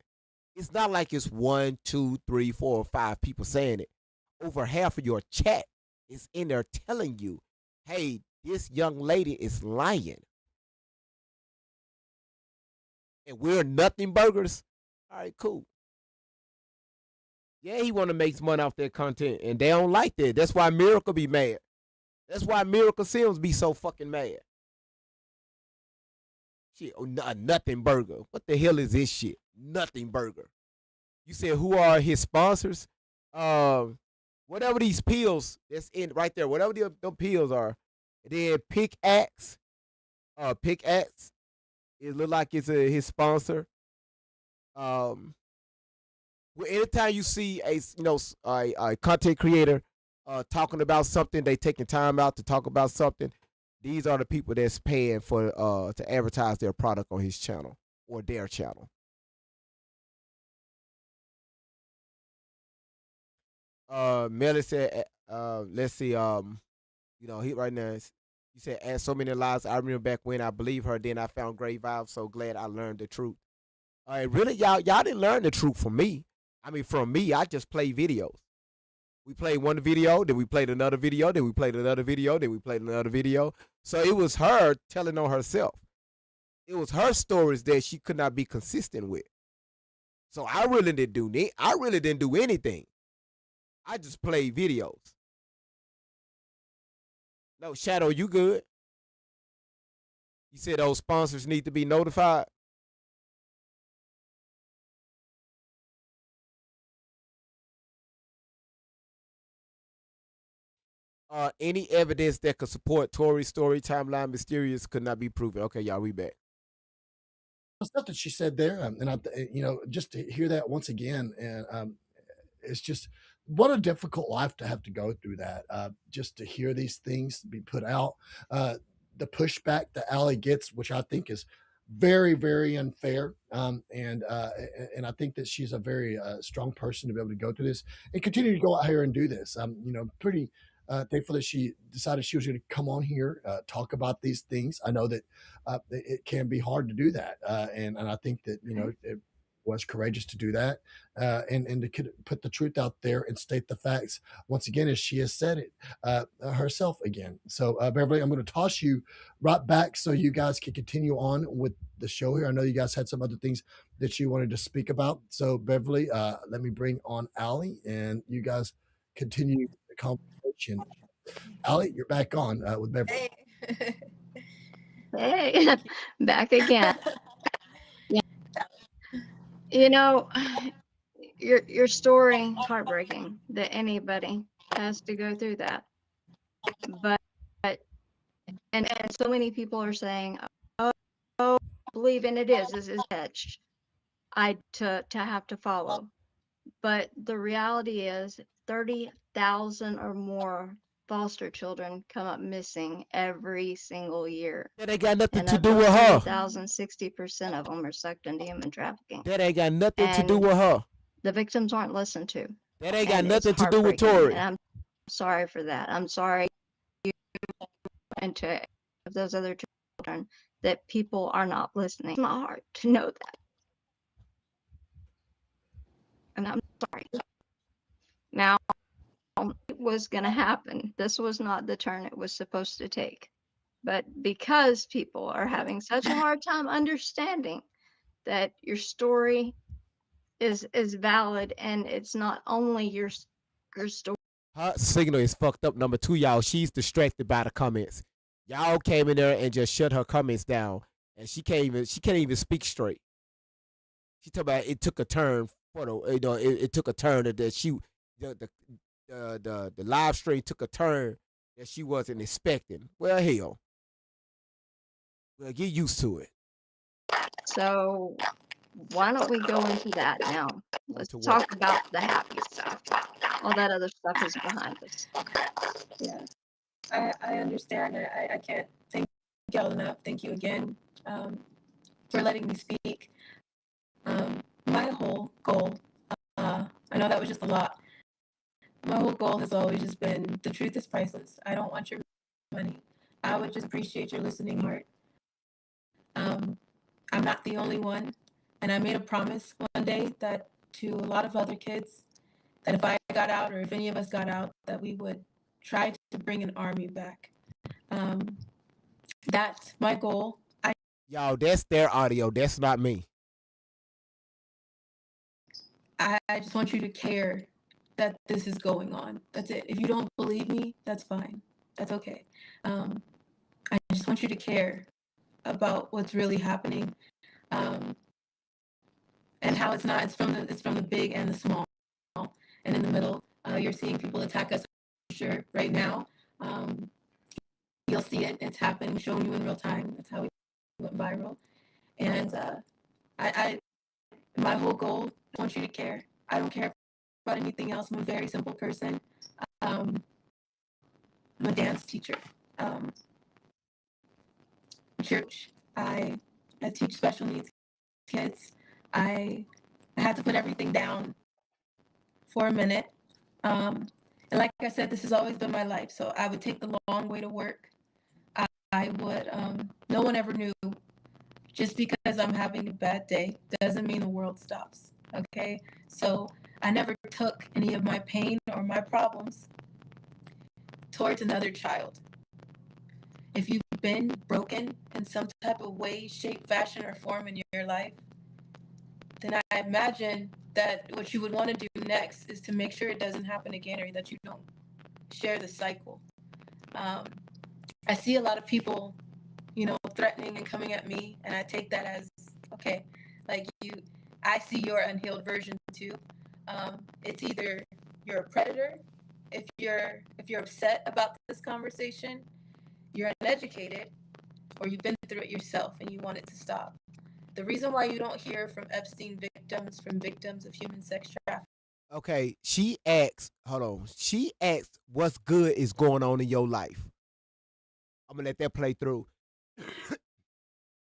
it's not like it's 1, 2, 3, 4, or 5 people saying it. Over half of your chat is in there telling you, hey, this young lady is lying. And we're nothing burgers. All right, cool. Yeah, he want to make money off their content, and they don't like that. That's why Miracle be mad. That's why Miracle Sims be so fucking mad. Shit, nothing burger. What the hell is this shit? Nothing burger. You said who are his sponsors? Whatever these pills that's in right there, whatever them pills are. And then Pickaxe. Pickaxe. It look like it's his sponsor. Anytime you see a content creator talking about something, they taking time out to talk about something. These are the people that's paying for to advertise their product on his channel or their channel. Melly said, let's see, he right now he said, and so many lies. I remember back when I believed her, then I found great vibes. So glad I learned the truth. Really, y'all didn't learn the truth from me. I mean, from me, I just play videos. We played one video, then we played another video, then we played another video, then we played another video. So it was her telling on herself. It was her stories that she could not be consistent with. So I really didn't do anything. I just played videos. No, Shadow, you good? You said those sponsors need to be notified. Any evidence that could support Tory's story timeline mysterious could not be proven. Okay, y'all, we back. stuff that she said there, and just to hear that once again, and it's just what a difficult life to have to go through that. Just to hear these things be put out, the pushback that Allie gets, which I think is very, very unfair. And I think that she's a very strong person to be able to go through this and continue to go out here and do this. Pretty thankful that she decided she was going to come on here, talk about these things. I know that it can be hard to do that, and I think that it was courageous to do that, and to put the truth out there and state the facts once again, as she has said it herself again. So, Beverly, I'm going to toss you right back so you guys can continue on with the show here. I know you guys had some other things that you wanted to speak about. So, Beverly, let me bring on Allie, and you guys continue the conversation. Allie, you're back on with Beverly. Hey. Hey, back again. You know, your story heartbreaking that anybody has to go through that. But and so many people are saying, oh, believe, and this is edge to have to follow. But the reality is 30,000 or more foster children come up missing every single year. That ain't got nothing And to of do those with her. 30,000, 60% of them are sucked into human trafficking. That ain't got nothing to do And with her. the victims aren't listened to. That ain't got And it's nothing to do with heartbreaking. Tori. And I'm sorry for that. I'm sorry you and to those other children that people are not listening. It's not hard to know that. And I'm sorry. Now, it was going to happen. This was not the turn it was supposed to take. But because people are having such a hard time understanding that your story is valid, and it's not only your story. Her signal is fucked up. Number two, y'all, she's distracted by the comments. Y'all came in there and just shut her comments down, and she can't even speak straight. She talking about it took a turn for the it took a turn that she the live stream took a turn that she wasn't expecting. Well, hell, well, get used to it. So why don't we go into that now? Let's Into what? talk about the happy stuff. All that other stuff is behind us. Yeah, I understand. I can't thank y'all enough. Thank you again for letting me speak. My whole goal, I know that was just a lot. My whole goal has always just been the truth is priceless. I don't want your money. I would just appreciate your listening heart. I'm not the only one. And I made a promise one day that to a lot of other kids, that if I got out or if any of us got out, that we would try to bring an army back. That's my goal. Y'all, that's their audio. That's not me. I just want you to care that this is going on. That's it. If you don't believe me, that's fine. That's okay. I just want you to care about what's really happening, and how it's from the big and the small, and in the middle. You're seeing people attack us. Sure, right now, you'll see it. It's happening, showing you in real time. That's how we went viral. And my whole goal, I want you to care. I don't care about anything else. I'm a very simple person. I'm a dance teacher. Church. I teach special needs kids. I had to put everything down for a minute. And like I said, this has always been my life. So I would take the long way to work. I would, no one ever knew. Just because I'm having a bad day doesn't mean the world stops. Okay? So I never took any of my pain or my problems towards another child. If you've been broken in some type of way, shape, fashion, or form in your life, then I imagine that what you would want to do next is to make sure it doesn't happen again, or that you don't share the cycle. I see a lot of people, threatening and coming at me, and I take that as, okay, like I see your unhealed version too. It's either you're a predator, if you're upset about this conversation, you're uneducated, or you've been through it yourself and you want it to stop. The reason why you don't hear from Epstein victims, from victims of human sex trafficking. Okay, she asks, hold on. She asks, what's good is going on in your life? I'm gonna let that play through.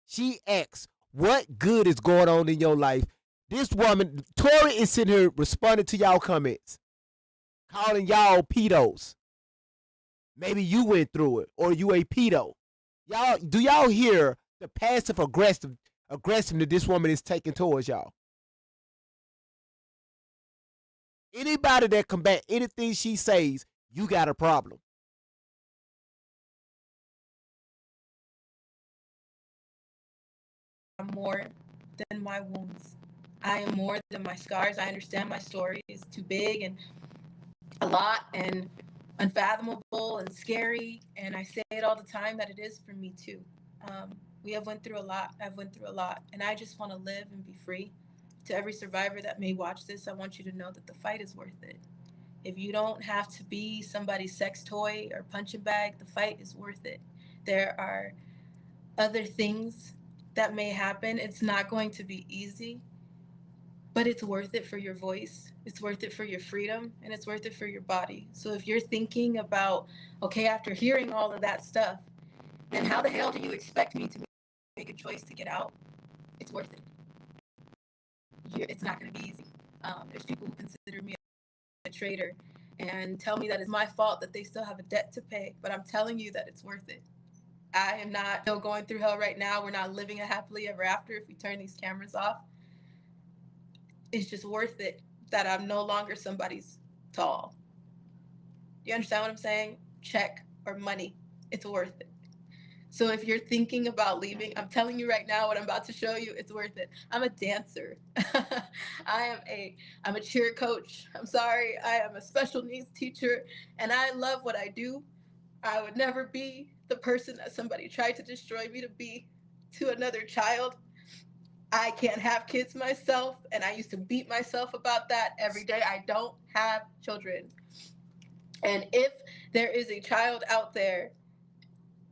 She asks, what good is going on in your life? This woman, Tori, is sitting here responding to y'all comments, calling y'all pedos. Maybe you went through it, or you a pedo. Y'all, do y'all hear the passive aggressive that this woman is taking towards y'all? Anybody that combat anything she says, you got a problem. I'm more than my wounds. I am more than my scars. I understand my story is too big and a lot and unfathomable and scary. And I say it all the time that it is for me too. We have went through a lot. I've went through a lot. And I just want to live and be free. To every survivor that may watch this, I want you to know that the fight is worth it. If you don't have to be somebody's sex toy or punching bag, the fight is worth it. There are other things that may happen. It's not going to be easy, but it's worth it for your voice. It's worth it for your freedom, and it's worth it for your body. So if you're thinking about, okay, after hearing all of that stuff, then how the hell do you expect me to make a choice to get out? It's worth it. It's not going to be easy. There's people who consider me a traitor and tell me that it's my fault that they still have a debt to pay, but I'm telling you that it's worth it. I am not going through hell right now. We're not living a happily ever after if we turn these cameras off. It's just worth it that I'm no longer somebody's tall. You understand what I'm saying? Check or money. It's worth it. So if you're thinking about leaving, I'm telling you right now what I'm about to show you, it's worth it. I'm a dancer. I'm a cheer coach. I'm sorry. I am a special needs teacher and I love what I do. I would never be the person that somebody tried to destroy me to be to another child. I can't have kids myself, and I used to beat myself about that every day. I don't have children. And if there is a child out there,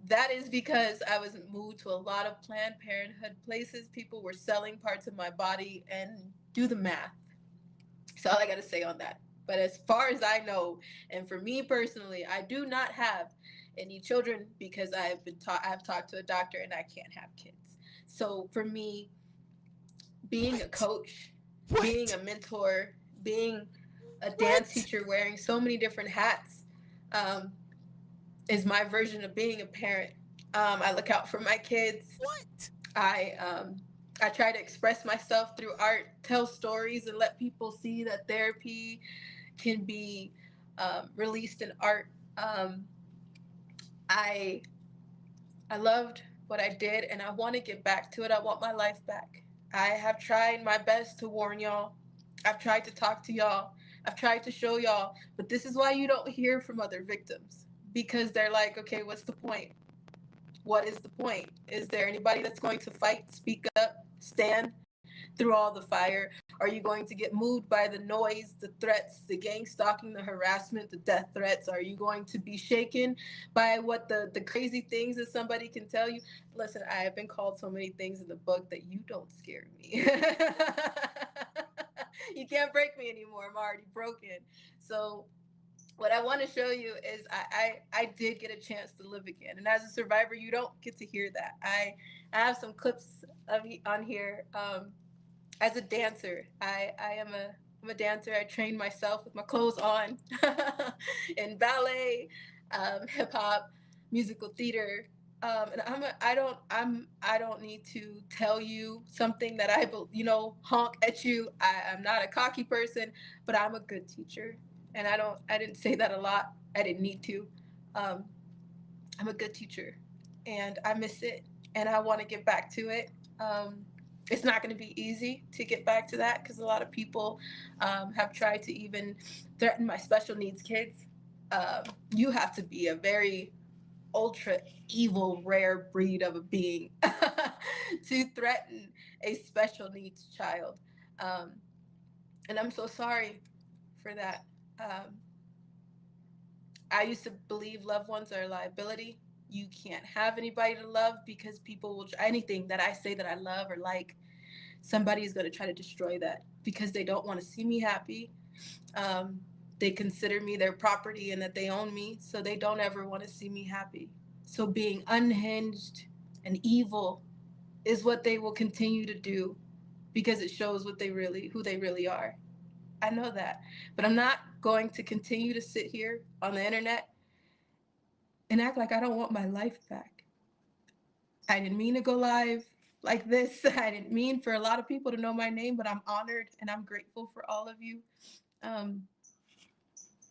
that is because I was moved to a lot of Planned Parenthood places. People were selling parts of my body, and do the math. That's all I got to say on that. But as far as I know, and for me personally, I do not have any children because I've talked to a doctor and I can't have kids. So for me, being a coach, being a mentor, being a dance teacher, wearing so many different hats, is my version of being a parent. I look out for my kids. I try to express myself through art, tell stories, and let people see that therapy can be released in art. I loved what I did, and I want to get back to it. I want my life back. I have tried my best to warn y'all. I've tried to talk to y'all. I've tried to show y'all. But this is why you don't hear from other victims. Because they're like, okay, what's the point? What is the point? Is there anybody that's going to fight, speak up, stand through all the fire? Are you going to get moved by the noise, the threats, the gang stalking, the harassment, the death threats? Are you going to be shaken by what the crazy things that somebody can tell you? Listen, I have been called so many things in the book that you don't scare me. You can't break me anymore. I'm already broken. So what I want to show you is I did get a chance to live again. And as a survivor, you don't get to hear that. I have some clips on here. As a dancer, I'm a dancer. I train myself with my clothes on in ballet, hip hop, musical theater. And I don't need to tell you something that honk at you. I'm not a cocky person, but I'm a good teacher. And I didn't say that a lot. I didn't need to. Um, I'm a good teacher and I miss it and I want to get back to it. It's not going to be easy to get back to that because a lot of people have tried to even threaten my special needs kids. You have to be a very ultra evil, rare breed of a being to threaten a special needs child. Um, and I'm so sorry for that. I used to believe loved ones are a liability. You can't have anybody to love because people will anything that I say that I love or like somebody is going to try to destroy that because they don't want to see me happy. They consider me their property and that they own me, so they don't ever want to see me happy. So being unhinged and evil is what they will continue to do because it shows who they really are. I know that, but I'm not going to continue to sit here on the internet and act like I don't want my life back. I didn't mean to go live like this. I didn't mean for a lot of people to know my name, but I'm honored and I'm grateful for all of you.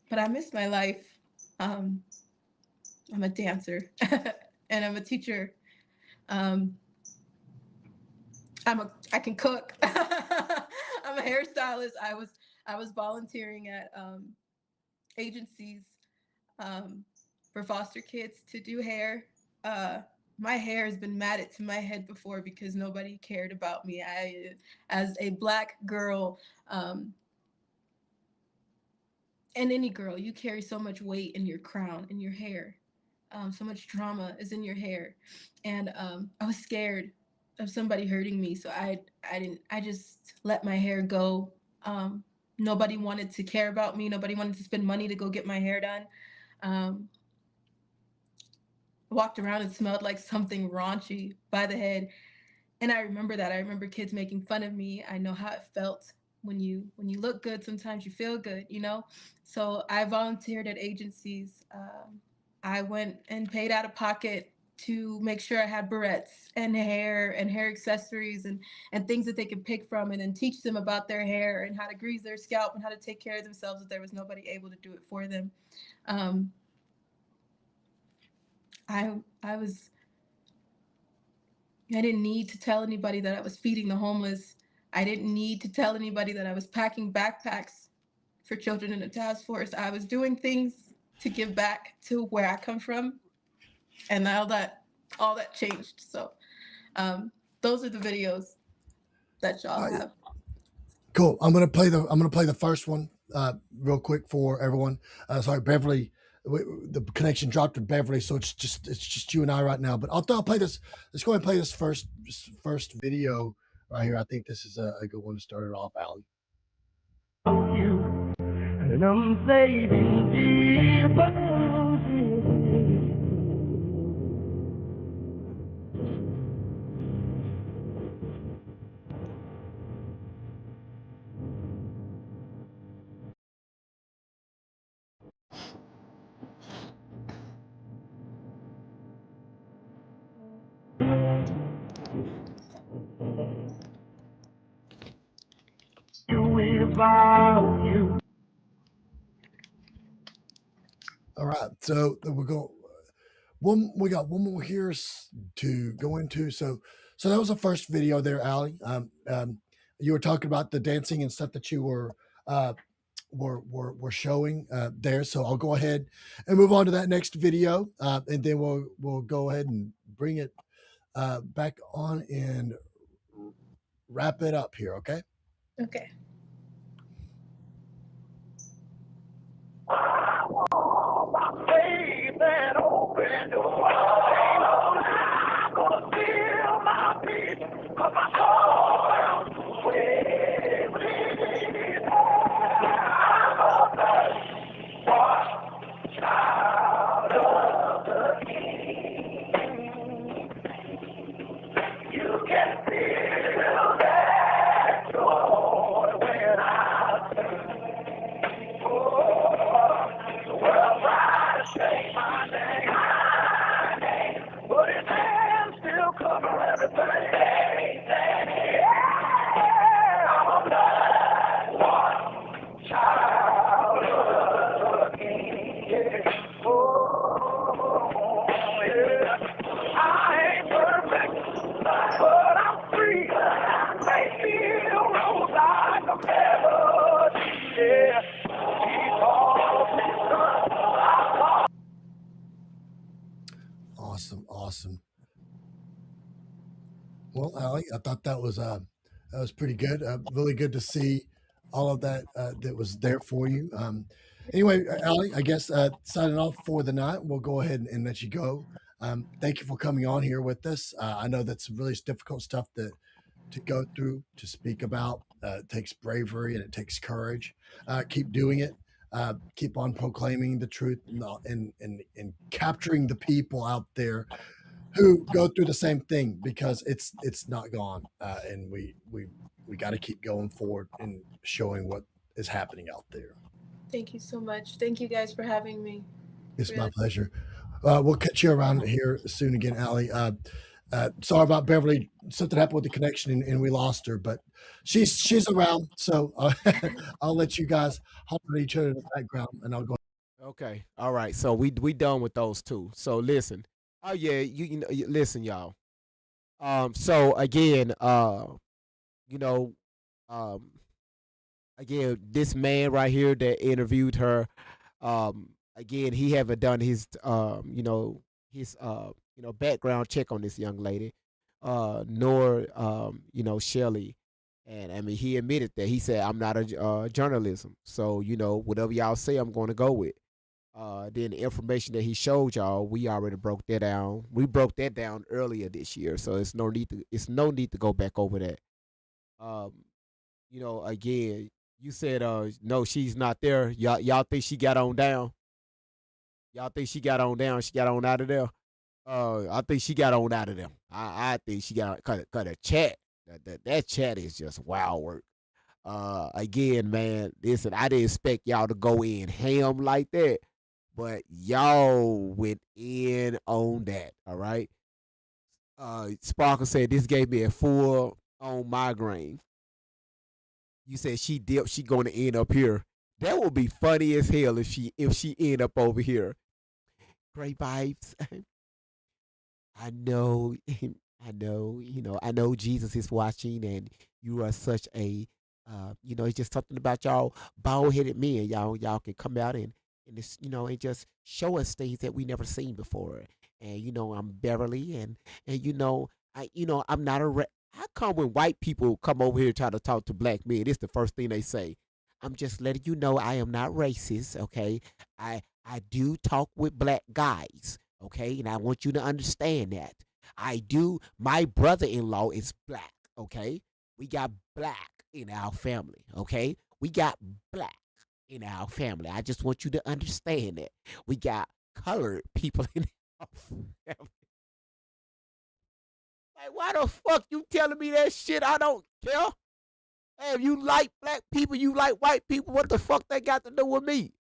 But I miss my life. I'm a dancer and I'm a teacher. I can cook. I'm a hairstylist. I was volunteering at agencies for foster kids to do hair. My hair has been matted to my head before because nobody cared about me. As a Black girl, and any girl, you carry so much weight in your crown, in your hair. So much drama is in your hair. And I was scared of somebody hurting me. So I just let my hair go. Nobody wanted to care about me. Nobody wanted to spend money to go get my hair done. I walked around and smelled like something raunchy by the head. And I remember that. I remember kids making fun of me. I know how it felt. When you look good, sometimes you feel good, you know? So I volunteered at agencies. I went and paid out of pocket to make sure I had barrettes and hair accessories and things that they could pick from, and then teach them about their hair and how to grease their scalp and how to take care of themselves if there was nobody able to do it for them. I didn't need to tell anybody that I was feeding the homeless. I didn't need to tell anybody that I was packing backpacks for children in the task force. I was doing things to give back to where I come from, and all that changed. So those are the videos that y'all have. Cool. I'm gonna play the first one real quick for everyone. Sorry, Beverly. The connection dropped with Beverly, so it's just you and I right now. But I'll play this. Let's go ahead and play this first video right here. I think this is a good one to start it off, Alan. And I'm saving you. All right, so we got one more here to go into. So that was the first video there, Allie. You were talking about the dancing and stuff that you were showing there. So I'll go ahead and move on to that next video, and then we'll go ahead and bring it back on and wrap it up here. Okay. Okay. Awesome. Well, Allie, I thought that was pretty good. Really good to see all of that that was there for you. Anyway, Allie, I guess signing off for the night, we'll go ahead and let you go. Thank you for coming on here with us. I know that's really difficult stuff to go through, to speak about. It takes bravery and it takes courage. Keep doing it. Keep on proclaiming the truth and capturing the people out there who go through the same thing, because it's not gone, and we got to keep going forward and showing what is happening out there. Thank you so much. Thank you guys for having me. It's my Really. pleasure. We'll catch you around here soon again, Allie. Sorry about Beverly. Something happened with the connection, and we lost her, but she's around. So I'll let you guys hop at each other in the background, and I'll go. Okay. All right. So we done with those two. So listen. Oh yeah, listen, y'all. So again, you know, um again, this man right here that interviewed her, again, he haven't done his his background check on this young lady, nor Shelly. And I mean, he admitted that. He said, I'm not a journalism. So, whatever y'all say, I'm going to go with. Then the information that he showed y'all, we already broke that down. We broke that down earlier this year, so it's no need to go back over that. Um, again, you said no, she's not there. Y'all think she got on down? Y'all think she got on down? She got on out of there? I think she got on out of there. I think she got cut a chat. That chat is just wild work. Again, man, listen, I didn't expect y'all to go in ham like that, but y'all went in on that. All right. Sparkle said this gave me a full on migraine. You said she dipped, she going to end up here. That would be funny as hell if she end up over here. Great vibes. I know, I know Jesus is watching, and you are such a, it's just something about y'all bald headed men. Y'all can come out and this, and just show us things that we never seen before. And I'm Beverly, and I'm not a. How come when white people come over here try to talk to black men, it's the first thing they say? I'm just letting you know I am not racist, okay? I do talk with black guys, okay? And I want you to understand that. I do. My brother-in-law is black, okay? We got black in our family, okay? We got black in our family. I just want you to understand that. We got colored people in our family. Like, why the fuck you telling me that shit? I don't care. Hey, if you like black people, you like white people, what the fuck they got to do with me?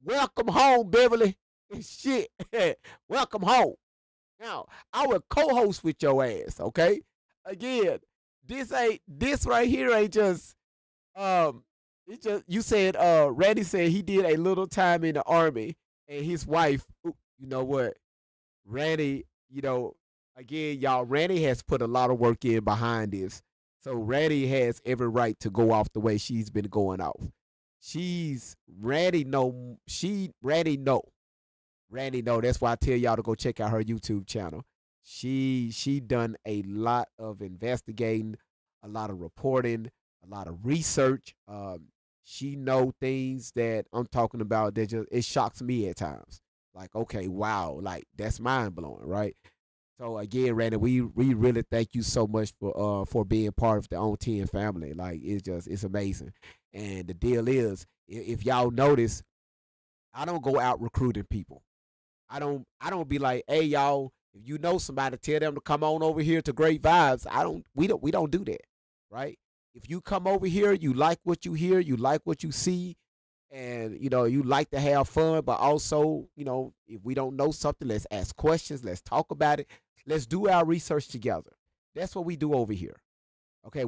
Welcome home, Beverly. Shit. Welcome home. Now, I will co-host with your ass, okay? Again, this right here ain't just it's just you said Randy said he did a little time in the army, and his wife, you know what? Randy, again, y'all, Randy has put a lot of work in behind this. So Randy has every right to go off the way she's been going off. Randy know. Randy know. That's why I tell y'all to go check out her YouTube channel. She done a lot of investigating, a lot of reporting, a lot of research. She know things that I'm talking about that just it shocks me at times. Like, okay, wow, like that's mind blowing, right? So again, Randy, we really thank you so much for being part of the On 10 family. Like it's amazing. And the deal is, if y'all notice, I don't go out recruiting people. I don't be like, hey y'all, if you know somebody, tell them to come on over here to Great Vibes. We don't do that, right? If you come over here, you like what you hear, you like what you see, and you like to have fun, but also, if we don't know something, let's ask questions, let's talk about it, let's do our research together. That's what we do over here. Okay,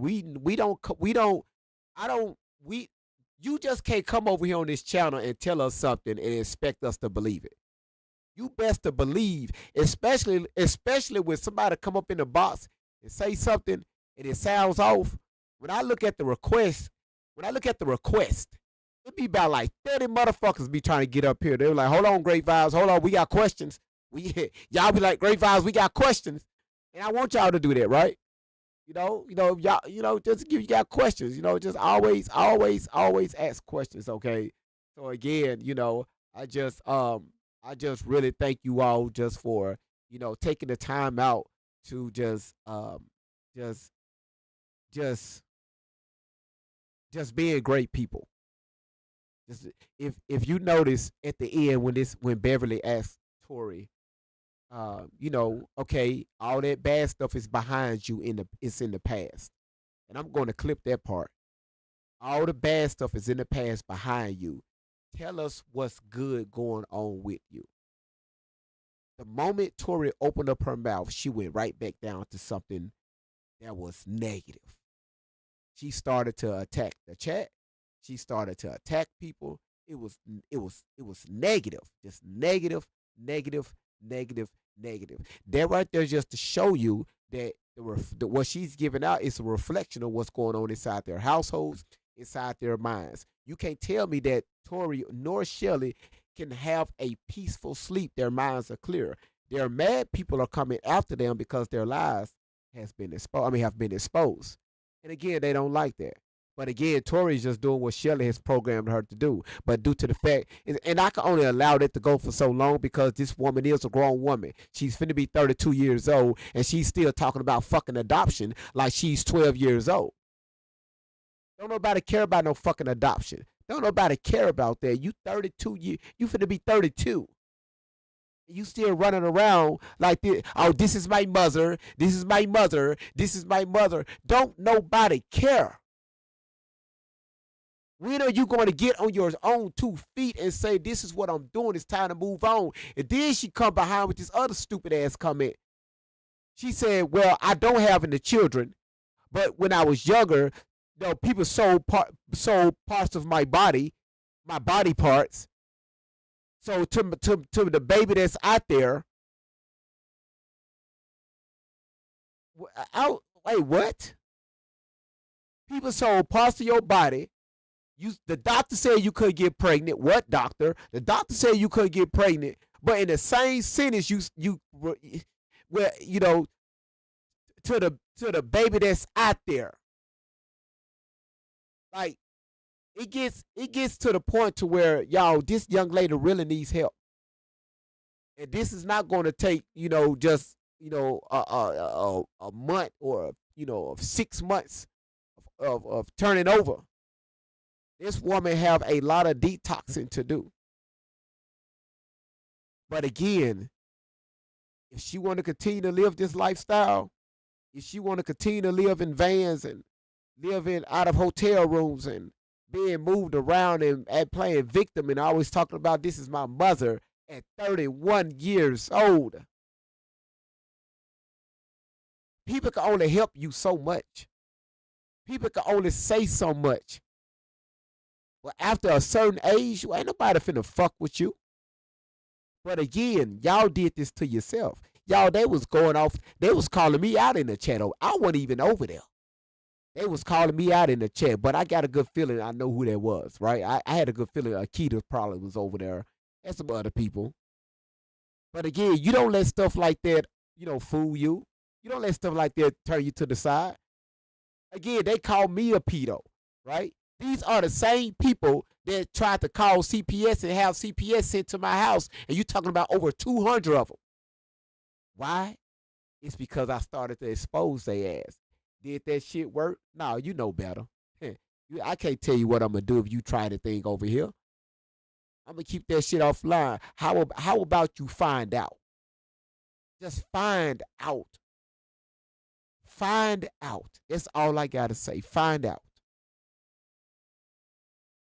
you just can't come over here on this channel and tell us something and expect us to believe it. You best to believe, especially when somebody come up in the box and say something and it sounds off. When I look at the request, it be about like 30 motherfuckers be trying to get up here. They were like, hold on, Great Vibes, hold on, we got questions. Y'all be like, Great Vibes, we got questions. And I want y'all to do that, right? Y'all, just if you got questions, just always ask questions, okay? So again, I just really thank you all just for, taking the time out to just just being great people. Just if you notice at the end when Beverly asked Tori, okay, all that bad stuff is behind you it's in the past. And I'm going to clip that part. All the bad stuff is in the past behind you. Tell us what's good going on with you. The moment Tori opened up her mouth, she went right back down to something that was negative. She started to attack the chat. She started to attack people. It was negative, just negative, negative, negative, negative. That right there just to show you that what she's giving out is a reflection of what's going on inside their households, inside their minds. You can't tell me that Tori nor Shelly can have a peaceful sleep. Their minds are clear. Their mad people are coming after them because their lies have been exposed. And again, they don't like that. But again, Tori's just doing what Shelly has programmed her to do. But due to the fact, and I can only allow that to go for so long because this woman is a grown woman. She's finna be 32 years old, and she's still talking about fucking adoption like she's 12 years old. Don't nobody care about no fucking adoption. Don't nobody care about that. You 32, you finna be 32. You still running around like this. Oh, this is my mother. This is my mother. This is my mother. Don't nobody care. When are you going to get on your own 2 feet and say, this is what I'm doing, it's time to move on? And then she come behind with this other stupid ass comment. She said, well, I don't have any children, but when I was younger, people sold parts of my body parts. So to the baby that's out there, wait, what? People sold parts of your body. The doctor said you couldn't get pregnant. What doctor? The doctor said you couldn't get pregnant. But in the same sentence, to the baby that's out there. Like, it gets to the point to where, y'all, this young lady really needs help. And this is not going to take, just, a month or, 6 months of turning over. This woman have a lot of detoxing to do. But again, if she want to continue to live this lifestyle, if she want to continue to live in vans and live out of hotel rooms and being moved around and playing victim and always talking about this is my mother at 31 years old, people can only help you so much. People can only say so much. But after a certain age, ain't nobody finna fuck with you. But again, y'all did this to yourself. Y'all, they was calling me out in the chat. I wasn't even over there. They was calling me out in the chat, but I got a good feeling I know who that was, right? I had a good feeling Akita probably was over there and some other people. But again, you don't let stuff like that, fool you. You don't let stuff like that turn you to the side. Again, they call me a pedo, right? These are the same people that tried to call CPS and have CPS sent to my house, and you talking about over 200 of them. Why? It's because I started to expose their ass. Did that shit work? No, you know better. I can't tell you what I'm going to do if you try the thing over here. I'm going to keep that shit offline. How about you find out? Just find out. Find out. That's all I got to say. Find out.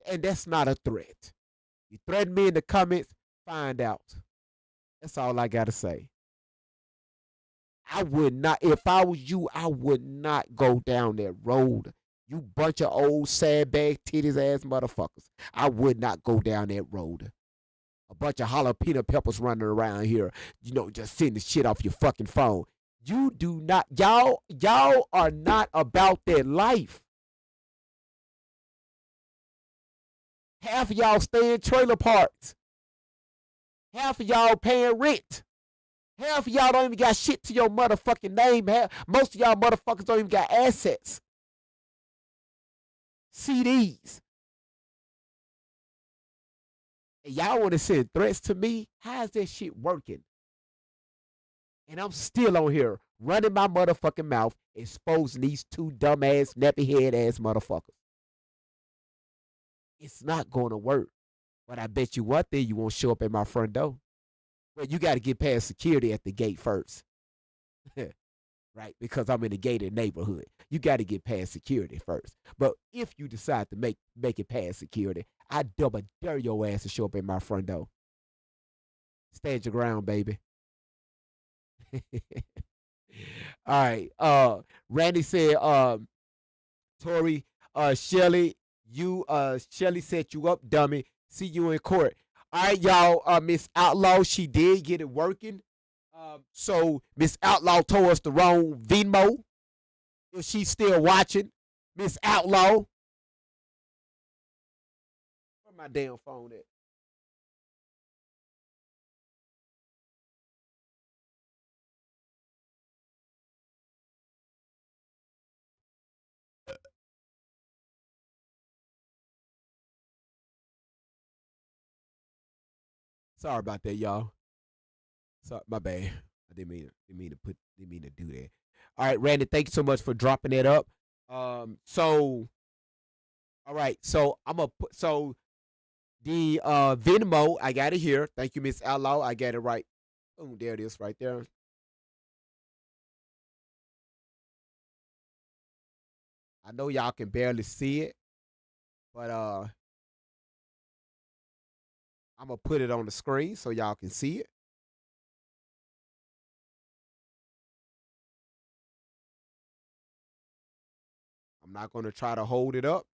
And that's not a threat. You threaten me in the comments, find out. That's all I got to say. I would not, if I was you, I would not go down that road. You bunch of old sandbag titties ass motherfuckers. I would not go down that road. A bunch of jalapeno peppers running around here, just sending shit off your fucking phone. You do not, y'all are not about that life. Half of y'all stay in trailer parks. Half of y'all paying rent. Half of y'all don't even got shit to your motherfucking name. Most of y'all motherfuckers don't even got assets. CDs. And y'all want to send threats to me? How is that shit working? And I'm still on here running my motherfucking mouth, exposing these two dumbass, nappy head ass motherfuckers. It's not going to work. But I bet you one thing, you won't show up at my front door. Well, you got to get past security at the gate first. Right? Because I'm in a gated neighborhood. You got to get past security first. But if you decide to make it past security, I double dare your ass to show up at my front door. Stand your ground, baby. All right. Randy said, Tori, Shelly, Shelly set you up, dummy. See you in court. All right, y'all. Miss Outlaw, she did get it working. So Miss Outlaw told us the wrong Venmo. If she's still watching, Miss Outlaw. Where my damn phone at? Sorry about that, y'all. Sorry, my bad. I didn't mean to do that. All right, Randy, thank you so much for dropping that up. So all right, so I'm gonna put the Venmo, I got it here. Thank you, Miss Outlaw. I got it right. Oh, there it is, right there. I know y'all can barely see it, but I'm gonna put it on the screen so y'all can see it. I'm not gonna try to hold it up.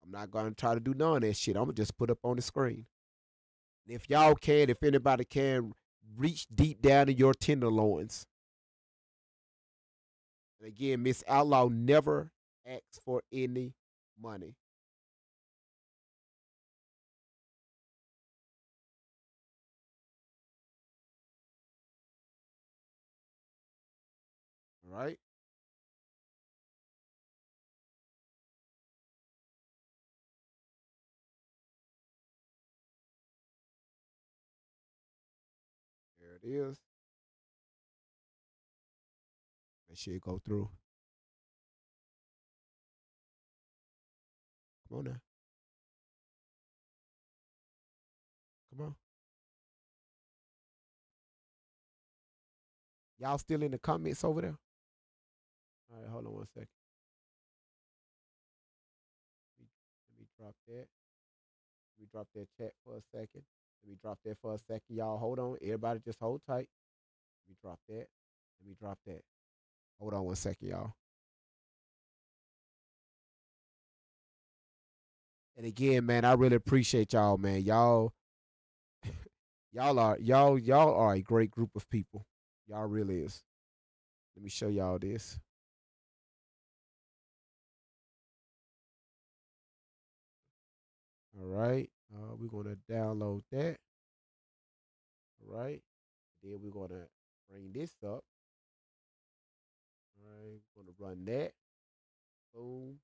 I'm not gonna try to do none of that shit. I'm gonna just put up on the screen. And if y'all can, if anybody can, reach deep down in your tenderloins. And again, Miss Outlaw never asks for any money. All right. There it is. That shit go through. Come on now. Come on. Y'all still in the comments over there? All right, hold on one second. Let me drop that. Let me drop that chat for a second. Let me drop that for a second. Y'all hold on. Everybody just hold tight. Let me drop that. Let me drop that. Hold on one second, y'all. And again, man, I really appreciate y'all, man. Y'all are a great group of people. Y'all really is. Let me show y'all this. All right. We're gonna download that. All right. Then we're gonna bring this up. All right. We're gonna run that. Boom.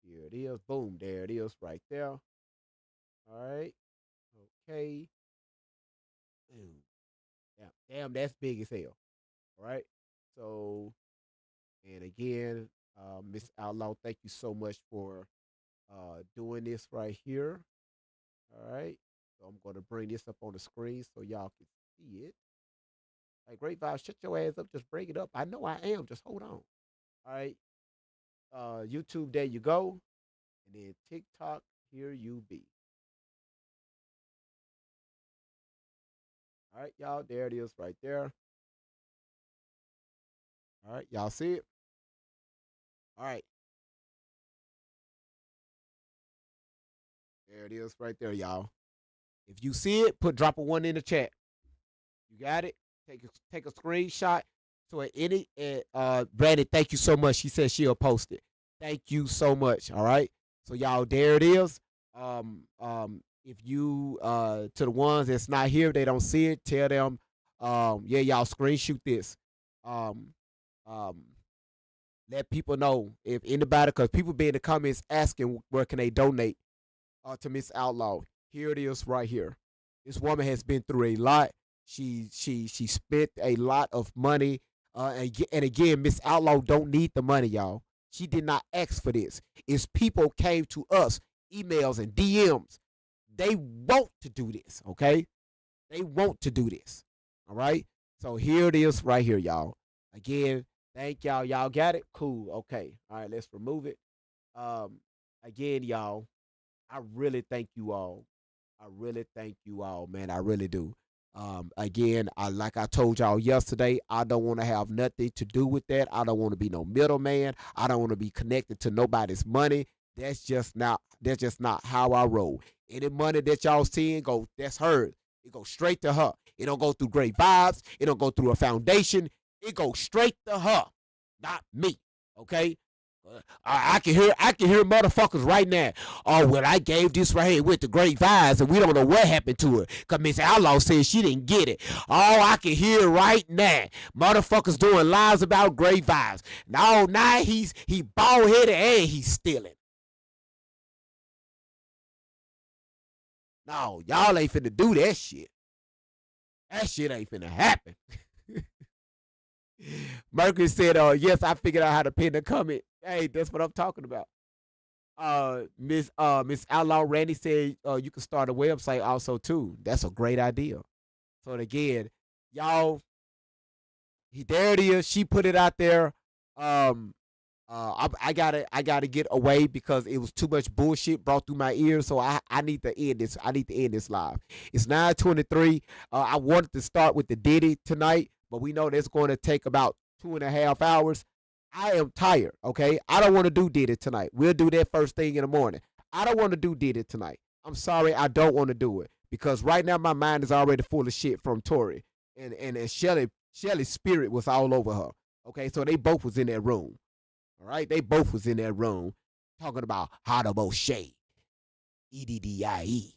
Here it is. Boom. There it is right there. All right. Okay. Boom. Damn, that's big as hell. All right. So, and again, Miss Outlaw, thank you so much for doing this right here. All right. So I'm going to bring this up on the screen so y'all can see it. Like, Great Vibes, shut your ass up. Just bring it up. I know I am. Just hold on. All right. YouTube, there you go. And then TikTok, here you be. All right, y'all. There it is right there. All right. Y'all see it? All right. There it is right there, y'all. If you see it, drop a 1 in the chat. You got it? Take a screenshot. So at any Brandon, thank you so much. She said she'll post it. Thank you so much. All right. So y'all, there it is. If you to the ones that's not here, they don't see it, tell them, yeah, y'all screenshot this. Let people know if anybody, because people be in the comments asking where can they donate to Miss Outlaw. Here it is right here. This woman has been through a lot. She spent a lot of money And again, Miss Outlaw don't need the money, y'all. She did not ask for this. It's people came to us, emails and DMs. They want to do this, okay? They want to do this, all right? So here it is right here, y'all. Again, thank y'all. Y'all got it? Cool, okay. All right, let's remove it. Again, y'all, I really thank you all. I really thank you all, man. I really do. Again, like I told y'all yesterday, I don't want to have nothing to do with that. I don't want to be no middleman. I don't want to be connected to nobody's money. That's just not how I roll. Any money that y'all seeing that's hers. It goes straight to her. It don't go through Great Vibes. It don't go through a foundation. It goes straight to her, not me. Okay? I can hear motherfuckers right now. Oh, well, I gave this right here with the Great Vibes, and we don't know what happened to her. Because Miss Outlaw said she didn't get it. Oh, I can hear right now. Motherfuckers doing lies about Great Vibes. Now he bald-headed and he's stealing. No, y'all ain't finna do that shit. That shit ain't finna happen. Mercury said, yes, I figured out how to pin the comment. Hey, that's what I'm talking about. Miss Outlaw Randy said you can start a website also too. That's a great idea. So again, y'all, there it is. She put it out there. I gotta get away because it was too much bullshit brought through my ears. So I need to end this. I need to end this live. It's 9:23. I wanted to start with the Diddy tonight, but we know that's going to take about 2.5 hours. I am tired, okay? I don't want to do Diddy tonight. We'll do that first thing in the morning. I don't want to do Diddy tonight. I'm sorry, I don't want to do it. Because right now my mind is already full of shit from Tori. And Shelly's spirit was all over her. Okay, so they both was in that room. All right? They both was in that room talking about how to both shade. EDDIE.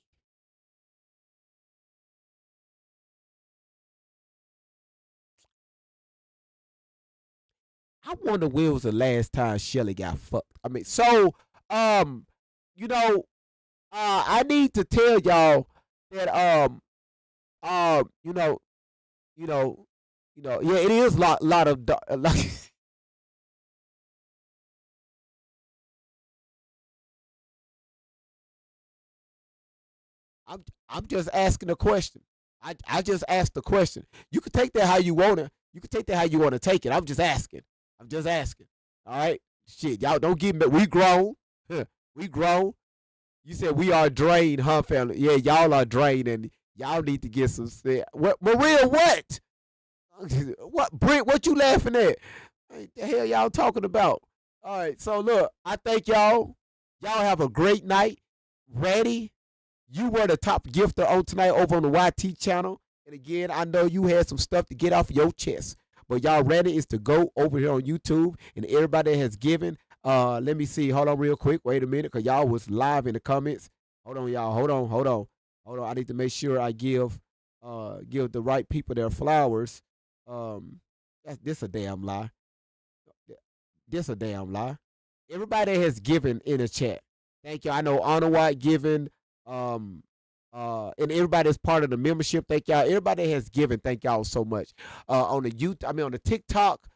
I wonder when was the last time Shelly got fucked. I mean, so you know, I need to tell y'all that yeah, it is a lot of I'm just asking a question. I just asked the question. You can take that how you wanna. You can take that how you wanna take it. I'm just asking. All right, shit, y'all don't give me. We grown. We grown. You said we are drained, huh, family? Yeah, y'all are drained, and y'all need to get some. What, Maria? What? What, Brent? What you laughing at? What the hell y'all talking about? All right, so look, I thank y'all. Y'all have a great night. Ready? You were the top gifter on tonight over on the YT channel. And again, I know you had some stuff to get off your chest. But y'all ready is to go over here on YouTube and everybody that has given. Let me see. Hold on real quick. Wait a minute, because y'all was live in the comments. Hold on, y'all. Hold on. I need to make sure I give the right people their flowers. This a damn lie. This a damn lie. Everybody has given in the chat. Thank you. I know Honor White given. And everybody that's part of the membership, thank y'all. Everybody has given, thank y'all so much. On the TikTok,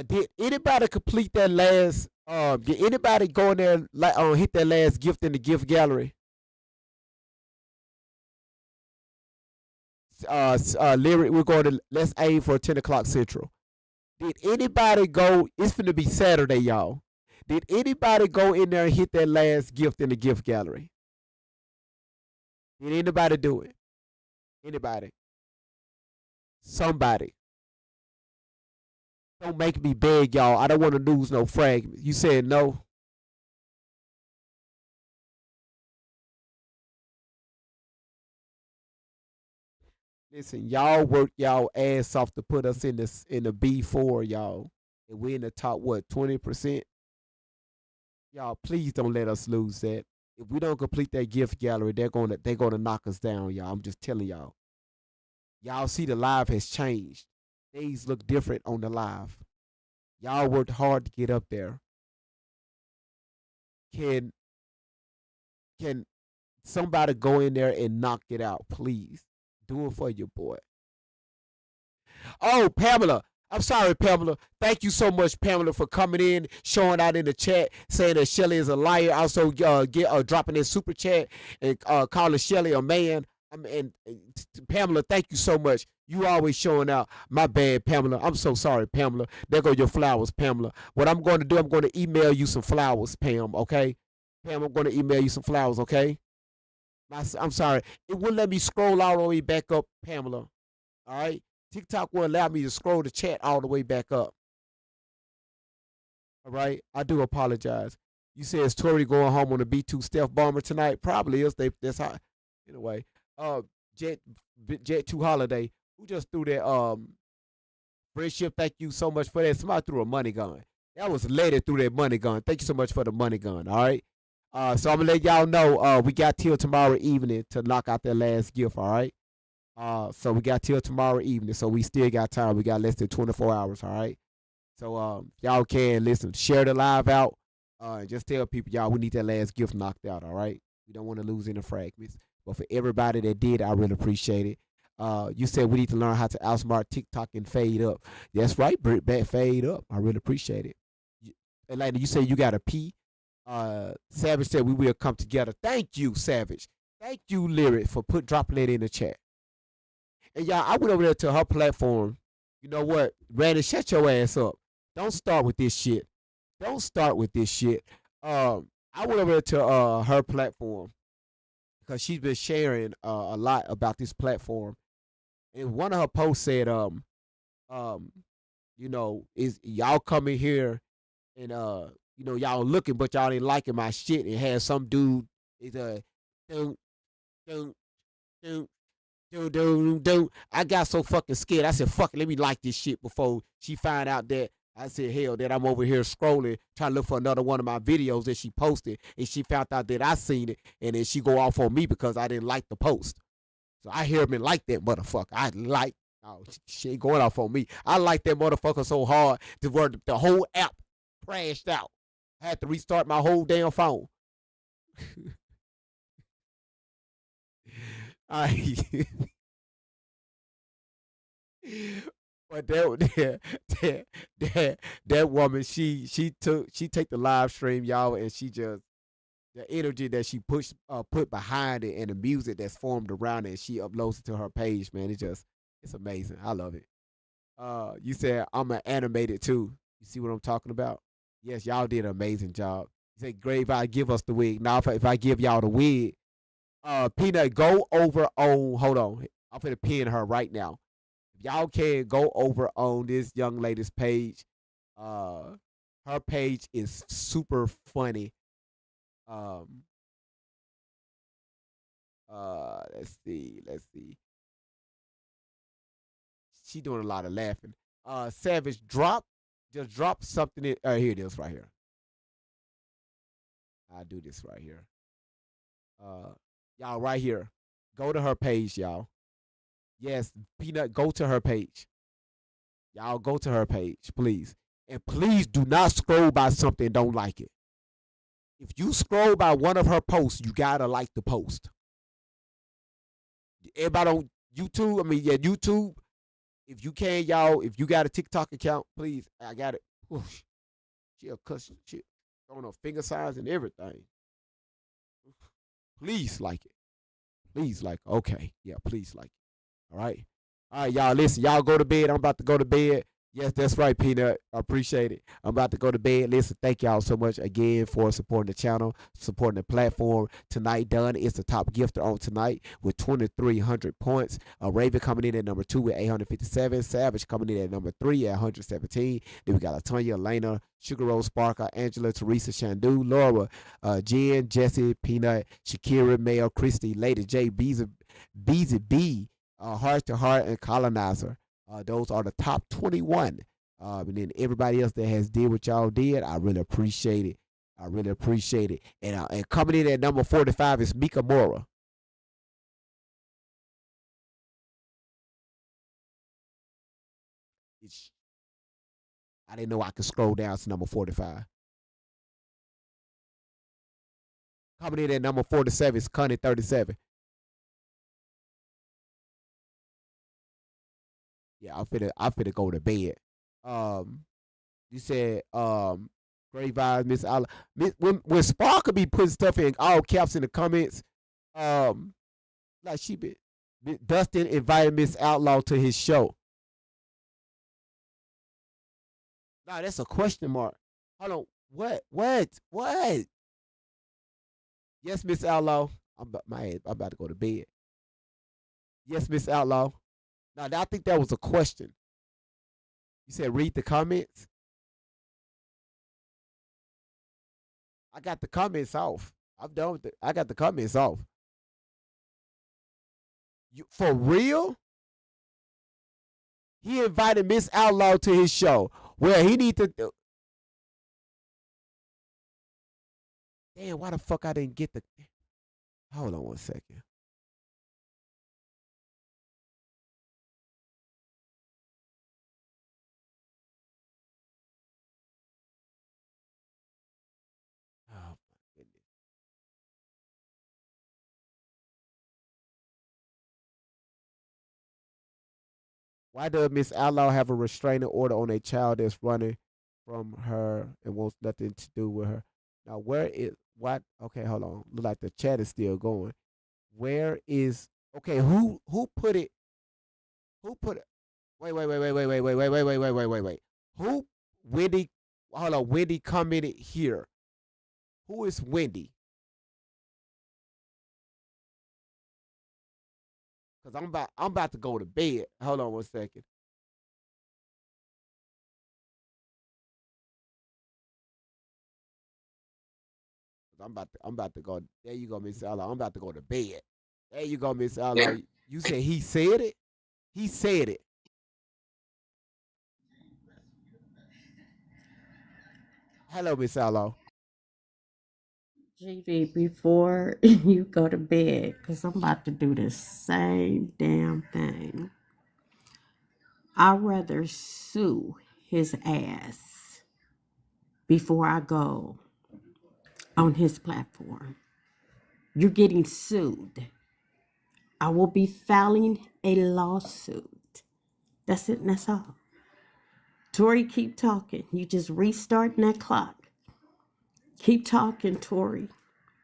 did anybody complete that last? Did anybody go in there hit that last gift in the gift gallery? Lyric, we're going to let's aim for 10 o'clock Central. Did anybody go? It's finna be Saturday, y'all. Did anybody go in there and hit that last gift in the gift gallery? Did anybody do it? Anybody? Somebody. Don't make me beg y'all. I don't want to lose no fragments. You said no. Listen, y'all work y'all ass off to put us in the B4, y'all. And we're in the top, 20%? Y'all, please don't let us lose that. If we don't complete that gift gallery, they're gonna knock us down, y'all. I'm just telling y'all. Y'all see the live has changed. Days look different on the live. Y'all worked hard to get up there. Can somebody go in there and knock it out, please? Do it for your boy. Oh, Pamela, I'm sorry, Pamela. Thank you so much, Pamela, for coming in, showing out in the chat, saying that Shelly is a liar. Also, dropping in super chat and calling Shelly a man. Pamela, thank you so much. You always showing out. My bad, Pamela. I'm so sorry, Pamela. There go your flowers, Pamela. What I'm going to do, I'm going to email you some flowers, Pam. Okay, Pam, I'm going to email you some flowers. Okay. I'm sorry. It wouldn't let me scroll all the way back up, Pamela. All right. TikTok will allow me to scroll the chat all the way back up. All right. I do apologize. You said is Tori going home on a B2 Stealth Bomber tonight? Probably is. That's how. Anyway, Jet 2 Holiday, who just threw that friendship. Thank you so much for that. Somebody threw a money gun. That was a lady threw that money gun. Thank you so much for the money gun. All right. So I'm gonna let y'all know. We got till tomorrow evening to knock out that last gift. All right. So we got till tomorrow evening. So we still got time. We got less than 24 hours. All right. So y'all can listen, share the live out. Just tell people, y'all, we need that last gift knocked out. All right. We don't want to lose any fragments. But for everybody that did, I really appreciate it. You said we need to learn how to outsmart TikTok and fade up. That's right, Britt, fade up. I really appreciate it. Atlanta, you said you got a P. Savage said we will come together. Thank you, Savage. Thank you, Lyric, for dropping it in the chat. And y'all, I went over there to her platform. You know what? Randy, shut your ass up. Don't start with this shit. Don't start with this shit. I went over there to her platform because she's been sharing a lot about this platform. And one of her posts said, you know, is y'all coming here and you know, y'all looking, but y'all ain't liking my shit. And had some dude is I got so fucking scared. I said, fuck it, let me like this shit before she find out that I said, hell, that I'm over here scrolling, trying to look for another one of my videos that she posted, and she found out that I seen it, and then she go off on me because I didn't like the post. So I hear me like that motherfucker. Oh, she ain't going off on me. I like that motherfucker so hard to where the whole app crashed out. I had to restart my whole damn phone. But that woman, she take the live stream, y'all, and she just the energy that she put behind it and the music that's formed around it, she uploads it to her page, man. It's amazing. I love it. You said I'm an animated too. You see what I'm talking about? Yes, y'all did an amazing job. You said, Grave, I give us the wig. Now if I give y'all the wig, Peanut, go over on, hold on. I'm gonna pin her right now. If y'all can go over on this young lady's page. Her page is super funny. Let's see. She doing a lot of laughing. Savage, just drop something in. Here it is right here. I'll do this right here. Y'all right here. Go to her page, y'all. Yes, Peanut, go to her page. Y'all go to her page, please. And please do not scroll by something and don't like it. If you scroll by one of her posts, you gotta like the post. Everybody on YouTube, YouTube. If you can, y'all, if you got a TikTok account, please, I got it. Oof. She'll cuss shit on her finger signs and everything. Please like it. Please like it. Okay. Yeah, please like it. All right. All right, y'all, listen. Y'all go to bed. I'm about to go to bed. Yes, that's right, Peanut. I appreciate it. I'm about to go to bed. Listen, thank y'all so much again for supporting the channel, supporting the platform. Tonight, Dunn is the top gifter on tonight with 2,300 points. Raven coming in at number 2 with 857. Savage coming in at number 3 at 117. Then we got Latonya, Elena, Sugar Rose Sparker, Angela, Teresa, Shandu, Laura, Jen, Jesse, Peanut, Shakira, Mayo, Christy, Lady J, Beezy B, Heart to Heart, and Colonizer. Those are the top 21. And then everybody else that has did what y'all did, I really appreciate it. I really appreciate it. And coming in at number 45 is Mika Mora. I didn't know I could scroll down to number 45. Coming in at number 47 is Connie 37. Yeah, I'm finna go to bed. You said great vibes, Miss Outlaw. When Sparkle be putting stuff in all caps in the comments, um, like she be Dustin invited Miss Outlaw to his show. Nah, that's a question mark. Hold on. What? Yes, Miss Outlaw. I'm about to go to bed. Yes, Miss Outlaw. Now, I think that was a question. You said read the comments. I got the comments off. I'm done with it. I got the comments off. You for real? He invited Miss Outlaw to his show. Well, he need to. Damn, why the fuck I didn't get the? Hold on one second. Oh my goodness. Why does Miss Outlaw have a restraining order on a child that's running from her and wants nothing to do with her? Now, where is what? Okay, hold on. Look like the chat is still going. Where is okay? Who put it? Who put it? Wait. Who Wendy? Hold on. Wendy commented here. Who is Wendy? Cause I'm about to go to bed. Hold on one second. I'm about to go. There you go, Miss Outlaw. I'm about to go to bed. There you go, Miss Outlaw. You said he said it. He said it. Hello, Miss Outlaw. GV, before you go to bed, because I'm about to do the same damn thing, I'd rather sue his ass before I go on his platform. You're getting sued. I will be filing a lawsuit. That's it, and that's all. Tori, keep talking. You just restarting that clock. Keep talking, Tori.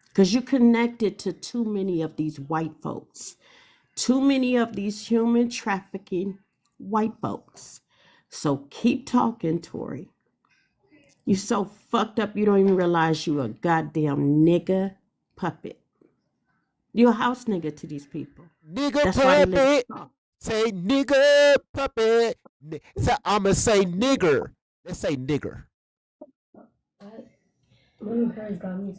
Because you're connected to too many of these white folks. Too many of these human trafficking white folks. So keep talking, Tori. You so fucked up you don't even realize you a goddamn nigga puppet. You're a house nigga to these people. Nigga That's why they let you puppet. talk. Say nigga puppet. So I'ma say nigger. Let's say nigger.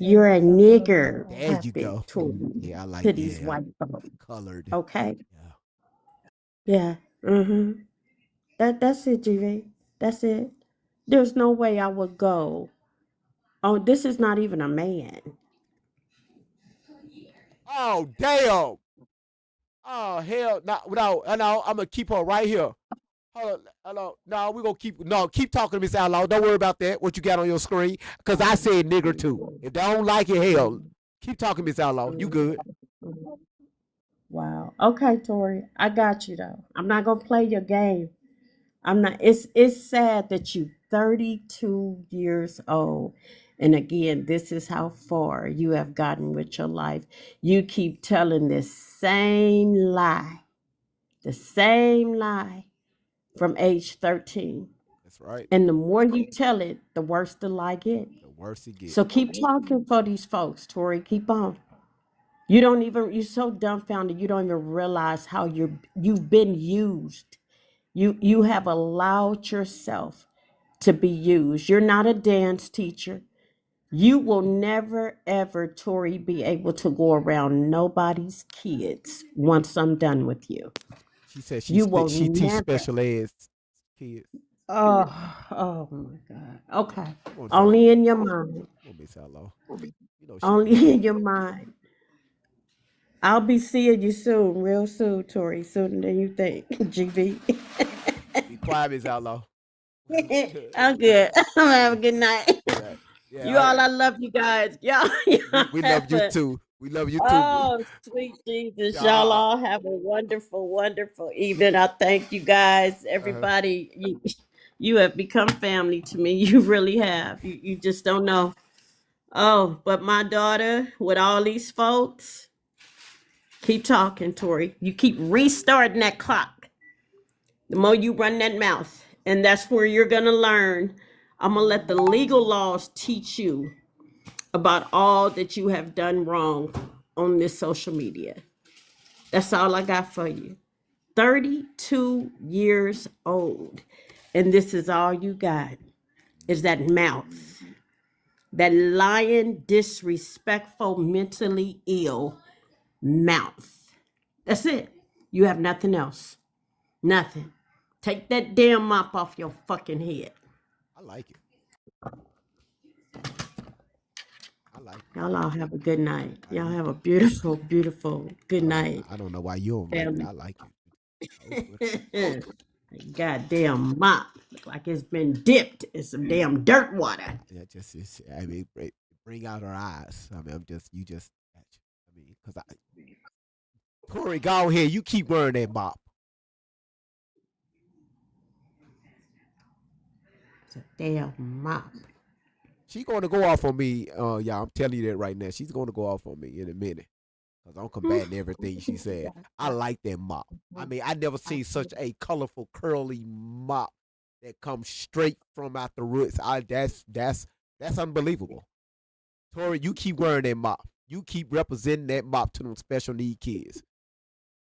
You're a nigger There you go. puppet, Tori, Yeah, I like to these yeah. white folks. Colored. Okay? Yeah. Yeah. That's it, GV. That's it. There's no way I would go. Oh, this is not even a man. Oh damn. Oh hell. No. I'm gonna keep her right here. Hold on. No, we're gonna keep talking to Miss Outlaw. Don't worry about that. What you got on your screen. Cause I said nigger too. If they don't like it, hell. Keep talking, Miss Outlaw. You good. Wow. Okay, Tori. I got you though. I'm not gonna play your game. I'm not it's sad that you 32 years old. And again, this is how far you have gotten with your life. You keep telling this same lie. The same lie from age 13. That's right. And the more you tell it, the worse the lie get. The worse it gets. So keep talking for these folks, Tori. Keep on. You're so dumbfounded, you don't even realize how you've been used. You have allowed yourself to be used. You're not a dance teacher. You will never ever, Tori, be able to go around nobody's kids once I'm done with you. She said You will she teach never. special ed kids. Oh my God. Okay. Come on, Only in your mind. Come on, Miss Outlaw. You know she Only in your mind. I'll be seeing you soon, real soon, Tori. Sooner than you think. GV. be quiet, Miss Outlaw. I'm good. Have a good night. Yeah, You all, I love you guys. Y'all, we love you too. We love you too. Oh, sweet Jesus. Y'all all have a wonderful, wonderful evening. I thank you guys, everybody. You have become family to me. You really have. You just don't know. Oh, but my daughter, with all these folks, keep talking, Tori. You keep restarting that clock. The more you run that mouth, and that's where you're gonna learn. I'm gonna let the legal laws teach you about all that you have done wrong on this social media. That's all I got for you. 32 years old, and this is all you got is that mouth, that lying, disrespectful, mentally ill mouth. That's it. You have nothing else. Nothing. Take that damn mop off your fucking head. I like it. I like it. Y'all all have a good night. Y'all have a beautiful, beautiful good night. I don't know why you don't like it. Family. I like it. Goddamn mop. Look like it's been dipped in some damn dirt water. Yeah, just it's, I mean, bring out her eyes. I mean, I mean, because Corey, go ahead. You keep wearing that mop. It's a damn mop. She's going to go off on me. Yeah, I'm telling you that right now. She's going to go off on me in a minute. Because I'm combating everything she said. I like that mop. I mean, I never seen such a colorful, curly mop that comes straight from out the roots. That's unbelievable. Tori, you keep wearing that mop. You keep representing that mop to them special need kids.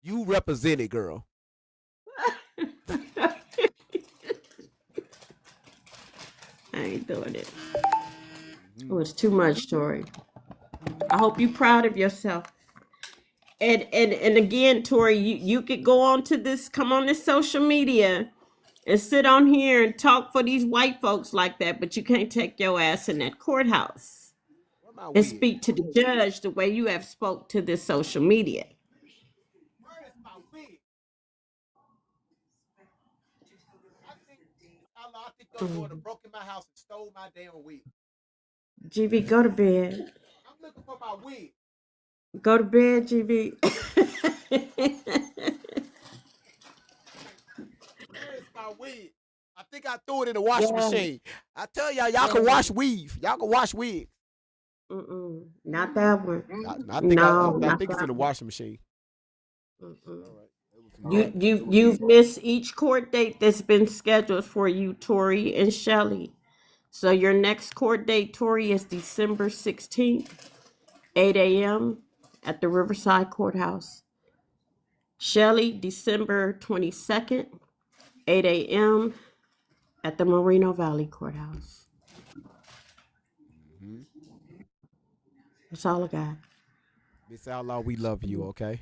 You represent it, girl. I ain't doing it. It was too much, Tori. I hope you're proud of yourself. And again, Tori, you could go on to this, come on this social media and sit on here and talk for these white folks like that, but you can't take your ass in that courthouse Where my and wig? speak to the judge the way you have spoke to this social media. Where is my wig? I think your daughter broke in my house and stole my damn wig. GV, go to bed. I'm looking for my wig. Go to bed, GV. Where is my wig? I think I threw it in the washing Yeah. machine. I tell y'all can wash weave. Y'all can wash wigs. Not that one. I think No, I not think it's that in the one. washing machine. Mm-mm. All right. It was You've missed each court date that's been scheduled for you, Tori and Shelly. So your next court date, Tori, is December 16th, 8 a.m. at the Riverside Courthouse. Shelly, December 22nd, 8 a.m. at the Moreno Valley Courthouse. Mhm. That's all I got. Miss Outlaw, we love you, okay?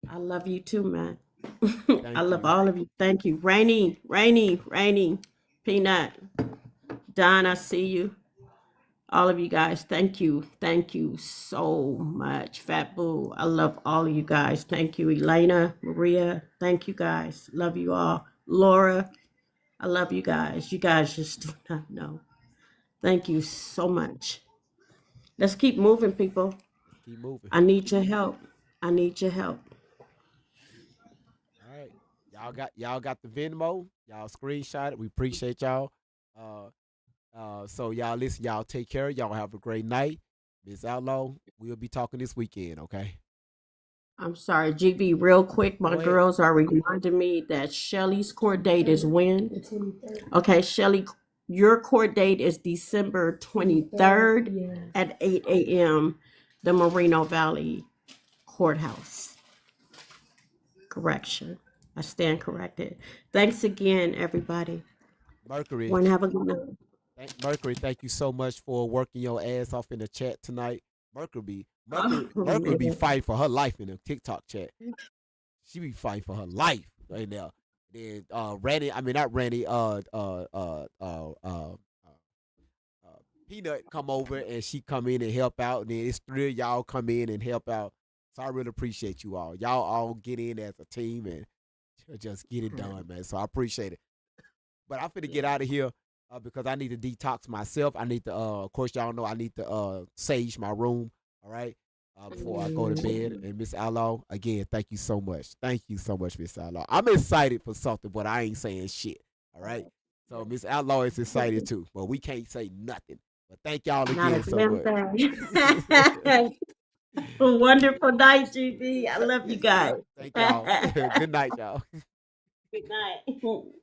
I love you too, man. Thank I love you. all of you. Thank you. Rainy, Peanut, Don, I see you. All of you guys, thank you. Thank you so much. Fat Boo, I love all of you guys. Thank you. Elena, Maria, thank you guys. Love you all. Laura, I love you guys. You guys just do not know. Thank you so much. Let's keep moving, people. Let's keep moving. I need your help. I need your help. All right. Y'all got the Venmo. Y'all screenshot it. We appreciate y'all. Uh so y'all listen, y'all take care. Y'all have a great night. Miss Outlaw, we'll be talking this weekend, okay? I'm sorry, GB, real quick. My Go ahead. girls are reminding me that Shelly's court date is when? Okay, Shelly, your court date is December 23rd at 8 a.m., the Moreno Valley Courthouse. Correction. I stand corrected. Thanks again, everybody. Mercury. One, have a good night. Mercury, thank you so much for working your ass off in the chat tonight. Mercury Oh, be man. fighting for her life in the TikTok chat. She be fighting for her life right now. Then Randy, I mean not Randy, Peanut come over and she come in and help out. And then it's three of y'all come in and help out. So I really appreciate you all. Y'all all get in as a team and just get it done, man. So I appreciate it. But I'm finna get out of here because I need to detox myself. I need to, of course, y'all know I need to sage my room. All right, before I go to bed. And Miss Outlaw, again, thank you so much. Thank you so much, Miss Outlaw. I'm excited for something, but I ain't saying shit. All right. So Miss Outlaw is excited too, but we can't say nothing. But thank y'all Not a again so damn much. thing. Wonderful night, GB. I love you guys. Thank y'all. Good night, y'all. Good night.